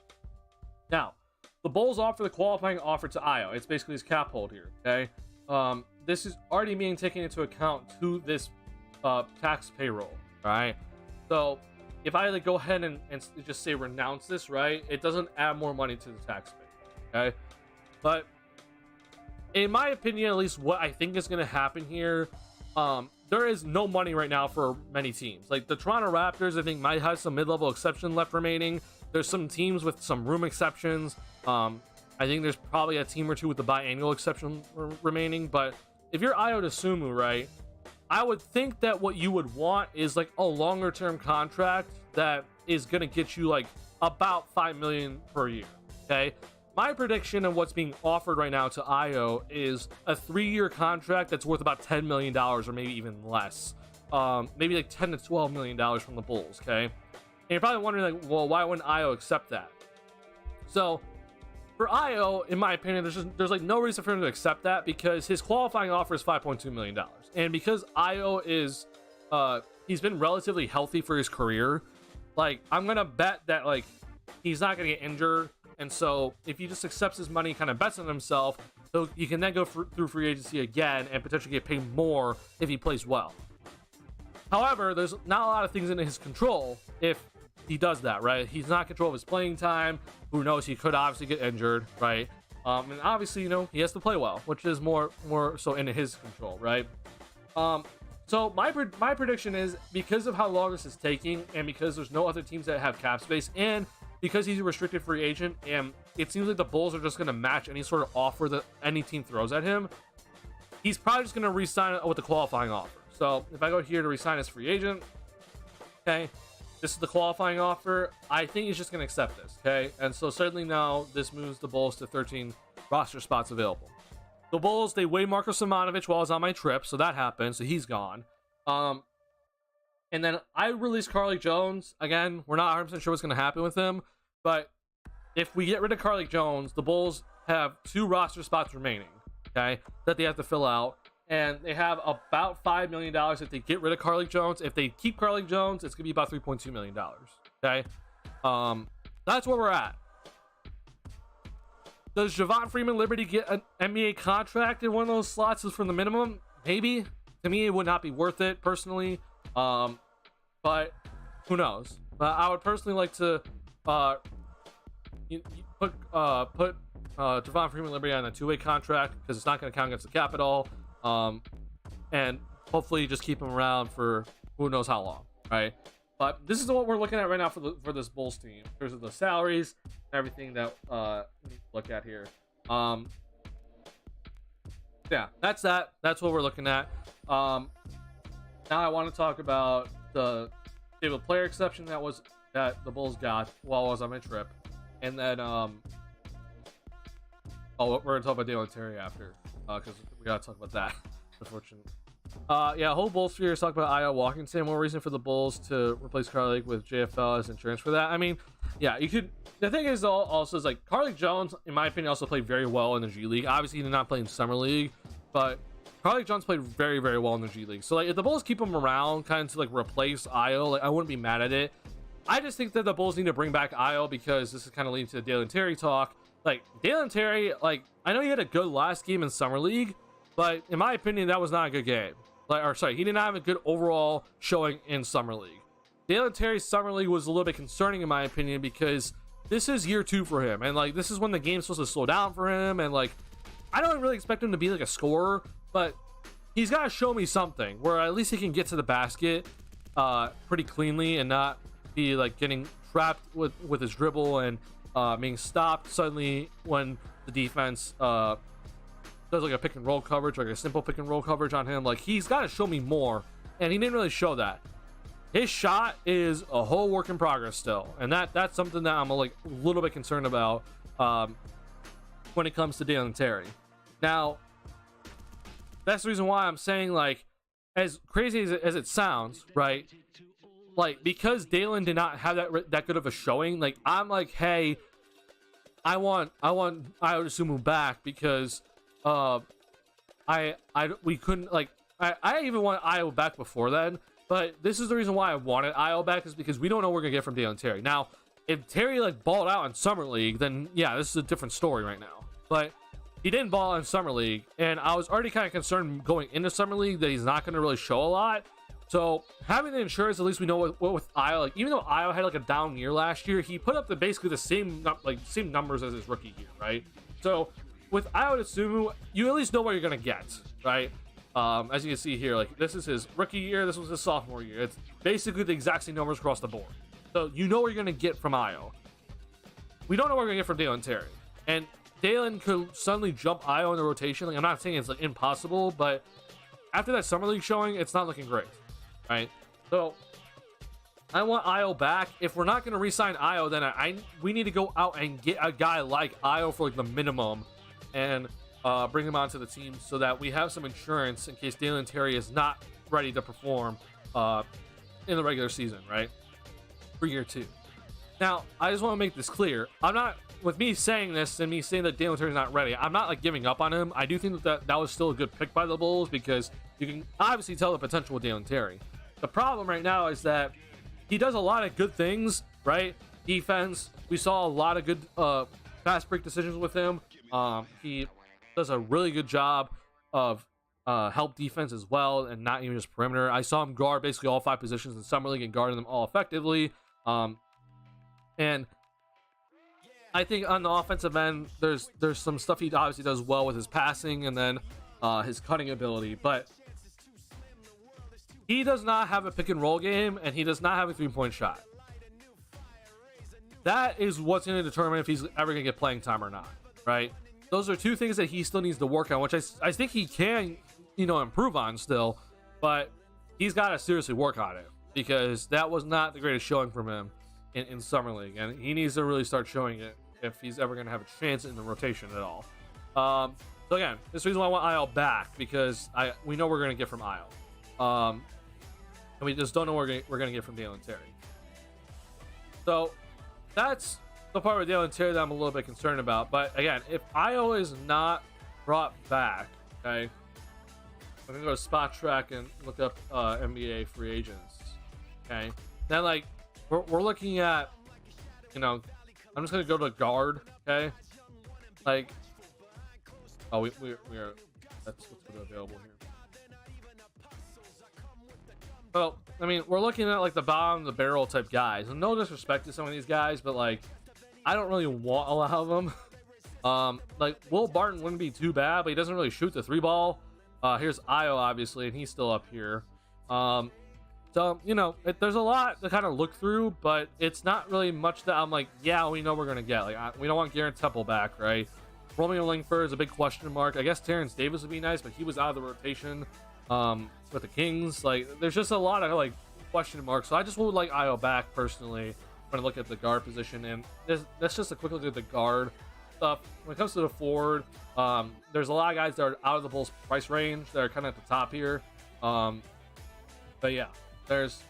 Now, the Bulls offer the qualifying offer to Io. It's basically his cap hold here. Okay. This is already being taken into account to this tax payroll. All right. So if I go ahead and just say renounce this, right, it doesn't add more money to the tax base, okay? But in my opinion, at least what I think is going to happen here, there is no money right now for many teams. Like the Toronto Raptors, I think might have some mid-level exception left remaining. There's some teams with some room exceptions. I think there's probably a team or two with the biannual exception remaining. But if you're Io DeSumo, right, I would think that what you would want is like a longer term contract that is going to get you like about 5 million per year. Okay. My prediction of what's being offered right now to Io is a 3-year contract that's worth about $10 million or maybe even less. Maybe like $10 to $12 million from the Bulls. Okay. And you're probably wondering like, well, why wouldn't Io accept that? So for Io, in my opinion, there's like no reason for him to accept that because his qualifying offer is $5.2 million. And because Io is, he's been relatively healthy for his career, like, I'm going to bet that, like, he's not going to get injured. And so if he just accepts his money, kind of bets on himself, so he can then go through free agency again and potentially get paid more if he plays well. However, there's not a lot of things in his control if he does that, right? He's not in control of his playing time. Who knows? He could obviously get injured, right? And obviously, you know, he has to play well, which is more so in his control, right? So my prediction is because of how long this is taking, and because there's no other teams that have cap space, and because he's a restricted free agent, and it seems like the Bulls are just going to match any sort of offer that any team throws at him, he's probably just going to re-sign with the qualifying offer. So if I go here to re-sign as free agent, okay, this is the qualifying offer. I think he's just going to accept this, okay? And so certainly now this moves the Bulls to 13 roster spots available. The Bulls, they waived Marko Simonovic while I was on my trip, so that happened, so he's gone. And then I released Carlik Jones. Again, we're not 100% sure what's going to happen with him, but if we get rid of Carlik Jones, the Bulls have 2 roster spots remaining, okay, that they have to fill out. And they have about $5 million if they get rid of Carlik Jones. If they keep Carlik Jones, it's going to be about $3.2 million. Okay? That's where we're at. Does Javon Freeman Liberty get an NBA contract in one of those slots from the minimum? Maybe. To me, it would not be worth it, personally. But who knows? I would personally like to put Javon Freeman Liberty on a 2-way contract because it's not going to count against the cap at all. And hopefully just keep him around for who knows how long, right? But this is what we're looking at right now for this Bulls team in terms of the salaries and everything that we need to look at here. Yeah, that's that. That's what we're looking at. Now I want to talk about the disabled player exception that the Bulls got while I was on my trip, and then we're gonna talk about Dalen Terry after because we gotta talk about that. Unfortunately. Yeah, whole Bulls sphere is talking about Io Walkington. More reason for the Bulls to replace Carlik with JFL as insurance for that. I mean, yeah, you could. The thing is, also is like Carlik Jones, in my opinion, also played very well in the G League. Obviously, he did not play in Summer League, but Carlik Jones played very, very well in the G League. So like, if the Bulls keep him around, kind of to like replace Io, like I wouldn't be mad at it. I just think that the Bulls need to bring back Io because this is kind of leading to the Dalen Terry talk. Like Dalen Terry, like I know he had a good last game in Summer League, but in my opinion, that was not a good game. He did not have a good overall showing in Summer League. Dalen Terry's Summer League was a little bit concerning in my opinion because this is year 2 for him, and like this is when the game's supposed to slow down for him, and like I don't really expect him to be like a scorer, but he's got to show me something where at least he can get to the basket pretty cleanly and not be like getting trapped with his dribble and being stopped suddenly when the defense does like a pick and roll coverage, like a simple pick and roll coverage on him. Like, he's got to show me more, and he didn't really show that. His shot is a whole work in progress still, and that's something that I'm like a little bit concerned about when it comes to Dalen Terry. Now, that's the reason why I'm saying, like, as crazy as it sounds, right? Like, because Dalen did not have that good of a showing, like, I'm like, hey, I want Ayo Dosunmu back because we couldn't, like, I even want Ayo back before then, but this is the reason why I wanted Ayo back, is because we don't know what we're gonna get from Dalen Terry. Now, if Terry like balled out in Summer League, then yeah, this is a different story right now. But he didn't ball out in Summer League, and I was already kind of concerned going into Summer League that he's not going to really show a lot. So having the insurance, at least we know what with Ayo, like, even though Ayo had like a down year last year, he put up basically the same numbers as his rookie year, right? So with Ayo Dosunmu, you at least know what you're going to get, right? As you can see here, like, this is his rookie year, this was his sophomore year. It's basically the exact same numbers across the board. So you know what you're going to get from Ayo. We don't know what we're going to get from Dalen Terry. And Dalen could suddenly jump Ayo in the rotation. Like, I'm not saying it's like impossible, but after that Summer League showing, it's not looking great, right? So I want Ayo back. If we're not going to re-sign Ayo, then we need to go out and get a guy like Ayo for like the minimum and bring him onto the team so that we have some insurance in case Dalen Terry is not ready to perform in the regular season, right? For year 2. Now, I just want to make this clear. I'm not, with me saying this and me saying that Dalen Terry's not ready, I'm not like giving up on him. I do think that was still a good pick by the Bulls because you can obviously tell the potential with Dalen Terry. The problem right now is that he does a lot of good things, right? Defense, we saw a lot of good fast break decisions with him. He does a really good job of help defense as well, and not even just perimeter. I saw him guard basically all 5 positions in Summer League and guarding them all effectively. And I think on the offensive end, there's some stuff he obviously does well with his passing and then his cutting ability, but he does not have a pick and roll game, and he does not have a 3-point shot. That is what's going to determine if he's ever going to get playing time or not, right? Those are 2 things that he still needs to work on, which I think he can, improve on still, but he's got to seriously work on it because that was not the greatest showing from him in Summer League, and he needs to really start showing it if he's ever going to have a chance in the rotation at all. So again, this is the reason why I want Ayo back, because we know we're going to get from Ayo. And we just don't know what we're going to get from Dalen Terry. So that's the part with Dalen Terry that I'm a little bit concerned about. But again, if Ayo is not brought back, okay, I'm going to go to Spot Track and look up NBA free agents, okay? Then, like, we're looking at, I'm just going to go to guard, okay? Like, oh, we are, that's what's available here. Well, I mean, we're looking at like the bottom of the barrel type guys, and no disrespect to some of these guys, but like, I don't really want a lot of them. Like, Will Barton wouldn't be too bad, but he doesn't really shoot the 3-ball. Here's Ayo, obviously, and he's still up here. So, there's a lot to kind of look through, but it's not really much that I'm like, yeah, we know we're going to get. Like, we don't want Garrett Temple back, right? Romeo Langford is a big question mark. I guess Terrence Davis would be nice, but he was out of the rotation with the Kings. Like, there's just a lot of, like, question marks. So I just would like Ayo back, personally, when I look at the guard position. And that's just a quick look at the guard stuff. When it comes to the forward, there's a lot of guys that are out of the Bulls' price range that are kind of at the top here. But yeah, there's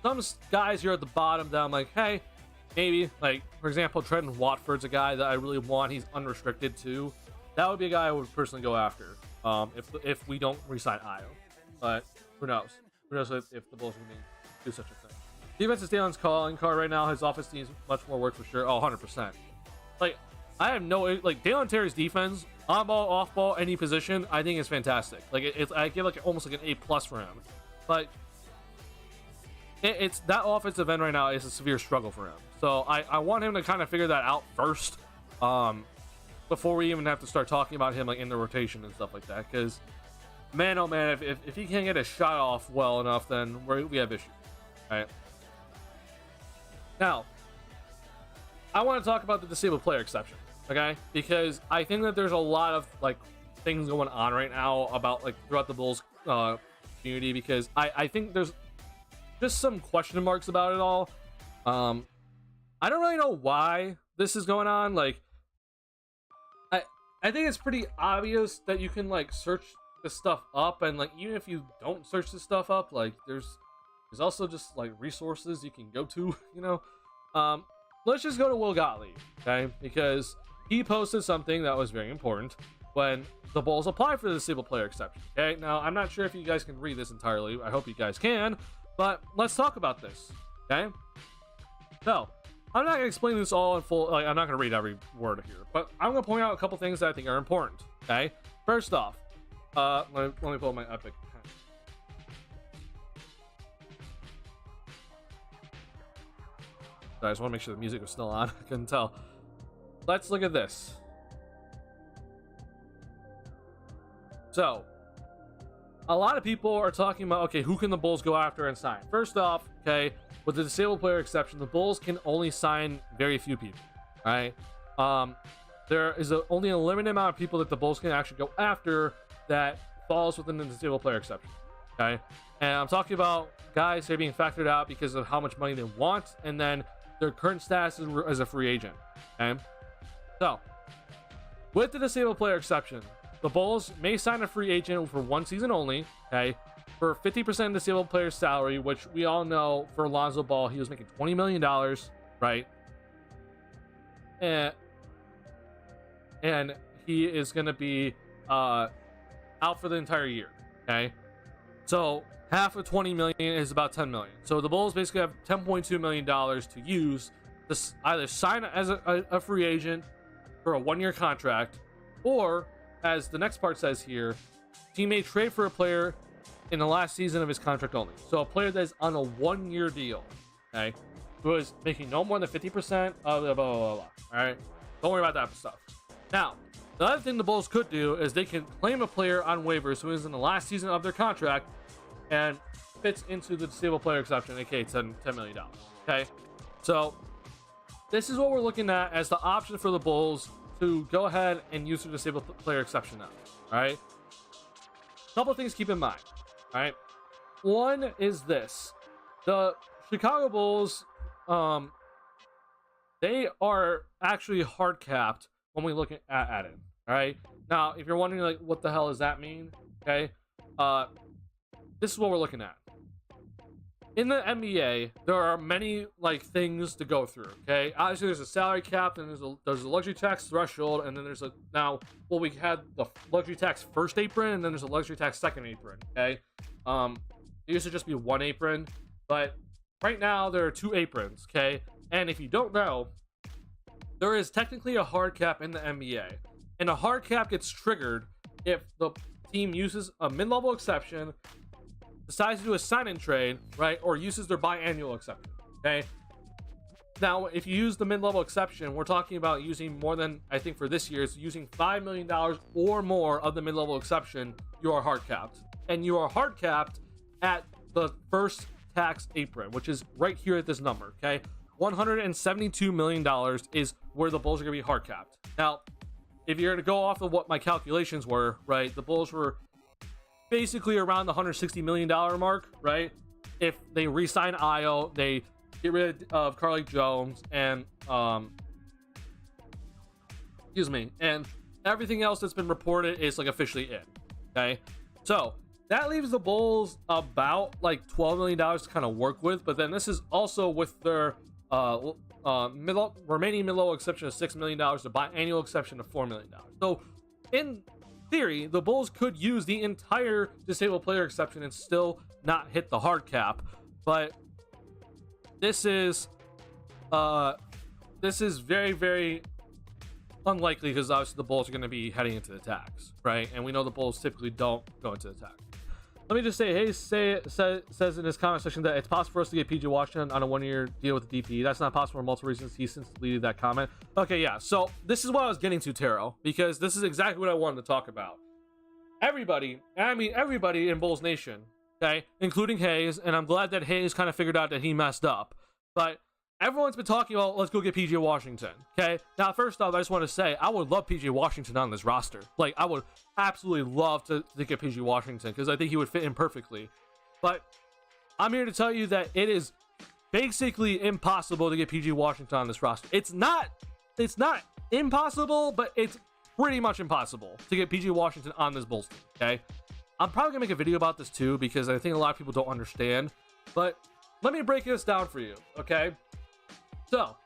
some guys here at the bottom that I'm like, hey, maybe. Like, for example, Trenton Watford's a guy that I really want. He's unrestricted too. That would be a guy I would personally go after if we don't re-sign Ayo. But who knows? Who knows if the Bulls would do such a thing. Defense is Dalen's calling card right now. His offense needs much more work for sure. Oh, 100%. Like, I have no, like, Dalen Terry's defense, on ball, off ball, any position, I think is fantastic. Like, I give like almost like an A+ for him. But it's that offensive end right now is a severe struggle for him. So I want him to kind of figure that out first, before we even have to start talking about him like in the rotation and stuff like that. Because man, oh man, if he can't get a shot off well enough, then we have issues. Right. Now, I want to talk about the disabled player exception, okay? Because I think that there's a lot of like things going on right now about like throughout the Bulls community, because I think there's just some question marks about it all. I don't really know why this is going on. Like, I think it's pretty obvious that you can like search this stuff up, and like even if you don't search this stuff up, like there's also just like resources you can go to, you know. Let's just go to Will Gottlieb, okay? Because he posted something that was very important when the Bulls applied for the disabled player exception, okay? Now, I'm not sure if you guys can read this entirely. I hope you guys can, but let's talk about this, okay? So, I'm not going to explain this all in full. Like, I'm not going to read every word here, but I'm going to point out a couple things that I think are important, okay? First off, let me pull up my Epic. I just want to make sure the music was still on. I couldn't tell. Let's look at this. So, a lot of people are talking about, okay, who can the Bulls go after and sign? First off, okay, with the disabled player exception, the Bulls can only sign very few people, right? There is only a limited amount of people that the Bulls can actually go after that falls within the disabled player exception, okay? And I'm talking about guys that are being factored out because of how much money they want, and then their current status as a free agent, okay? So, with the disabled player exception, the Bulls may sign a free agent for one season only, okay, for 50% disabled player's salary, which we all know for Lonzo Ball, he was making $20 million, right? And he is going to be out for the entire year, okay? So, half of 20 million is about 10 million. So the Bulls basically have $10.2 million to use to either sign as a free agent for a one-year contract, or, as the next part says here, he may trade for a player in the last season of his contract only. So a player that's on a one-year deal, okay, who is making no more than 50% of the blah, blah, blah, blah. All right? Don't worry about that stuff. Now, the other thing the Bulls could do is they can claim a player on waivers who is in the last season of their contract and fits into the disabled player exception, aka $10 million. Okay, so this is what we're looking at as the option for the Bulls to go ahead and use the disabled player exception now. All right, couple things to keep in mind. All right, one is this: the Chicago Bulls, they are actually hard capped when we look at it. All right, now if you're wondering like what the hell does that mean? Okay, this is what we're looking at. In the NBA, there are many like things to go through. Okay, obviously there's a salary cap, and there's a luxury tax threshold, and then there's we had the luxury tax first apron, and then there's a luxury tax second apron. Okay, it used to just be one apron, but right now there are two aprons. Okay, and if you don't know, there is technically a hard cap in the NBA, and a hard cap gets triggered if the team uses a mid-level exception, decides to do a sign-in trade, right, or uses their biannual exception, okay? Now, if you use the mid-level exception, we're talking about using more than, I think for this year, it's using $5 million or more of the mid-level exception, you are hard capped. And you are hard capped at the first tax apron, which is right here at this number, okay? $172 million is where the Bulls are going to be hard capped. Now, if you're to go off of what my calculations were, right, the Bulls were basically around the $160 million mark, right? If they re-sign Io, they get rid of Carly Jones, and and everything else that's been reported is like officially in. Okay, so that leaves the Bulls about like $12 million to kind of work with, but then this is also with their remaining mid-level exception of $6 million, the biannual exception of $4 million. So in theory, the Bulls could use the entire disabled player exception and still not hit the hard cap, but this is very, very unlikely, because obviously the Bulls are going to be heading into the tax, right? And we know the Bulls typically don't go into the tax. Let me just say, says in his comment section that it's possible for us to get PJ Washington on a one-year deal with the DP. That's not possible for multiple reasons. He since deleted that comment. Okay, yeah. So this is what I was getting to, Taro, because this is exactly what I wanted to talk about. everybody, and I mean everybody in Bulls Nation, okay, including Hayes, and I'm glad that Hayes kind of figured out that he messed up, but everyone's been talking about, let's go get PJ Washington, okay? Now, first off, I just want to say, I would love PJ Washington on this roster. Like, I would absolutely love to get PJ Washington, because I think he would fit in perfectly. But I'm here to tell you that it is basically impossible to get PJ Washington on this roster. It's not impossible, but it's pretty much impossible to get PJ Washington on this Bulls team, okay? I'm probably gonna make a video about this too, because I think a lot of people don't understand, but let me break this down for you, okay? So,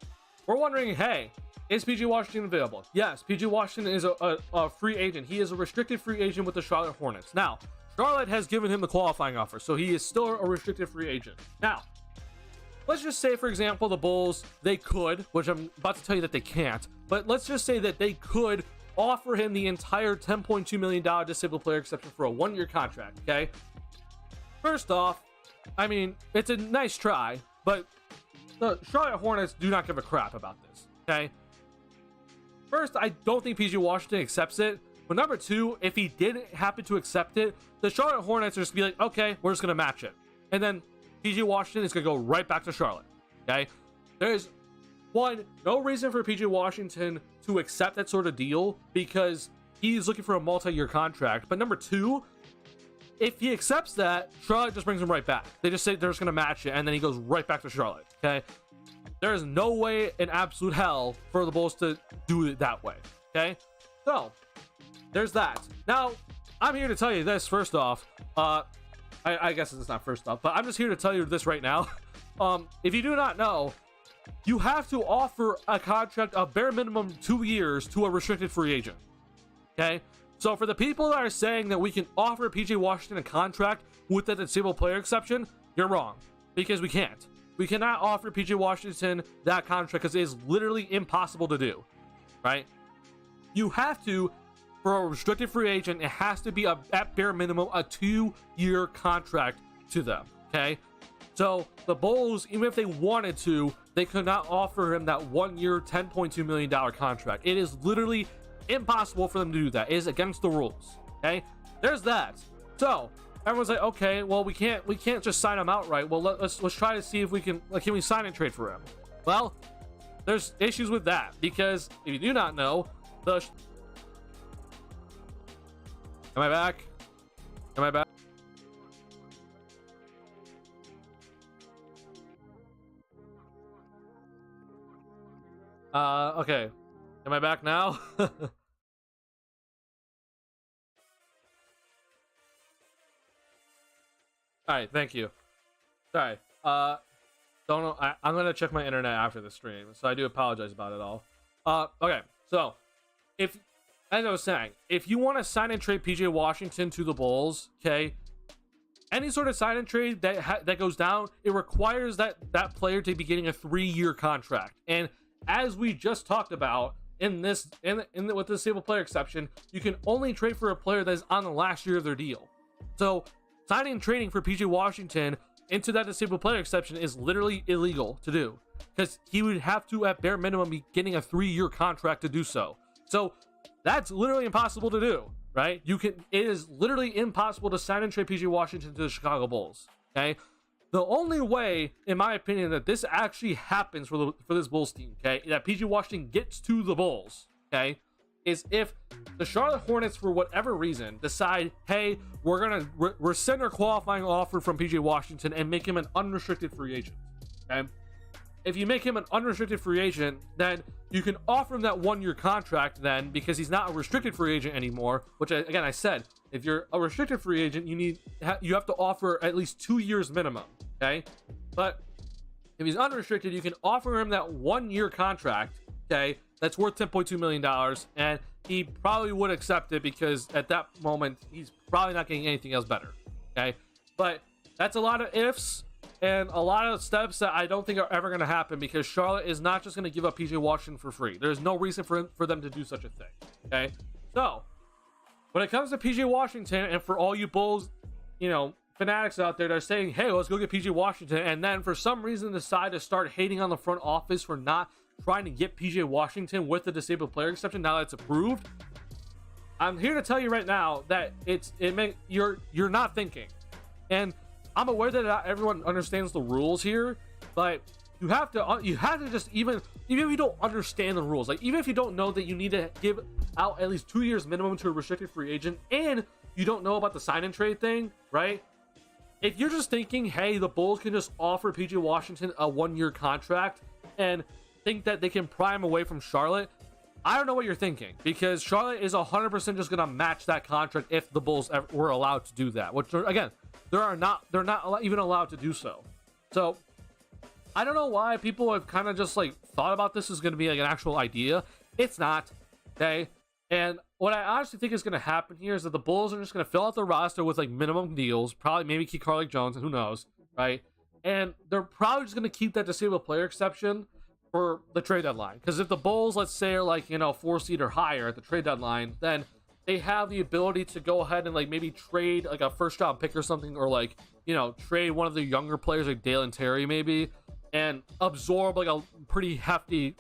we're wondering, hey, is PJ Washington available? Yes, PJ Washington is a free agent. He is a restricted free agent with the Charlotte Hornets. Now, Charlotte has given him the qualifying offer, so he is still a restricted free agent. Now, let's just say, for example, the Bulls, they could, which I'm about to tell you that they can't, but let's just say that they could offer him the entire $10.2 million disabled player exception for a one-year contract, okay? First off, I mean, it's a nice try, but the Charlotte Hornets do not give a crap about this, okay? First, I don't think PJ Washington accepts it. But number two, if he did happen to accept it, the Charlotte Hornets are just gonna be like, okay, we're just gonna match it. And then PJ Washington is gonna go right back to Charlotte, okay? There's, one, no reason for PJ Washington to accept that sort of deal because he's looking for a multi-year contract. But number two, if he accepts that, Charlotte just brings him right back. They just say they're just going to match it, and then he goes right back to Charlotte, okay? There is no way in absolute hell for the Bulls to do it that way, okay? So, there's that. Now, I'm here to tell you this, first off. I guess it's not first off, but I'm just here to tell you this right now. If you do not know, you have to offer a contract of bare minimum 2 years to a restricted free agent, okay? So for the people that are saying that we can offer PJ Washington a contract with the disabled player exception, you're wrong, because we can't. We cannot offer PJ Washington that contract because it is literally impossible to do, right? You have to, for a restricted free agent, it has to be at bare minimum a 2-year contract to them, okay? So the Bulls, even if they wanted to, they could not offer him that 1-year, $10.2 million contract. It is literally impossible for them to do that. It is against the rules, okay? There's that. So everyone's like, okay, well, we can't just sign him outright. Well, let's try to see if we can, like, can we sign and trade for him? Well, there's issues with that, because if you do not know, am I back? Am I back? Okay. Am I back now? All right, thank you. Sorry. Don't know. I'm gonna check my internet after the stream, so I do apologize about it all. Okay. So, as I was saying, if you want to sign and trade PJ Washington to the Bulls, okay, any sort of sign and trade that goes down, it requires that player to be getting a 3-year contract. And as we just talked about, with the disabled player exception, you can only trade for a player that is on the last year of their deal. So signing and trading for PJ Washington into that disabled player exception is literally illegal to do, because he would have to, at bare minimum, be getting a 3-year contract to do so. So that's literally impossible to do, right? It is literally impossible to sign and trade PJ Washington to the Chicago Bulls, okay? The only way, in my opinion, that this actually happens for this Bulls team, okay, that PJ Washington gets to the Bulls, okay, is if the Charlotte Hornets, for whatever reason, decide, hey, we're gonna rescind our qualifying offer from PJ Washington and make him an unrestricted free agent, okay? If you make him an unrestricted free agent, then you can offer him that 1-year contract then, because he's not a restricted free agent anymore, which, again, I said, if you're a restricted free agent, you have to offer at least 2 years minimum, okay? But if he's unrestricted, you can offer him that 1-year contract, okay, that's worth $10.2 million, and he probably would accept it, because at that moment, he's probably not getting anything else better, okay? But that's a lot of ifs and a lot of steps that I don't think are ever going to happen, because Charlotte is not just going to give up PJ Washington for free. There's no reason for them to do such a thing, okay? So when it comes to PJ Washington, and for all you Bulls, fanatics out there that are saying, hey, let's go get PJ Washington, and then for some reason decide to start hating on the front office for not trying to get PJ Washington with the disabled player exception now that it's approved, I'm here to tell you right now that you're not thinking, and I'm aware that not everyone understands the rules here, but you have to just even if you don't understand the rules, like even if you don't know that you need to give out at least 2 years minimum to a restricted free agent, and you don't know about the sign and trade thing, right? If you're just thinking, hey, the Bulls can just offer PJ Washington a 1-year contract and think that they can pry him away from Charlotte, I don't know what you're thinking, because Charlotte is 100% just going to match that contract if the Bulls were allowed to do that, which again, they're not even allowed to do so. So I don't know why people have kind of just like thought about this as going to be like an actual idea. It's not, okay? And what I honestly think is going to happen here is that the Bulls are just going to fill out the roster with like minimum deals, probably maybe keep Carlik Jones, and who knows, right? And they're probably just going to keep that disabled player exception for the trade deadline. Because if the Bulls, let's say, are like, 4 seed or higher at the trade deadline, then they have the ability to go ahead and like maybe trade like a first round pick or something, or like, trade one of the younger players like Dalen Terry maybe, and absorb like a pretty hefty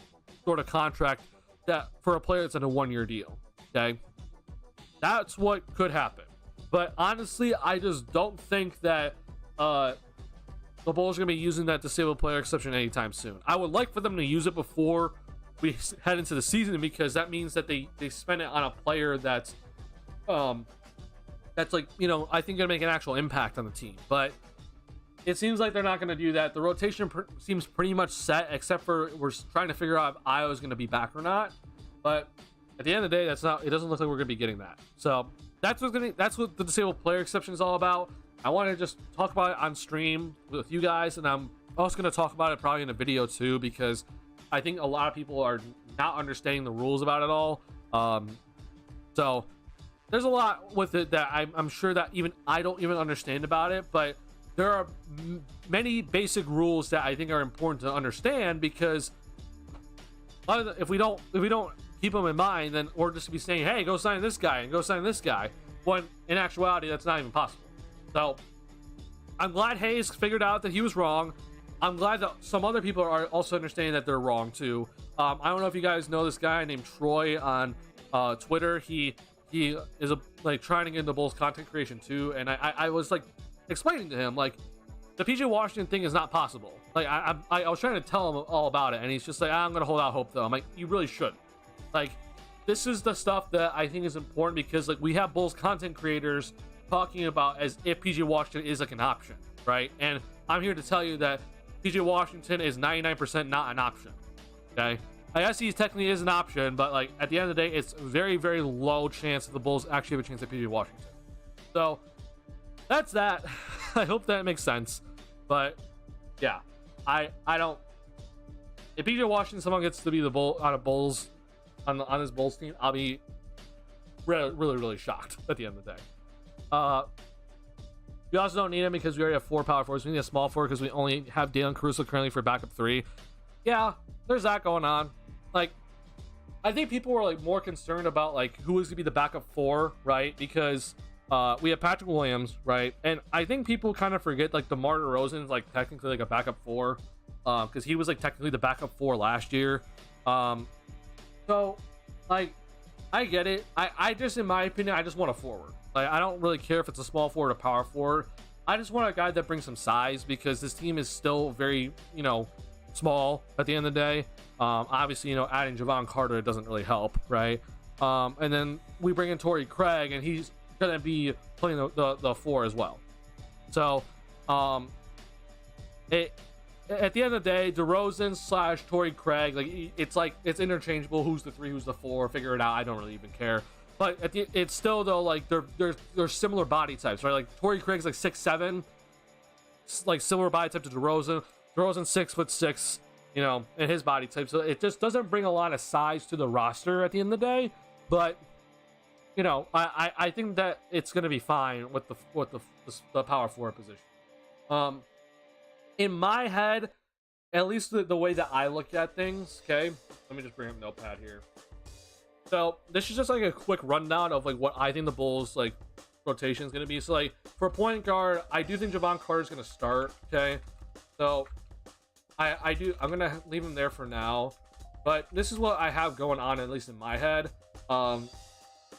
sort of contract that for a player that's in a 1-year deal. Okay, that's what could happen. But honestly, I just don't think that the Bulls are gonna be using that disabled player exception anytime soon. I would like for them to use it before we head into the season, because that means that they spend it on a player that's like, I think gonna make an actual impact on the team. But it seems like they're not going to do that. The rotation seems pretty much set, except for we're trying to figure out if Io's going to be back or not. But at the end of the day, it doesn't look like we're going to be getting that. So that's what the disabled player exception is all about. I want to just talk about it on stream with you guys, and I'm also going to talk about it probably in a video too, because I think a lot of people are not understanding the rules about it all. So there's a lot with it that I'm sure that even I don't even understand about it, but there are many basic rules that I think are important to understand, because if we don't keep them in mind, then we're just to be saying, hey, go sign this guy and go sign this guy, when in actuality that's not even possible. So I'm glad Hayes figured out that he was wrong. I'm glad that some other people are also understanding that they're wrong too. I don't know if you guys know this guy named Troy on Twitter. He is trying to get into Bulls content creation too, and I was like explaining to him, like, the PJ Washington thing is not possible. Like, I was trying to tell him all about it, and he's just like, I'm gonna hold out hope though. I'm like, you really should. Like, this is the stuff that I think is important, because like we have Bulls content creators talking about as if PJ Washington is like an option, right? And I'm here to tell you that PJ Washington is 99% not an option. Okay, I guess he technically is an option, but like at the end of the day, it's very, very low chance that the Bulls actually have a chance at PJ Washington. So that's that. I hope that makes sense. But yeah, I don't. If PJ Washington someone gets to be the Bull on a Bulls on his Bulls team, I'll be really, really, really shocked at the end of the day. We also don't need him because we already have 4 power forwards. We need a small forward because we only have Dalen Caruso currently for backup 3. Yeah, there's that going on. Like, I think people were like more concerned about like who is gonna be the backup 4, right? Because we have Patrick Williams, right? And I think people kind of forget like DeMar DeRozan is like technically like a backup 4, because he was like technically the backup 4 last year. So like I get it. I just, in my opinion, I just want a forward. Like, I don't really care if it's a small forward or power forward. I just want a guy that brings some size, because this team is still very, small at the end of the day. Obviously, adding Javon Carter doesn't really help, right? And then we bring in Torrey Craig, and he's gonna be playing the 4 as well. So, at the end of the day, DeRozan / Torrey Craig, it's interchangeable. Who's the 3? Who's the 4? Figure it out. I don't really even care. But it's still though, like they're similar body types, right? Like Torrey Craig's like 6'7", like similar body type to DeRozan. DeRozan's 6'6", in his body type. So it just doesn't bring a lot of size to the roster at the end of the day. But I think that it's gonna be fine with the power forward position. In my head, at least the way that I look at things. Okay, let me just bring up Notepad here. So this is just like a quick rundown of like what I think the Bulls like rotation is gonna be. So like for point guard, I do think Javon Carter is gonna start. Okay, so I'm gonna leave him there for now. But this is what I have going on, at least in my head.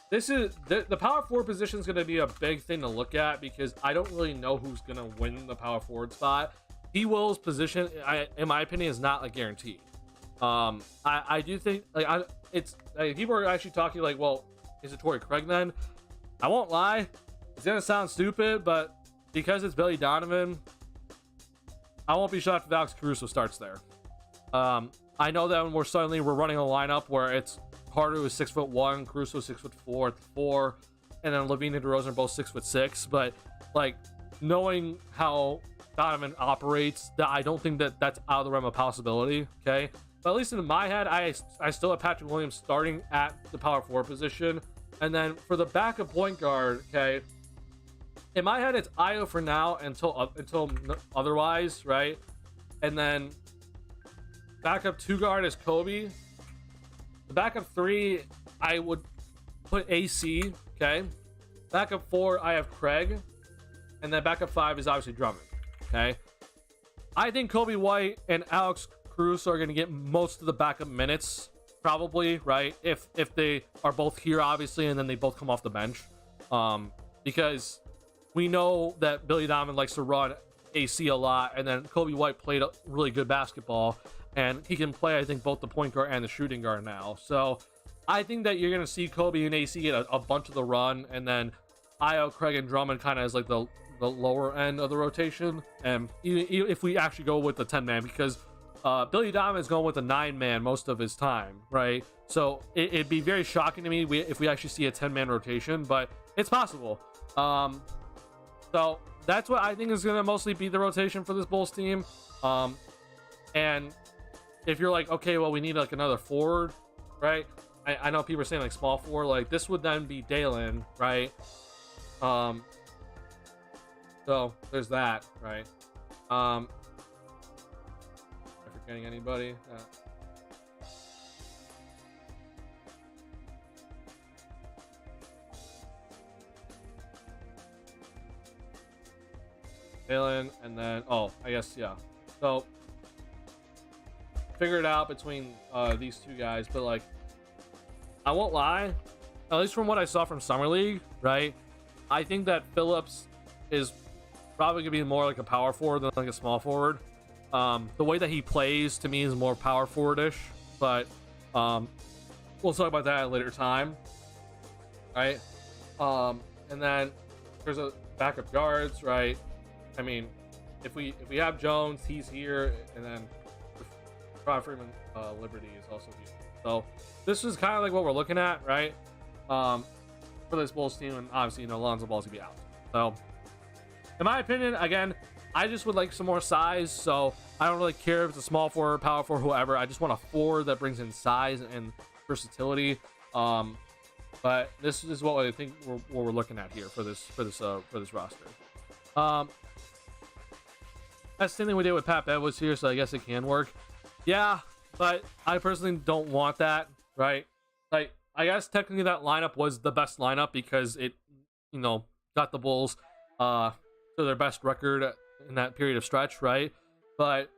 this is the power forward position is going to be a big thing to look at because I don't really know who's going to win the power forward spot. P. Will's position, in my opinion, is not a guarantee. I do think it's like, people are actually talking like, well, is it Torrey Craig then? I won't lie, it's gonna sound stupid, but because it's Billy Donovan, I won't be shocked if Alex Caruso starts there. I know that when we're running a lineup where it's Carter who's 6'1", Caruso 6'4" at the 4, and then Levine and DeRozan are both 6'6", but like knowing how Donovan operates, that I don't think that that's out of the realm of possibility. Okay, but at least in my head, I still have Patrick Williams starting at the power forward position, and then for the backup point guard, okay, in my head it's Io for now until otherwise, right? And then backup 2 guard is Kobe. The backup 3, I would put AC. Okay, backup 4, I have Craig, and then backup 5 is obviously Drummond. Okay, I think Kobe White and Alex Caruso are going to get most of the backup minutes, probably, right? If they are both here, obviously, and then they both come off the bench, because we know that Billy Donovan likes to run AC a lot, and then Kobe White played a really good basketball, and he can play, I think, both the point guard and the shooting guard now. So I think that you're going to see Kobe and AC get a bunch of the run, and then Io, Craig, and Drummond kind of as like the lower end of the rotation. And if we actually go with the 10-man, because Billy Donovan is going with a 9-man most of his time, right? So it'd be very shocking to me if we actually see a 10-man rotation, but it's possible. So that's what I think is going to mostly be the rotation for this Bulls team. And if you're like, okay, well, we need like another forward, right? I know people are saying like small forward, like this would then be Dalen, right? So there's that, right? Am I forgetting anybody? Dalen, and then I guess yeah. So figure it out between these two guys, but like I won't lie, at least from what I saw from Summer League, right? I think that Phillips is probably gonna be more like a power forward than like a small forward. The way that he plays to me is more power forward-ish, but we'll talk about that at a later time, right? And then there's a backup guards, right? I mean, if we have Jones, he's here, and then Rod Freeman Liberty is also here. So this is kind of like what we're looking at, right? For this Bulls team, and obviously, Lonzo Ball's gonna be out. So, in my opinion, again, I just would like some more size. So I don't really care if it's a small forward, power forward, whoever. I just want a forward that brings in size and versatility. But this is what I think we're looking at here for this roster. That's the same thing we did with Pat Bev was here, so I guess it can work. Yeah, but I personally don't want that, right? Like, I guess technically that lineup was the best lineup because it, got the Bulls to their best record in that period of stretch, right? But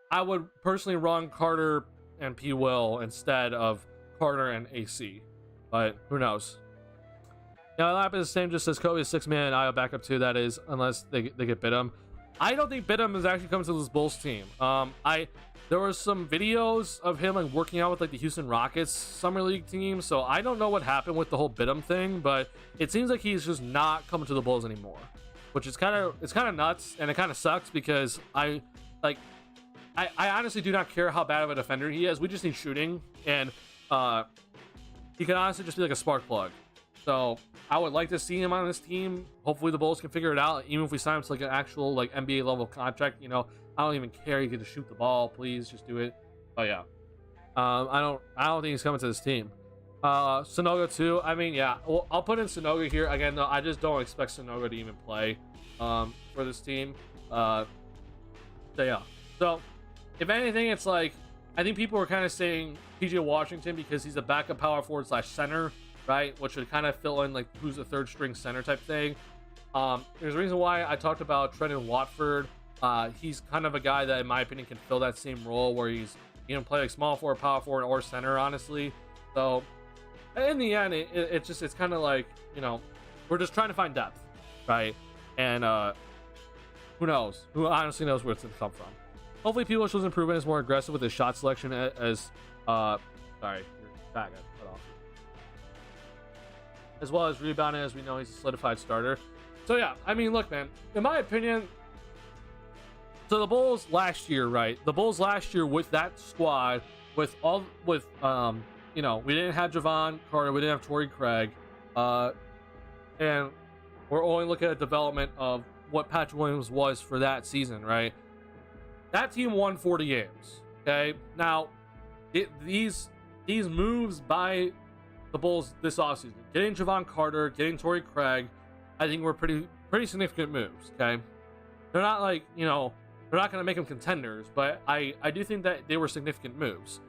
I would personally run Carter and P. Will instead of Carter and AC. But who knows? The lineup is the same, just as Kobe 6-man, Io backup 2, that is, unless they get Bidham. I don't think Bidham is actually coming to this Bulls team. There were some videos of him like working out with like the Houston Rockets summer league team, so I don't know what happened with the whole Bidham thing, but it seems like he's just not coming to the Bulls anymore, which is kind of nuts, and it kind of sucks because I honestly do not care how bad of a defender he is. We just need shooting, and he can honestly just be like a spark plug. So I would like to see him on this team. Hopefully the Bulls can figure it out, even if we sign him to like an actual like NBA level contract. I don't even care. You get to shoot the ball, please just do it. But yeah, I don't think he's coming to this team. Sonoga too. I mean, yeah, well, I'll put in Sonoga here again. Though I just don't expect Sonoga to even play for this team. So yeah. So if anything, it's like I think people were kind of saying PJ Washington because he's a backup power forward / center, right? Which would kind of fill in like who's the third string center type thing. There's a reason why I talked about Trendon Watford. He's kind of a guy that, in my opinion, can fill that same role where he's play like small forward, power forward, or center, honestly. So in the end, it's kind of like, we're just trying to find depth, right? And who knows? Who honestly knows where it's gonna come from? Hopefully, people shows improvement is more aggressive with his shot selection as sorry, your back got cut off. As well as rebounding, as we know he's a solidified starter. So yeah, I mean, look, man, in my opinion, so the Bulls last year, right? The Bulls last year with that squad, we didn't have Javon Carter, we didn't have Torrey Craig, and we're only looking at development of what Patrick Williams was for that season, right? That team won 40 games. Okay, now these moves by the Bulls this offseason, getting Javon Carter, getting Torrey Craig, I think were pretty significant moves. Okay, they're not like, they're not going to make them contenders, but I do think that they were significant moves.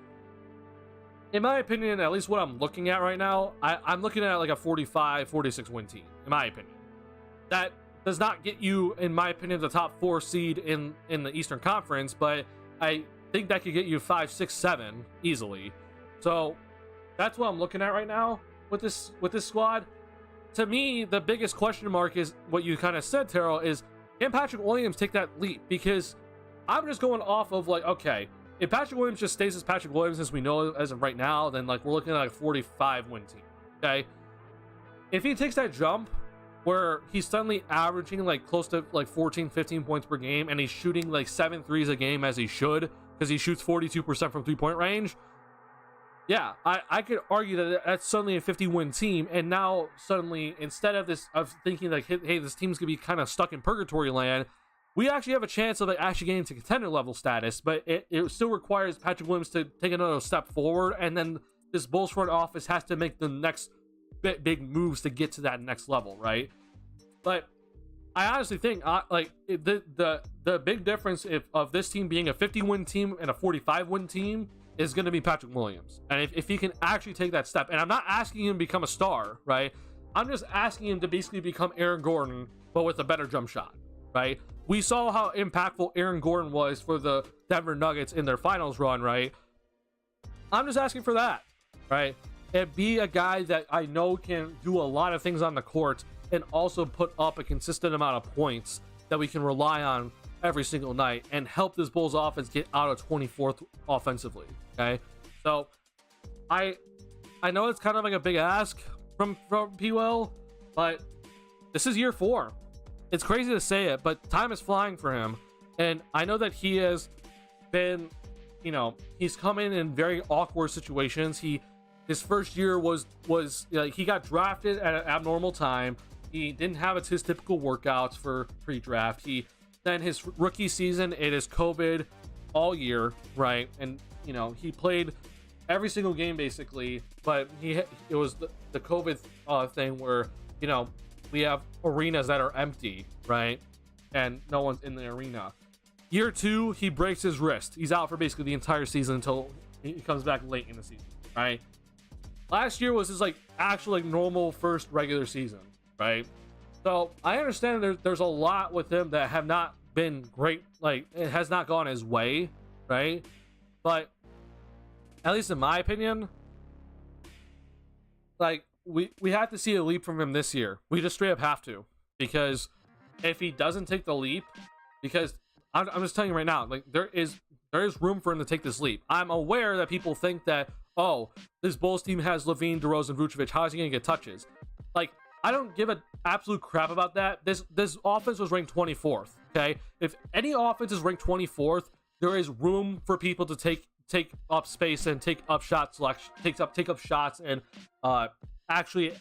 In my opinion, at least what I'm looking at right now, I'm looking at like a 45-46 win team, in my opinion. That does not get you, in my opinion, the top 4 seed in the Eastern Conference, but I think that could get you 5, 6, 7 easily. So that's what I'm looking at right now with this squad. To me, the biggest question mark is what you kind of said, Terrell, is can Patrick Williams take that leap? Because I'm just going off of like, okay, if Patrick Williams just stays as Patrick Williams as we know as of right now, then like we're looking at like a 45 win team. Okay, if he takes that jump where he's suddenly averaging like close to like 14-15 points per game and he's shooting like 7 threes a game as he should, because he shoots 42% from 3-point range, yeah, I could argue that that's suddenly a 50-win team. And now suddenly, instead of thinking like, hey, this team's gonna be kind of stuck in purgatory land, we actually have a chance of like actually getting to contender level status. But it still requires Patrick Williams to take another step forward, and then this Bulls front office has to make the next big moves to get to that next level, right? But I honestly think the big difference of this team being a 50-win team and a 45-win team is going to be Patrick Williams. And if he can actually take that step, and I'm not asking him to become a star, right? I'm just asking him to basically become Aaron Gordon, but with a better jump shot, right? We saw how impactful Aaron Gordon was for the Denver Nuggets in their finals run, right? I'm just asking for that, right? And be a guy that I know can do a lot of things on the court and also put up a consistent amount of points that we can rely on every single night and help this Bulls offense get out of 24th offensively. Okay, so I know it's kind of like a big ask from P-Will, but this is year 4. It's crazy to say it, but time is flying for him, and I know that he has been, he's come in very awkward situations. His first year was he got drafted at an abnormal time. He didn't have his typical workouts for pre-draft. Then his rookie season, it is COVID all year, right? And he played every single game basically, but it was the COVID thing where we have arenas that are empty, right? And no one's in the arena. Year 2, he breaks his wrist. He's out for basically the entire season until he comes back late in the season, right? Last year was his actual normal first regular season, right? So I understand there's a lot with him that have not been great. Like, it has not gone his way, right? But at least in my opinion, like we have to see a leap from him this year. We just straight up have to, because if he doesn't take the leap, because I'm just telling you right now, like there is room for him to take this leap. I'm aware that people think that, oh, this Bulls team has Levine, DeRozan, Vucevic. How is he gonna get touches? Like, I don't give an absolute crap about that. This offense was ranked 24th. Okay, if any offense is ranked 24th, there is room for people to take up space and take up shot selection, take up shots, and actually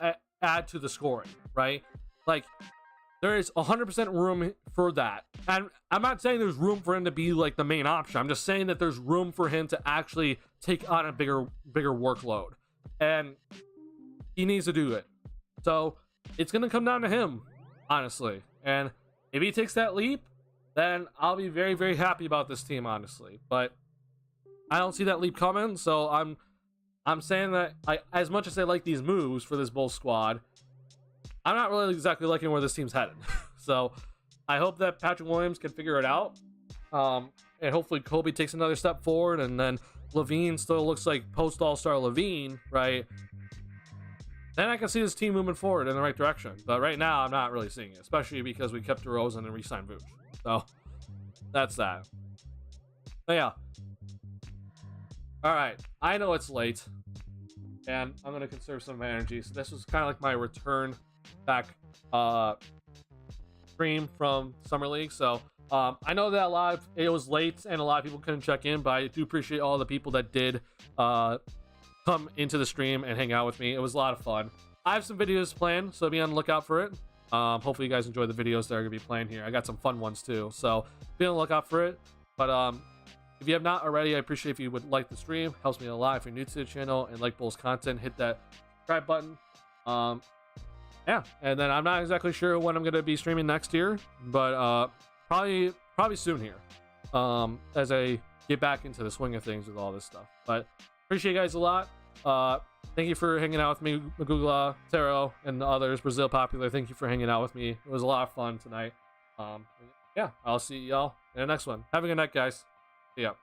add to the scoring, right? Like, there is 100% room for that. And I'm not saying there's room for him to be like the main option. I'm just saying that there's room for him to actually take on a bigger workload, and he needs to do it. So it's gonna come down to him, honestly. And if he takes that leap, then I'll be very, very happy about this team, honestly. But I don't see that leap coming, so I'm saying that as much as I like these moves for this Bulls squad, I'm not really exactly liking where this team's headed. So I hope that Patrick Williams can figure it out. And hopefully Kobe takes another step forward, and then Levine still looks like post All-Star Levine, right? then I can see this team moving forward in the right direction. But right now, I'm not really seeing it, especially because we kept DeRozan and re-signed Vooch. So that's that. But yeah. All right, I know it's late, and I'm gonna conserve some of my energy. So this was kind of like my return back stream from Summer League. So I know that it was late and a lot of people couldn't check in, but I do appreciate all the people that did come into the stream and hang out with me. It was a lot of fun. I have some videos planned, so be on the lookout for it. Hopefully you guys enjoy the videos that are gonna be playing here. I got some fun ones too, so be on the lookout for it. But if you have not already, I appreciate if you would like the stream. Helps me a lot. If you're new to the channel and like Bull's content, hit that subscribe button. Yeah, and then I'm not exactly sure when I'm gonna be streaming next year, but probably soon here. As I get back into the swing of things with all this stuff. But appreciate you guys a lot. Thank you for hanging out with me, Magugla, Taro, and the others. Brazil Popular, thank you for hanging out with me. It was a lot of fun tonight. Yeah, I'll see y'all in the next one. Have a good night, guys. See ya.